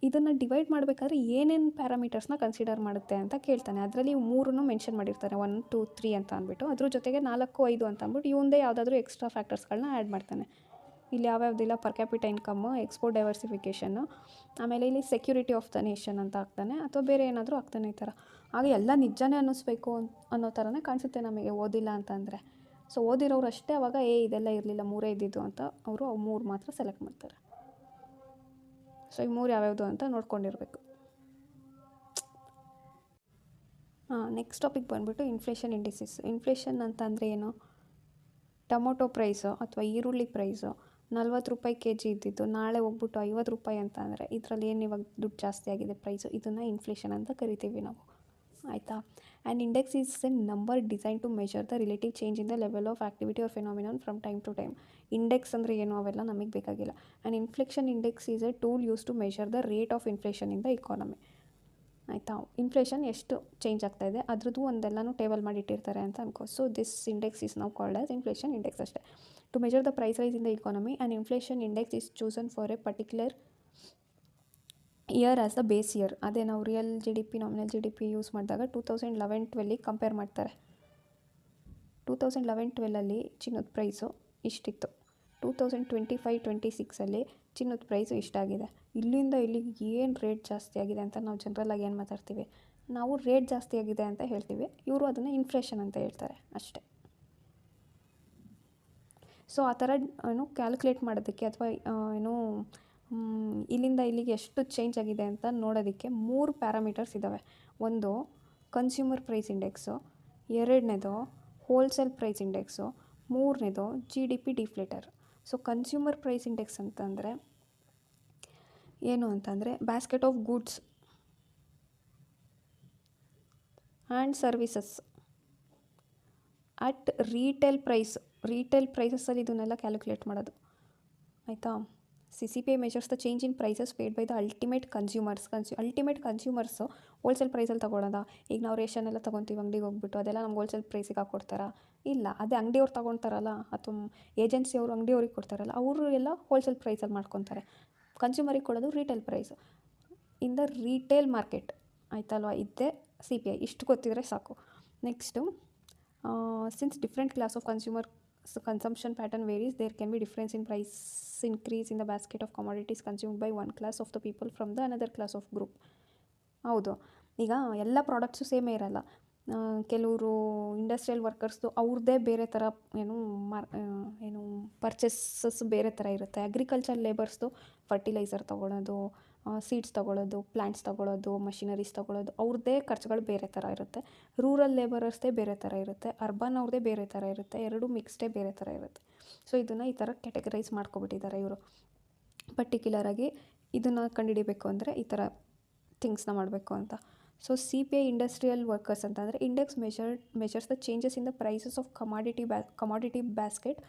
ಇದನ್ನು ಡಿವೈಡ್ ಮಾಡಬೇಕಾದ್ರೆ ಏನೇನು ಪ್ಯಾರಾಮೀಟರ್ಸ್ನ ಕನ್ಸಿಡರ್ ಮಾಡುತ್ತೆ ಅಂತ ಕೇಳ್ತಾನೆ. ಅದರಲ್ಲಿ 3 ಮೆನ್ಷನ್ ಮಾಡಿರ್ತಾನೆ, 1, 2, 3 ಅಂತ ಅಂದ್ಬಿಟ್ಟು. ಅದ್ರ ಜೊತೆಗೆ 4, 5 ಅಂತ ಅಂದ್ಬಿಟ್ಟು ಇವಂದೇ ಯಾವುದಾದ್ರೂ ಎಕ್ಸ್ಟ್ರಾ ಫ್ಯಾಕ್ಟರ್ಸ್ಗಳನ್ನ ಆ್ಯಡ್ ಮಾಡ್ತಾನೆ. ಇಲ್ಲಿ ಯಾವ್ಯಾವುದಿಲ್ಲ, ಪರ್ ಕ್ಯಾಪಿಟಲ್ ಇನ್ಕಮ್ಮು, ಎಕ್ಸ್ಪೋರ್ಟ್ ಡೈವರ್ಸಿಫಿಕೇಷನ್ನು, ಆಮೇಲೆ ಇಲ್ಲಿ ಸೆಕ್ಯೂರಿಟಿ ಆಫ್ ದ ನೇಷನ್ ಅಂತ ಹಾಕ್ತಾನೆ, ಅಥವಾ ಬೇರೆ ಏನಾದರೂ ಹಾಕ್ತಾನೆ ಈ ಥರ. ಆಗ ಎಲ್ಲ ನಿಜನೇ ಅನ್ನಿಸ್ಬೇಕು ಅನ್ನೋ ಥರನೇ ಕಾಣಿಸುತ್ತೆ ನಮಗೆ ಓದಿಲ್ಲ ಅಂತಂದರೆ. ಸೊ ಓದಿರೋರು ಅಷ್ಟೇ ಅವಾಗ ಇದೆಲ್ಲ ಇರಲಿಲ್ಲ 3 ಇದ್ದಿದ್ದು ಅಂತ ಅವರು 3 ಮಾತ್ರ ಸೆಲೆಕ್ಟ್ ಮಾಡ್ತಾರೆ. ಸೊ ಈ 3 ಯಾವ್ಯಾವುದು ಅಂತ ನೋಡ್ಕೊಂಡಿರಬೇಕು. ನೆಕ್ಸ್ಟ್ ಟಾಪಿಕ್ ಬಂದುಬಿಟ್ಟು ಇನ್ಫ್ಲೇಷನ್ ಇಂಡಿಸಿಸ್. ಇನ್ಫ್ಲೇಷನ್ ಅಂತ ಅಂದರೆ ಏನು? ಟೊಮೊಟೊ ಪ್ರೈಸು ಅಥವಾ ಈರುಳ್ಳಿ ಪ್ರೈಸು ₹40 kg ಇದ್ದಿದ್ದು ನಾಳೆ ಹೋಗ್ಬಿಟ್ಟು ₹50 ಅಂತ ಅಂದರೆ ಇದರಲ್ಲಿ ಏನು ಇವಾಗ ದುಡ್ಡು ಜಾಸ್ತಿ ಆಗಿದೆ ಪ್ರೈಸು, ಇದನ್ನು ಇನ್ಫ್ಲೇಷನ್ ಅಂತ ಕರಿತೀವಿ ನಾವು. ಆಯಿತಾ. And index is a number design to measure the relative change in the level of activity or phenomenon from time to time. Index ಅಂದರೆ ಏನು ಅವೆಲ್ಲ ನಮಗೆ ಬೇಕಾಗಿಲ್ಲ. And inflation index is a tool use to measure the rate of inflation in the economy. ಆಯಿತಾ. ಇನ್ಫ್ಲೇಷನ್ ಎಷ್ಟು ಚೇಂಜ್ ಆಗ್ತಾಯಿದೆ ಅದ್ರದ್ದು ಒಂದೆಲ್ಲನೂ ಟೇಬಲ್ ಮಾಡಿಟ್ಟಿರ್ತಾರೆ ಅಂತ ಅನ್ಕೋ. ಸೊ ದಿಸ್ ಇಂಡೆಕ್ಸ್ ಈಸ್ ನಾವು ಕಾಲ್ಡ್ ಆಸ್ ಇನ್ಫ್ಲೇಷನ್ ಇಂಡೆಕ್ಸ್ ಅಷ್ಟೇ. To measure the price rise in the economy and inflation index is chosen for a particular year as the base year. ಅದೇ ನಾವು real G D P nominal G D P use ಮಾಡಿದಾಗ 2011-12 ಕಂಪೇರ್ ಮಾಡ್ತಾರೆ. 2011-12 ಚಿನ್ನದ ಪ್ರೈಸು ಇಷ್ಟಿತ್ತು. 2025-26 ಚಿನ್ನದ ಪ್ರೈಸು ಇಷ್ಟಾಗಿದೆ. ಇಲ್ಲಿಂದ ಇಲ್ಲಿಗೆ ಏನು ರೇಟ್ ಜಾಸ್ತಿ ಆಗಿದೆ ಅಂತ ನಾವು ಜನರಲಾಗಿ ಏನು ಮಾತಾಡ್ತೀವಿ, ನಾವು ರೇಟ್ ಜಾಸ್ತಿ ಆಗಿದೆ ಅಂತ ಹೇಳ್ತೀವಿ, ಇವರು ಅದನ್ನು ಇನ್ಫ್ಲೇಷನ್ ಅಂತ ಹೇಳ್ತಾರೆ ಅಷ್ಟೇ. ಸೊ ಆ ಥರ ಏನು ಕ್ಯಾಲ್ಕುಲೇಟ್ ಮಾಡೋದಕ್ಕೆ ಅಥವಾ ಏನು ಇಲ್ಲಿಂದ ಇಲ್ಲಿಗೆ ಎಷ್ಟು ಚೇಂಜ್ ಆಗಿದೆ ಅಂತ ನೋಡೋದಕ್ಕೆ 3 ಪ್ಯಾರಾಮೀಟರ್ಸ್ ಇದ್ದಾವೆ. ಒಂದು ಕನ್ಸ್ಯೂಮರ್ ಪ್ರೈಸ್ ಇಂಡೆಕ್ಸು, ಎರಡನೇದು ಹೋಲ್ಸೇಲ್ ಪ್ರೈಸ್ ಇಂಡೆಕ್ಸು, ಮೂರನೇದು G D P deflator. So consumer price index ಅಂತಂದರೆ ಏನು ಅಂತಂದರೆ basket of goods and services at retail ಪ್ರೈಸಸ್ಸಲ್ಲಿ ಇದನ್ನೆಲ್ಲ ಕ್ಯಾಲ್ಕುಲೇಟ್ ಮಾಡೋದು. ಆಯಿತಾ. C P I measures the change in prices paid by the ultimate consumers wholesale ಪ್ರೈಸಲ್ಲಿ ತೊಗೊಳೋದ. ಈಗ ನಾವು ರೇಷನ್ ಎಲ್ಲ ತೊಗೊತೀವಿ ಅಂಗಡಿಗೆ ಹೋಗ್ಬಿಟ್ಟು, ಅದೆಲ್ಲ ನಮ್ಗೆ ಹೋಲ್ಸೇಲ್ ಪ್ರೈಸಿಗೆ ಹಾಕ್ಕೊಡ್ತಾರಾ? ಇಲ್ಲ. ಅದೇ ಅಂಗಡಿಯವ್ರು ತೊಗೊಳ್ತಾರಲ್ಲ ಅಥವಾ ಏಜೆನ್ಸಿಯವರು ಅಂಗಡಿಯವ್ರಿಗೆ ಕೊಡ್ತಾರಲ್ಲ, ಅವರು ಎಲ್ಲ ಹೋಲ್ಸೇಲ್ ಪ್ರೈಸಲ್ಲಿ ಮಾಡ್ಕೊತಾರೆ. ಕನ್ಸ್ಯೂಮರಿಗೆ ಕೊಡೋದು retail price in the retail market. ಆಯ್ತಲ್ವ. ಇದ್ದೇ ಸಿ ಪಿ ಐ. ಇಷ್ಟು ಗೊತ್ತಿದ್ರೆ ಸಾಕು. Next since different class of consumption pattern varies, there can be difference in price increase in the basket of commodities consumed by one class of the people from the another class of group. ಹೌದು. ಈಗ ಎಲ್ಲ ಪ್ರಾಡಕ್ಟ್ಸು ಸೇಮೇ ಇರಲ್ಲ. ಕೆಲವರು ಇಂಡಸ್ಟ್ರಿಯಲ್ ವರ್ಕರ್ಸ್ದು ಅವ್ರದ್ದೇ ಬೇರೆ ಥರ ಏನು ಪರ್ಚೇಸಸ್ ಬೇರೆ ಥರ ಇರುತ್ತೆ. ಅಗ್ರಿಕಲ್ಚರ್ ಲೇಬರ್ಸ್ದು ಫರ್ಟಿಲೈಸರ್ ತೊಗೊಳೋದು, ಸೀಡ್ಸ್ ತೊಗೊಳೋದು, ಪ್ಲ್ಯಾಂಟ್ಸ್ ತೊಗೊಳೋದು, ಮಷಿನರೀಸ್ ತೊಗೊಳೋದು, ಅವ್ರದ್ದೇ ಖರ್ಚುಗಳು ಬೇರೆ ಥರ ಇರುತ್ತೆ. ರೂರಲ್ ಲೇಬರರ್ಸ್ದೇ ಬೇರೆ ಥರ ಇರುತ್ತೆ. ಅರ್ಬನ್ ಅವ್ರದ್ದೇ ಬೇರೆ ಥರ ಇರುತ್ತೆ. ಎರಡೂ ಮಿಕ್ಸ್ಡೇ ಬೇರೆ ಥರ ಇರುತ್ತೆ. ಸೊ ಇದನ್ನು ಈ ಥರ ಕ್ಯಾಟಗರೈಸ್ ಮಾಡ್ಕೊಬಿಟ್ಟಿದ್ದಾರೆ ಇವರು. ಪರ್ಟಿಕ್ಯುಲರಾಗಿ ಇದನ್ನು ಕಂಡುಹಿಡಿಬೇಕು ಅಂದರೆ ಈ ಥರ ಥಿಂಗ್ಸ್ನ ಮಾಡಬೇಕು ಅಂತ. So C P I industrial workers ಅಂತಂದರೆ index measures the changes in the prices of commodity basket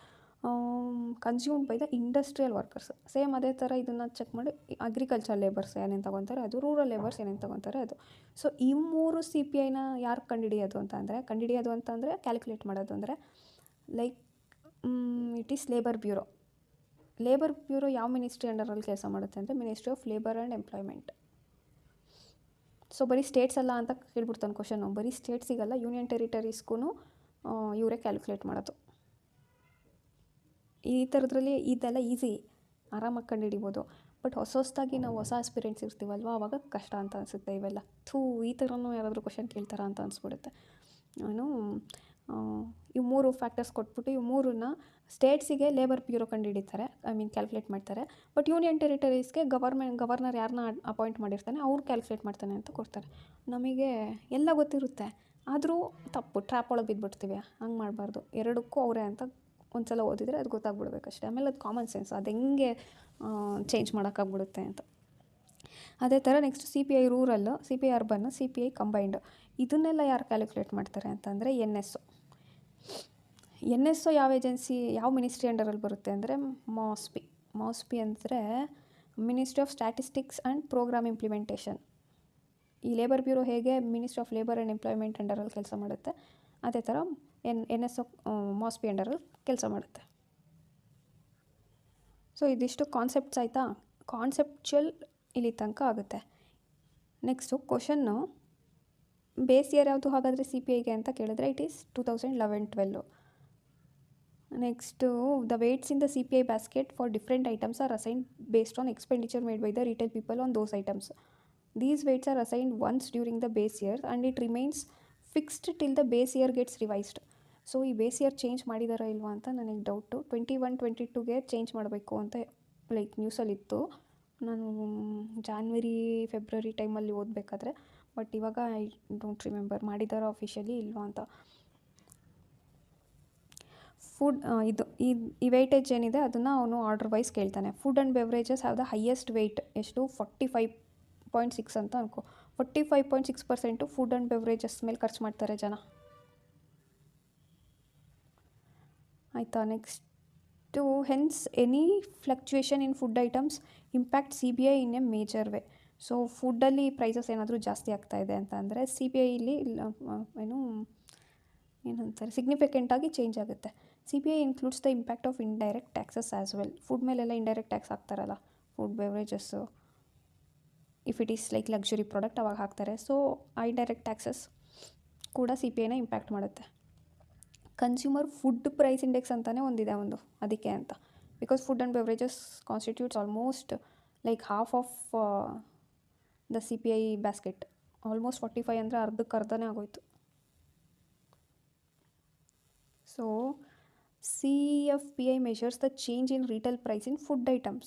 consumed by the industrial workers. Same ಅದೇ ಥರ ಇದನ್ನು ಚೆಕ್ ಮಾಡಿ ಅಗ್ರಿಕಲ್ಚರ್ ಲೇಬರ್ಸ್ ಏನೇನು ತೊಗೊತಾರೆ ಅದು, ರೂರಲ್ ಲೇಬರ್ಸ್ ಏನೇನು ತೊಗೊತಾರೆ ಅದು. ಸೊ ಈ 3 ಸಿ ಪಿ ಐನ ಯಾರು ಕಂಡುಹಿಡಿಯೋದು ಅಂತಂದರೆ ಕ್ಯಾಲ್ಕುಲೇಟ್ ಮಾಡೋದು ಅಂದರೆ like it is labour bureau. ಯಾವ ಮಿನಿಸ್ಟ್ರಿ ಅಂಡರಲ್ಲಿ ಕೆಲಸ ಮಾಡುತ್ತೆ ಅಂದರೆ ministry of labour and employment. So ಬರೀ ಸ್ಟೇಟ್ಸ್ ಅಲ್ಲ ಅಂತ ಕೇಳ್ಬಿಡ್ತಾನೆ ಕ್ವಶನು. ಬರೀ ಸ್ಟೇಟ್ಸಿಗಲ್ಲ, ಯೂನಿಯನ್ ಟೆರಿಟರೀಸ್ಗೂ ಇವರೇ ಕ್ಯಾಲ್ಕುಲೇಟ್ ಮಾಡೋದು. ಈ ಥರದ್ರಲ್ಲಿ ಇದೆಲ್ಲ ಈಸಿ, ಆರಾಮಾಗಿ ಕಂಡುಹಿಡಿಬೋದು. ಬಟ್ ಹೊಸದಾಗಿ ನಾವು ಹೊಸ ಆಸ್ಪಿರೆಂಟ್ಸ್ ಇರ್ತೀವಲ್ವ, ಆವಾಗ ಕಷ್ಟ ಅಂತ ಅನಿಸುತ್ತೆ ಇವೆಲ್ಲ. ಈ ಥರನೂ ಯಾರಾದರೂ ಕ್ವಶನ್ ಕೇಳ್ತಾರಾ ಅಂತ ಅನಿಸ್ಬಿಡುತ್ತೆ. ಇವು 3 ಫ್ಯಾಕ್ಟರ್ಸ್ ಕೊಟ್ಬಿಟ್ಟು ಇವು 3ನ್ನ ಸ್ಟೇಟ್ಸಿಗೆ ಲೇಬರ್ ಬ್ಯೂರೋ ಕಂಡುಹಿಡಿತಾರೆ, ಕ್ಯಾಲ್ಕುಲೇಟ್ ಮಾಡ್ತಾರೆ. ಬಟ್ ಯೂನಿಯನ್ ಟೆರಿಟರೀಸ್ಗೆ ಗವರ್ನರ್ ಯಾರನ್ನ ಅಪಾಯಿಂಟ್ ಮಾಡಿರ್ತಾನೆ ಅವ್ರು ಕ್ಯಾಲ್ಕುಲೇಟ್ ಮಾಡ್ತಾನೆ ಅಂತ ಕೊಡ್ತಾರೆ. ನಮಗೆ ಎಲ್ಲ ಗೊತ್ತಿರುತ್ತೆ, ಆದರೂ ತಪ್ಪು ಟ್ರ್ಯಾಪ್ ಒಳಗೆ ಬಿದ್ದುಬಿಡ್ತೀವಿ. ಹಂಗೆ ಮಾಡಬಾರ್ದು. ಎರಡಕ್ಕೂ ಅವರೇ ಅಂತ ಒಂದ್ಸಲ ಓದಿದರೆ ಅದು ಗೊತ್ತಾಗ್ಬಿಡ್ಬೇಕಷ್ಟೇ. ಆಮೇಲೆ ಅದು ಕಾಮನ್ ಸೆನ್ಸ್, ಅದು ಹೆಂಗೆ ಚೇಂಜ್ ಮಾಡೋಕ್ಕಾಗ್ಬಿಡುತ್ತೆ ಅಂತ. ಅದೇ ಥರ next C P I rural, C P I urban, C P I combined. ಇದನ್ನೆಲ್ಲ ಯಾರು ಕ್ಯಾಲ್ಕುಲೇಟ್ ಮಾಡ್ತಾರೆ ಅಂತಂದರೆ ಎನ್ ಎಸ್ ಒ ಯಾವ ಏಜೆನ್ಸಿ, ಯಾವ ಮಿನಿಸ್ಟ್ರಿ ಅಂಡರಲ್ಲಿ ಬರುತ್ತೆ ಅಂದರೆ ಮಾಸ್ಪಿ ಅಂದರೆ ministry of statistics and programme implementation. ಈ ಲೇಬರ್ ಬ್ಯೂರೋ ಹೇಗೆ ministry of labour and employment ಅಂಡರಲ್ಲಿ ಕೆಲಸ ಮಾಡುತ್ತೆ, ಅದೇ ಥರ ಎನ್ ಎಸ್ ಒ ಮಾಸ್ಪಿ ಅಂಡರಲ್ಲಿ ಕೆಲಸ ಮಾಡುತ್ತೆ. ಸೊ ಇದಿಷ್ಟು ಕಾನ್ಸೆಪ್ಟ್ಸ್ ಆಯಿತಾ. ಕಾನ್ಸೆಪ್ಚುಯಲ್ ಇಲ್ಲಿ ತನಕ ಆಗುತ್ತೆ. ನೆಕ್ಸ್ಟು ಕ್ವಶನ್ನು ಬೇಸ್ ಇಯರ್ ಯಾವುದು ಹಾಗಾದರೆ ಸಿ ಪಿ ಐಗೆ ಅಂತ ಕೇಳಿದ್ರೆ it is 2011-12. Next the weights in the C P I basket for different items are assigned based on expenditure made by the retail people on those items. These weights are assigned once during the base year and it remains fixed till the base year gets revised. So ಈ ಬೇಸ್ ಇಯರ್ ಚೇಂಜ್ ಮಾಡಿದಾರಾ ಇಲ್ವಾ ಅಂತ ನನಗೆ ಡೌಟು. 21-22ಗೆ ಚೇಂಜ್ ಮಾಡಬೇಕು ಅಂತ ಲೈಕ್ ನ್ಯೂಸಲ್ಲಿತ್ತು. ನಾನು ಜಾನ್ವರಿ ಫೆಬ್ರವರಿ ಟೈಮಲ್ಲಿ ಓದಬೇಕಾದ್ರೆ, ಬಟ್ ಇವಾಗ ಐ ಡೋಂಟ್ ರಿಮೆಂಬರ್ ಮಾಡಿದಾರ ಆಫಿಷಿಯಲಿ ಇಲ್ವಾ ಅಂತ. ಫುಡ್ ಈ ವೆಯ್ಟೇಜ್ ಏನಿದೆ ಅದನ್ನು ಅವನು ಆರ್ಡರ್ ವೈಸ್ ಕೇಳ್ತಾನೆ. Food and beverages have the highest weight, ಎಷ್ಟು 45 45.6 ಅಂತ ಅನ್ಕೋ. 45.6% ಫುಡ್ ಆ್ಯಂಡ್ ಬೆವ್ರೇಜಸ್ ಮೇಲೆ ಖರ್ಚು ಮಾಡ್ತಾರೆ ಜನ. ಆಯಿತಾ. Next hence any fluctuation in food items impact CBI in a major way. So ಫುಡ್ಡಲ್ಲಿ ಪ್ರೈಸಸ್ ಏನಾದರೂ ಜಾಸ್ತಿ ಆಗ್ತಾಯಿದೆ ಅಂತ ಅಂದರೆ CBIಲಿ ಏನಂತಾರೆ ಸಿಗ್ನಿಫಿಕೆಂಟಾಗಿ ಚೇಂಜ್ ಆಗುತ್ತೆ. CBI includes the impact of indirect taxes as well. Food ಮೇಲೆಲ್ಲ ಇಂಡೈರೆಕ್ಟ್ ಟ್ಯಾಕ್ಸ್ ಹಾಕ್ತಾರಲ್ಲ, food beverages, if it is like luxury product ಅವಾಗ ಹಾಕ್ತಾರೆ. ಸೊ ಇಂಡೈರೆಕ್ಟ್ ಟ್ಯಾಕ್ಸಸ್ ಕೂಡ CPIನ ಇಂಪ್ಯಾಕ್ಟ್ ಮಾಡುತ್ತೆ. ಕನ್ಸ್ಯೂಮರ್ ಫುಡ್ ಪ್ರೈಸ್ ಇಂಡೆಕ್ಸ್ ಅಂತಲೇ ಒಂದಿದೆ ಅದಕ್ಕೆ ಅಂತ. Because food and beverages constitutes almost like half of the CPI basket. Almost 45 ಅಂದರೆ ಅರ್ಧಕ್ಕರ್ಧನೇ ಆಗೋಯ್ತು. So CFPI measures the change in retail price in food items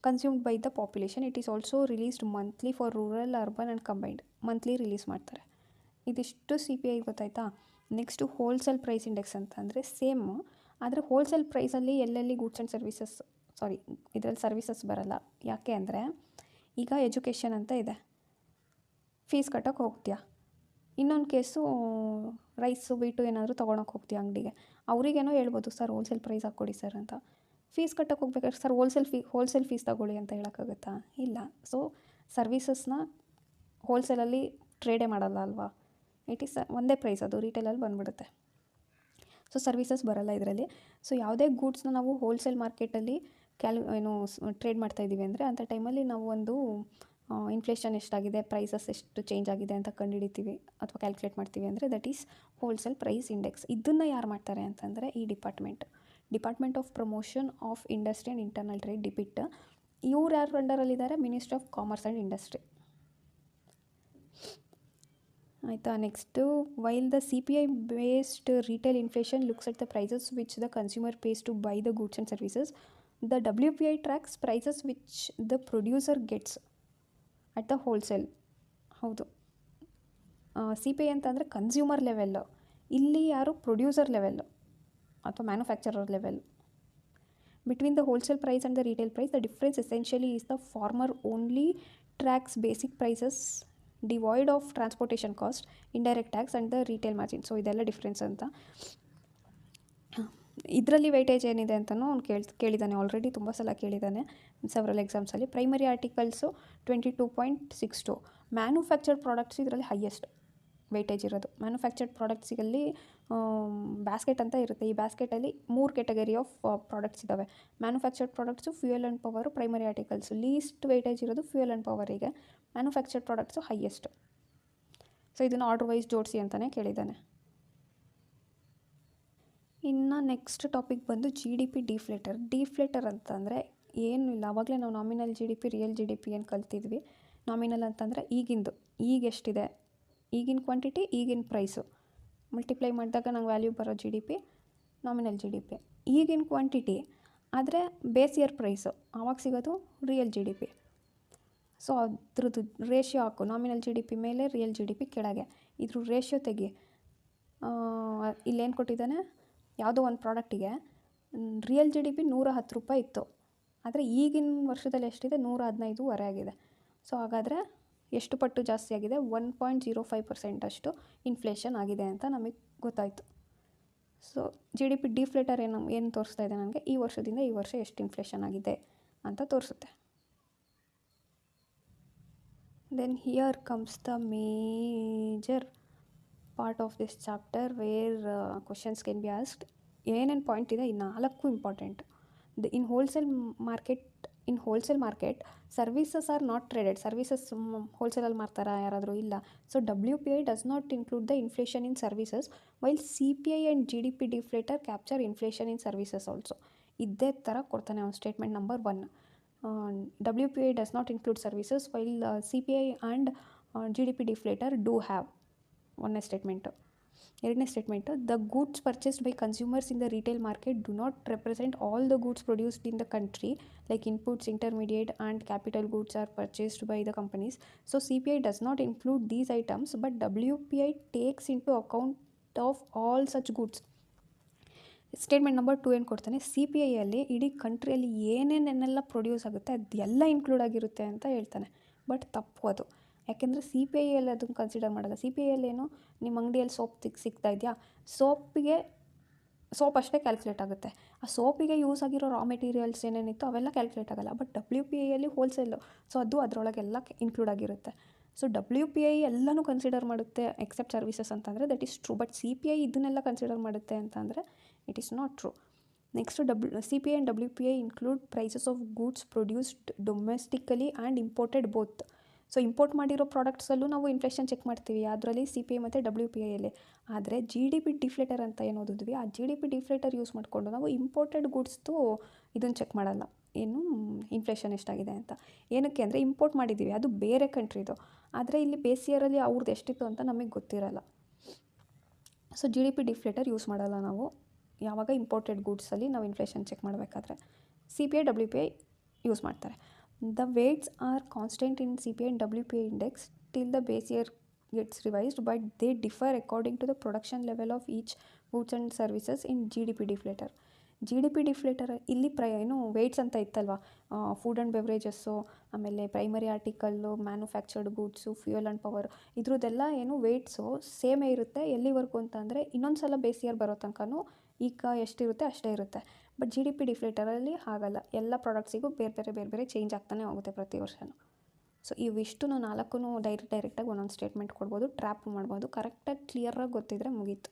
consumed by the population. It is also released monthly for rural, urban and combined. Monthly release ಮಾಡ್ತಾರೆ. ಇದಿಷ್ಟು CPI ಗೊತ್ತಾಯ್ತಾ. ನೆಕ್ಸ್ಟು ಹೋಲ್ಸೇಲ್ ಪ್ರೈಸ್ ಇಂಡೆಕ್ಸ್ ಅಂತ ಅಂದರೆ ಸೇಮ್, ಆದರೆ ಹೋಲ್ಸೇಲ್ ಪ್ರೈಸಲ್ಲಿ ಎಲ್ಲೆಲ್ಲಿ ಗೂಡ್ಸ್ ಆ್ಯಂಡ್ ಸರ್ವಿಸಸ್ ಇದರಲ್ಲಿ ಸರ್ವಿಸಸ್ ಬರಲ್ಲ. ಯಾಕೆ ಅಂದರೆ ಈಗ ಎಜುಕೇಷನ್ ಅಂತ ಇದೆ, ಫೀಸ್ ಕಟ್ಟೋಕ್ಕೆ ಹೋಗ್ತೀಯಾ. ಇನ್ನೊಂದು ಕೇಸು ರೈಸು ವೀಟು ಏನಾದರೂ ತೊಗೊಳಕ್ಕೆ ಹೋಗ್ತೀಯ ಅಂಗಡಿಗೆ, ಅವರಿಗೇನೋ ಹೇಳ್ಬೋದು ಸರ್ ಹೋಲ್ಸೇಲ್ ಪ್ರೈಸ್ ಹಾಕ್ಕೊಡಿ ಸರ್ ಅಂತ. ಫೀಸ್ ಕಟ್ಟೋಕ್ಕೆ ಹೋಗ್ಬೇಕಾದ್ರೆ ಸರ್ ಹೋಲ್ಸೇಲ್ ಫೀಸ್ ತಗೊಳ್ಳಿ ಅಂತ ಹೇಳೋಕ್ಕಾಗುತ್ತಾ? ಇಲ್ಲ. ಸೊ ಸರ್ವೀಸಸ್ನ ಹೋಲ್ಸೇಲಲ್ಲಿ ಟ್ರೇಡೇ ಮಾಡಲ್ಲ ಅಲ್ವಾ. ಇಟ್ ಈಸ್ ಒಂದೇ ಪ್ರೈಸ್, ಅದು ರಿಟೇಲಲ್ಲಿ ಬಂದುಬಿಡುತ್ತೆ. ಸೊ ಸರ್ವೀಸಸ್ ಬರಲ್ಲ ಇದರಲ್ಲಿ. ಸೊ ಯಾವುದೇ ಗೂಡ್ಸ್ನ ನಾವು ಹೋಲ್ಸೇಲ್ ಮಾರ್ಕೆಟಲ್ಲಿ ಟ್ರೇಡ್ ಮಾಡ್ತಾಯಿದ್ದೀವಿ ಅಂದರೆ ಅಂಥ ಟೈಮಲ್ಲಿ ನಾವು ಒಂದು ಇನ್ಫ್ಲೇಷನ್ ಎಷ್ಟಾಗಿದೆ, ಪ್ರೈಸಸ್ ಎಷ್ಟು ಚೇಂಜ್ ಆಗಿದೆ ಅಂತ ಕಂಡುಹಿಡಿತೀವಿ ಅಥವಾ ಕ್ಯಾಲ್ಕುಲೇಟ್ ಮಾಡ್ತೀವಿ ಅಂದರೆ that is wholesale price index. ಇದನ್ನು ಯಾರು ಮಾಡ್ತಾರೆ ಅಂತಂದರೆ ಈ department of promotion of industry and internal trade, DPIIT. ಇವ್ರು ಯಾರು ಅಂಡರಲ್ಲಿದ್ದಾರೆ? Ministry of commerce and industry. ಆಯಿತಾ. Next while the CPI based retail inflation looks at the prices which the consumer pays to buy the goods and services, the WPI tracks prices which the producer gets at the wholesale. ಹೌದು. CPI ಅಂತಂದರೆ ಕನ್ಸ್ಯೂಮರ್ ಲೆವೆಲ್ಲು, ಇಲ್ಲಿ ಯಾರು ಪ್ರೊಡ್ಯೂಸರ್ ಲೆವೆಲ್ಲು ಅಥವಾ manufacturer level. Between the wholesale price and the retail price the difference essentially is the former only tracks basic prices devoid of transportation cost, indirect tax and the retail margin. So ಇದೆಲ್ಲ ಡಿಫ್ರೆನ್ಸ್ ಅಂತ. ಇದರಲ್ಲಿ ವೆಯ್ಟೇಜ್ ಏನಿದೆ ಅಂತಲೂ ಅವ್ನು ಕೇಳಿದ್ದಾನೆ ಆಲ್ರೆಡಿ, ತುಂಬ ಸಲ ಕೇಳಿದ್ದಾನೆ ಸೆವರಲ್ ಎಕ್ಸಾಮ್ಸಲ್ಲಿ. Primary articles 22.62. ಮ್ಯಾನುಫ್ಯಾಕ್ಚರ್ಡ್ ಪ್ರಾಡಕ್ಟ್ಸ್ ಇದರಲ್ಲಿ ಹೈಯೆಸ್ಟ್ ವೆಯ್ಟೇಜ್ ಇರೋದು. ಮ್ಯಾನುಫ್ಯಾಕ್ಚರ್ಡ್ ಪ್ರಾಡಕ್ಟ್ಸಿಗಲ್ಲಿ ಬ್ಯಾಸ್ಕೆಟ್ ಅಂತ ಇರುತ್ತೆ. ಈ ಬ್ಯಾಸ್ಕೆಟಲ್ಲಿ 3 ಕ್ಯಾಟಗರಿ ಆಫ್ ಪ್ರಾಡಕ್ಟ್ಸ್ ಇದ್ದಾವೆ. Manufactured products, fuel and power, primary articles. Least weightage ಇರೋದು ಫ್ಯೂಯಲ್ ಆ್ಯಂಡ್ ಪವರಿಗೆ, ಮ್ಯಾನುಫ್ಯಾಕ್ಚರ್ಡ್ ಪ್ರಾಡಕ್ಟ್ಸು ಹೈಯೆಸ್ಟ್. ಸೊ ಇದನ್ನು ಆರ್ಡರ್ ವೈಸ್ ಜೋಡಿಸಿ ಅಂತಲೇ ಕೇಳಿದ್ದಾನೆ. ಇನ್ನು ನೆಕ್ಸ್ಟ್ ಟಾಪಿಕ್ ಬಂದು GDP ಡಿಫ್ಲೇಟರ್ ಅಂತಂದರೆ ಏನೂ ಇಲ್ಲ. ಆವಾಗಲೇ ನಾವು ನಾಮಿನಲ್ GDP, ರಿಯಲ್ GDP ಏನು ಕಲ್ತಿದ್ವಿ. ನಾಮಿನಲ್ ಅಂತಂದರೆ ಈಗ ಎಷ್ಟಿದೆ, ಈಗಿನ ಕ್ವಾಂಟಿಟಿ, ಈಗಿನ ಪ್ರೈಸು ಮಲ್ಟಿಪ್ಲೈ ಮಾಡಿದಾಗ ನಂಗೆ ವ್ಯಾಲ್ಯೂ ಬರೋ GDP ನಾಮಿನಲ್ GDP. ಈಗಿನ ಕ್ವಾಂಟಿಟಿ ಆದರೆ ಬೇಸ್ ಇಯರ್ ಪ್ರೈಸು ಆವಾಗ ಸಿಗೋದು ರಿಯಲ್ GDP. ಸೊ ಅದ್ರದ್ದು ರೇಷಿಯೋ ಹಾಕು, ನಾಮಿನಲ್ GDP ಮೇಲೆ ರಿಯಲ್ GDP ಕೆಳಗೆ. ಇದ್ರ ರೇಷಿಯೋ ತೆಗಿ. ಇಲ್ಲೇನು ಕೊಟ್ಟಿದ್ದಾನೆ, ಯಾವುದೋ ಒಂದು ಪ್ರಾಡಕ್ಟಿಗೆ ರಿಯಲ್ GDP 110 ರೂಪಾಯಿ ಇತ್ತು, ಆದರೆ ಈಗಿನ ವರ್ಷದಲ್ಲಿ ಎಷ್ಟಿದೆ, 115 ಆಗಿದೆ. ಸೊ ಹಾಗಾದರೆ ಎಷ್ಟು ಪಟ್ಟು ಜಾಸ್ತಿ ಆಗಿದೆ? 1.05% ಅಷ್ಟು ಇನ್ಫ್ಲೇಷನ್ ಆಗಿದೆ ಅಂತ ನಮಗೆ ಗೊತ್ತಾಯಿತು. ಸೊ GDP ಡಿಫ್ಲೇಟರ್ ಏನು ತೋರಿಸ್ತಾ ಇದೆ ನನಗೆ, ಈ ವರ್ಷದಿಂದ ಈ ವರ್ಷ ಎಷ್ಟು ಇನ್ಫ್ಲೇಷನ್ ಆಗಿದೆ ಅಂತ ತೋರಿಸುತ್ತೆ. Then here comes the major part of this chapter where questions can be asked. ಏನೇನು ಪಾಯಿಂಟ್ ಇದೆ ಈ 4 important. In wholesale market services are not traded. Services ಹೋಲ್ಸೇಲಲ್ಲಿ ಮಾರ್ತಾರಾ ಯಾರಾದರೂ? ಇಲ್ಲ. So WPI does not include the inflation in services while CPI and GDP deflator capture inflation in services also. ಇದೇ ಥರ ಕೊಡ್ತಾನೆ ಅವನು statement number 1. WPI does not include services while CPI and GDP deflator do have. ಒಂದನೇ ಸ್ಟೇಟ್ಮೆಂಟು. ಎರಡನೇ statement, the goods purchased by consumers in the retail market do not represent all the goods produced in the country like inputs, intermediate and capital goods are purchased by the companies. So CPI does not include these items but WPI takes into account of all such goods. Statement number 2 ಏನು ಕೊಡ್ತಾನೆ, CPIಯಲ್ಲಿ ಇಡೀ ಕಂಟ್ರಿಯಲ್ಲಿ ಏನೇನೆಲ್ಲ ಪ್ರೊಡ್ಯೂಸ್ ಆಗುತ್ತೆ ಅದೆಲ್ಲ ಇನ್ಕ್ಲೂಡ್ ಆಗಿರುತ್ತೆ ಅಂತ ಹೇಳ್ತಾನೆ. ಬಟ್ ತಪ್ಪು ಅದು. ಯಾಕೆಂದರೆ ಸಿ ಪಿ ಐಯಲ್ಲಿ ಅದನ್ನು ಕನ್ಸಿಡರ್ ಮಾಡಲ್ಲ. ಸಿ ಪಿ ಐಯಲ್ಲಿ ಏನು, ನಿಮ್ಮ ಅಂಗಡಿಯಲ್ಲಿ ಸೋಪ್ ಸಿಗ್ತಾ ಇದೆಯಾ, ಸೋಪ್ ಅಷ್ಟೇ ಕ್ಯಾಲ್ಕುಲೇಟ್ ಆಗುತ್ತೆ. ಆ ಸೋಪಿಗೆ ಯೂಸ್ ಆಗಿರೋ ರಾ ಮೆಟೀರಿಯಲ್ಸ್ ಏನೇನಿತ್ತು ಅವೆಲ್ಲ ಕ್ಯಾಲ್ಕುಲೇಟ್ ಆಗೋಲ್ಲ. ಬಟ್ WPIಯಲ್ಲಿ ಹೋಲ್ಸೇಲು, ಸೊ ಅದು ಅದರೊಳಗೆಲ್ಲ ಇನ್ಕ್ಲೂಡ್ ಆಗಿರುತ್ತೆ. ಸೊ WPI ಎಲ್ಲನೂ ಕನ್ಸಿಡರ್ ಮಾಡುತ್ತೆ ಎಕ್ಸೆಪ್ಟ್ ಸರ್ವಿಸಸ್ ಅಂತಂದರೆ that is true. But CPI ಇದನ್ನೆಲ್ಲ ಕನ್ಸಿಡರ್ ಮಾಡುತ್ತೆ ಅಂತಂದರೆ it is not true. Next CPI and WPI include prices of goods produced domestically and imported both. So import ಮಾಡಿರೋ ಪ್ರಾಡಕ್ಟ್ಸಲ್ಲೂ ನಾವು ಇನ್ಫ್ಲೇಷನ್ ಚೆಕ್ ಮಾಡ್ತೀವಿ, ಅದರಲ್ಲಿ CPI ಮತ್ತು WPIಯಲ್ಲಿ. ಆದರೆ GDP ಡಿಫ್ಲೇಟರ್ ಅಂತ ಏನು ಓದಿದ್ವಿ, ಆ GDP ಡಿಫ್ಲೇಟರ್ ಯೂಸ್ ಮಾಡಿಕೊಂಡು ನಾವು ಇಂಪೋರ್ಟೆಡ್ ಗೂಡ್ಸ್ದು ಇದನ್ನು ಚೆಕ್ ಮಾಡಲ್ಲ, ಏನು ಇನ್ಫ್ಲೇಷನ್ ಎಷ್ಟಾಗಿದೆ ಅಂತ. ಏನಕ್ಕೆ ಅಂದರೆ ಇಂಪೋರ್ಟ್ ಮಾಡಿದ್ದೀವಿ, ಅದು ಬೇರೆ ಕಂಟ್ರಿದು. ಆದರೆ ಇಲ್ಲಿ ಬೇಸ್ ಇಯರಲ್ಲಿ ಅವ್ರದ್ದು ಎಷ್ಟಿತ್ತು ಅಂತ ನಮಗೆ ಗೊತ್ತಿರಲ್ಲ. ಸೊ GDP ಡಿಫ್ಲೇಟರ್ ಯೂಸ್ ಮಾಡಲ್ಲ ನಾವು ಯಾವಾಗ ಇಂಪೋರ್ಟೆಡ್ ಗೂಡ್ಸಲ್ಲಿ ನಾವು ಇನ್ಫ್ಲೇಷನ್ ಚೆಕ್ ಮಾಡಬೇಕಾದ್ರೆ. CPI WPI ಯೂಸ್ ಮಾಡ್ತಾರೆ. The weights are constant in CPI and WPI index till the base year gets revised, but they differ according to the production level of each goods and services in GDP deflator. GDP deflator ಇಲ್ಲಿ ಏನು ವೇಟ್ಸ್ ಅಂತ ಇತ್ತಲ್ವ, ಫುಡ್ ಆ್ಯಂಡ್ ಬೆವ್ರೇಜಸ್ಸು, ಆಮೇಲೆ primary article, manufactured goods, fuel and power, ಇದ್ರದ್ದೆಲ್ಲ ಏನು ವೇಟ್ಸು ಸೇಮೇ ಇರುತ್ತೆ. ಎಲ್ಲಿವರೆಗೂ ಅಂತ ಅಂದರೆ ಇನ್ನೊಂದು ಸಲ ಬೇಸ್ ಇಯರ್ ಬರೋ ತನಕನೂ ಈಗ ಎಷ್ಟಿರುತ್ತೆ ಅಷ್ಟೇ ಇರುತ್ತೆ. ಬಟ್ GDP ಡಿಫ್ಲೇಟರಲ್ಲಿ ಹಾಗಲ್ಲ, ಎಲ್ಲ ಪ್ರಾಡಕ್ಟ್ಸಿಗೂ ಬೇರೆ ಬೇರೆ ಚೇಂಜ್ ಆಗ್ತಾನೆ ಹೋಗುತ್ತೆ ಪ್ರತಿ ವರ್ಷವೂ. ಸೊ ಇವಿಷ್ಟು 4 ಡೈರೆಕ್ಟಾಗಿ ಒಂದೊಂದು ಸ್ಟೇಟ್ಮೆಂಟ್ ಕೊಡ್ಬೋದು, ಟ್ರ್ಯಾಪ್ ಮಾಡ್ಬೋದು. ಕರೆಕ್ಟಾಗಿ ಕ್ಲಿಯರಾಗಿ ಗೊತ್ತಿದ್ದರೆ ಮುಗೀತು.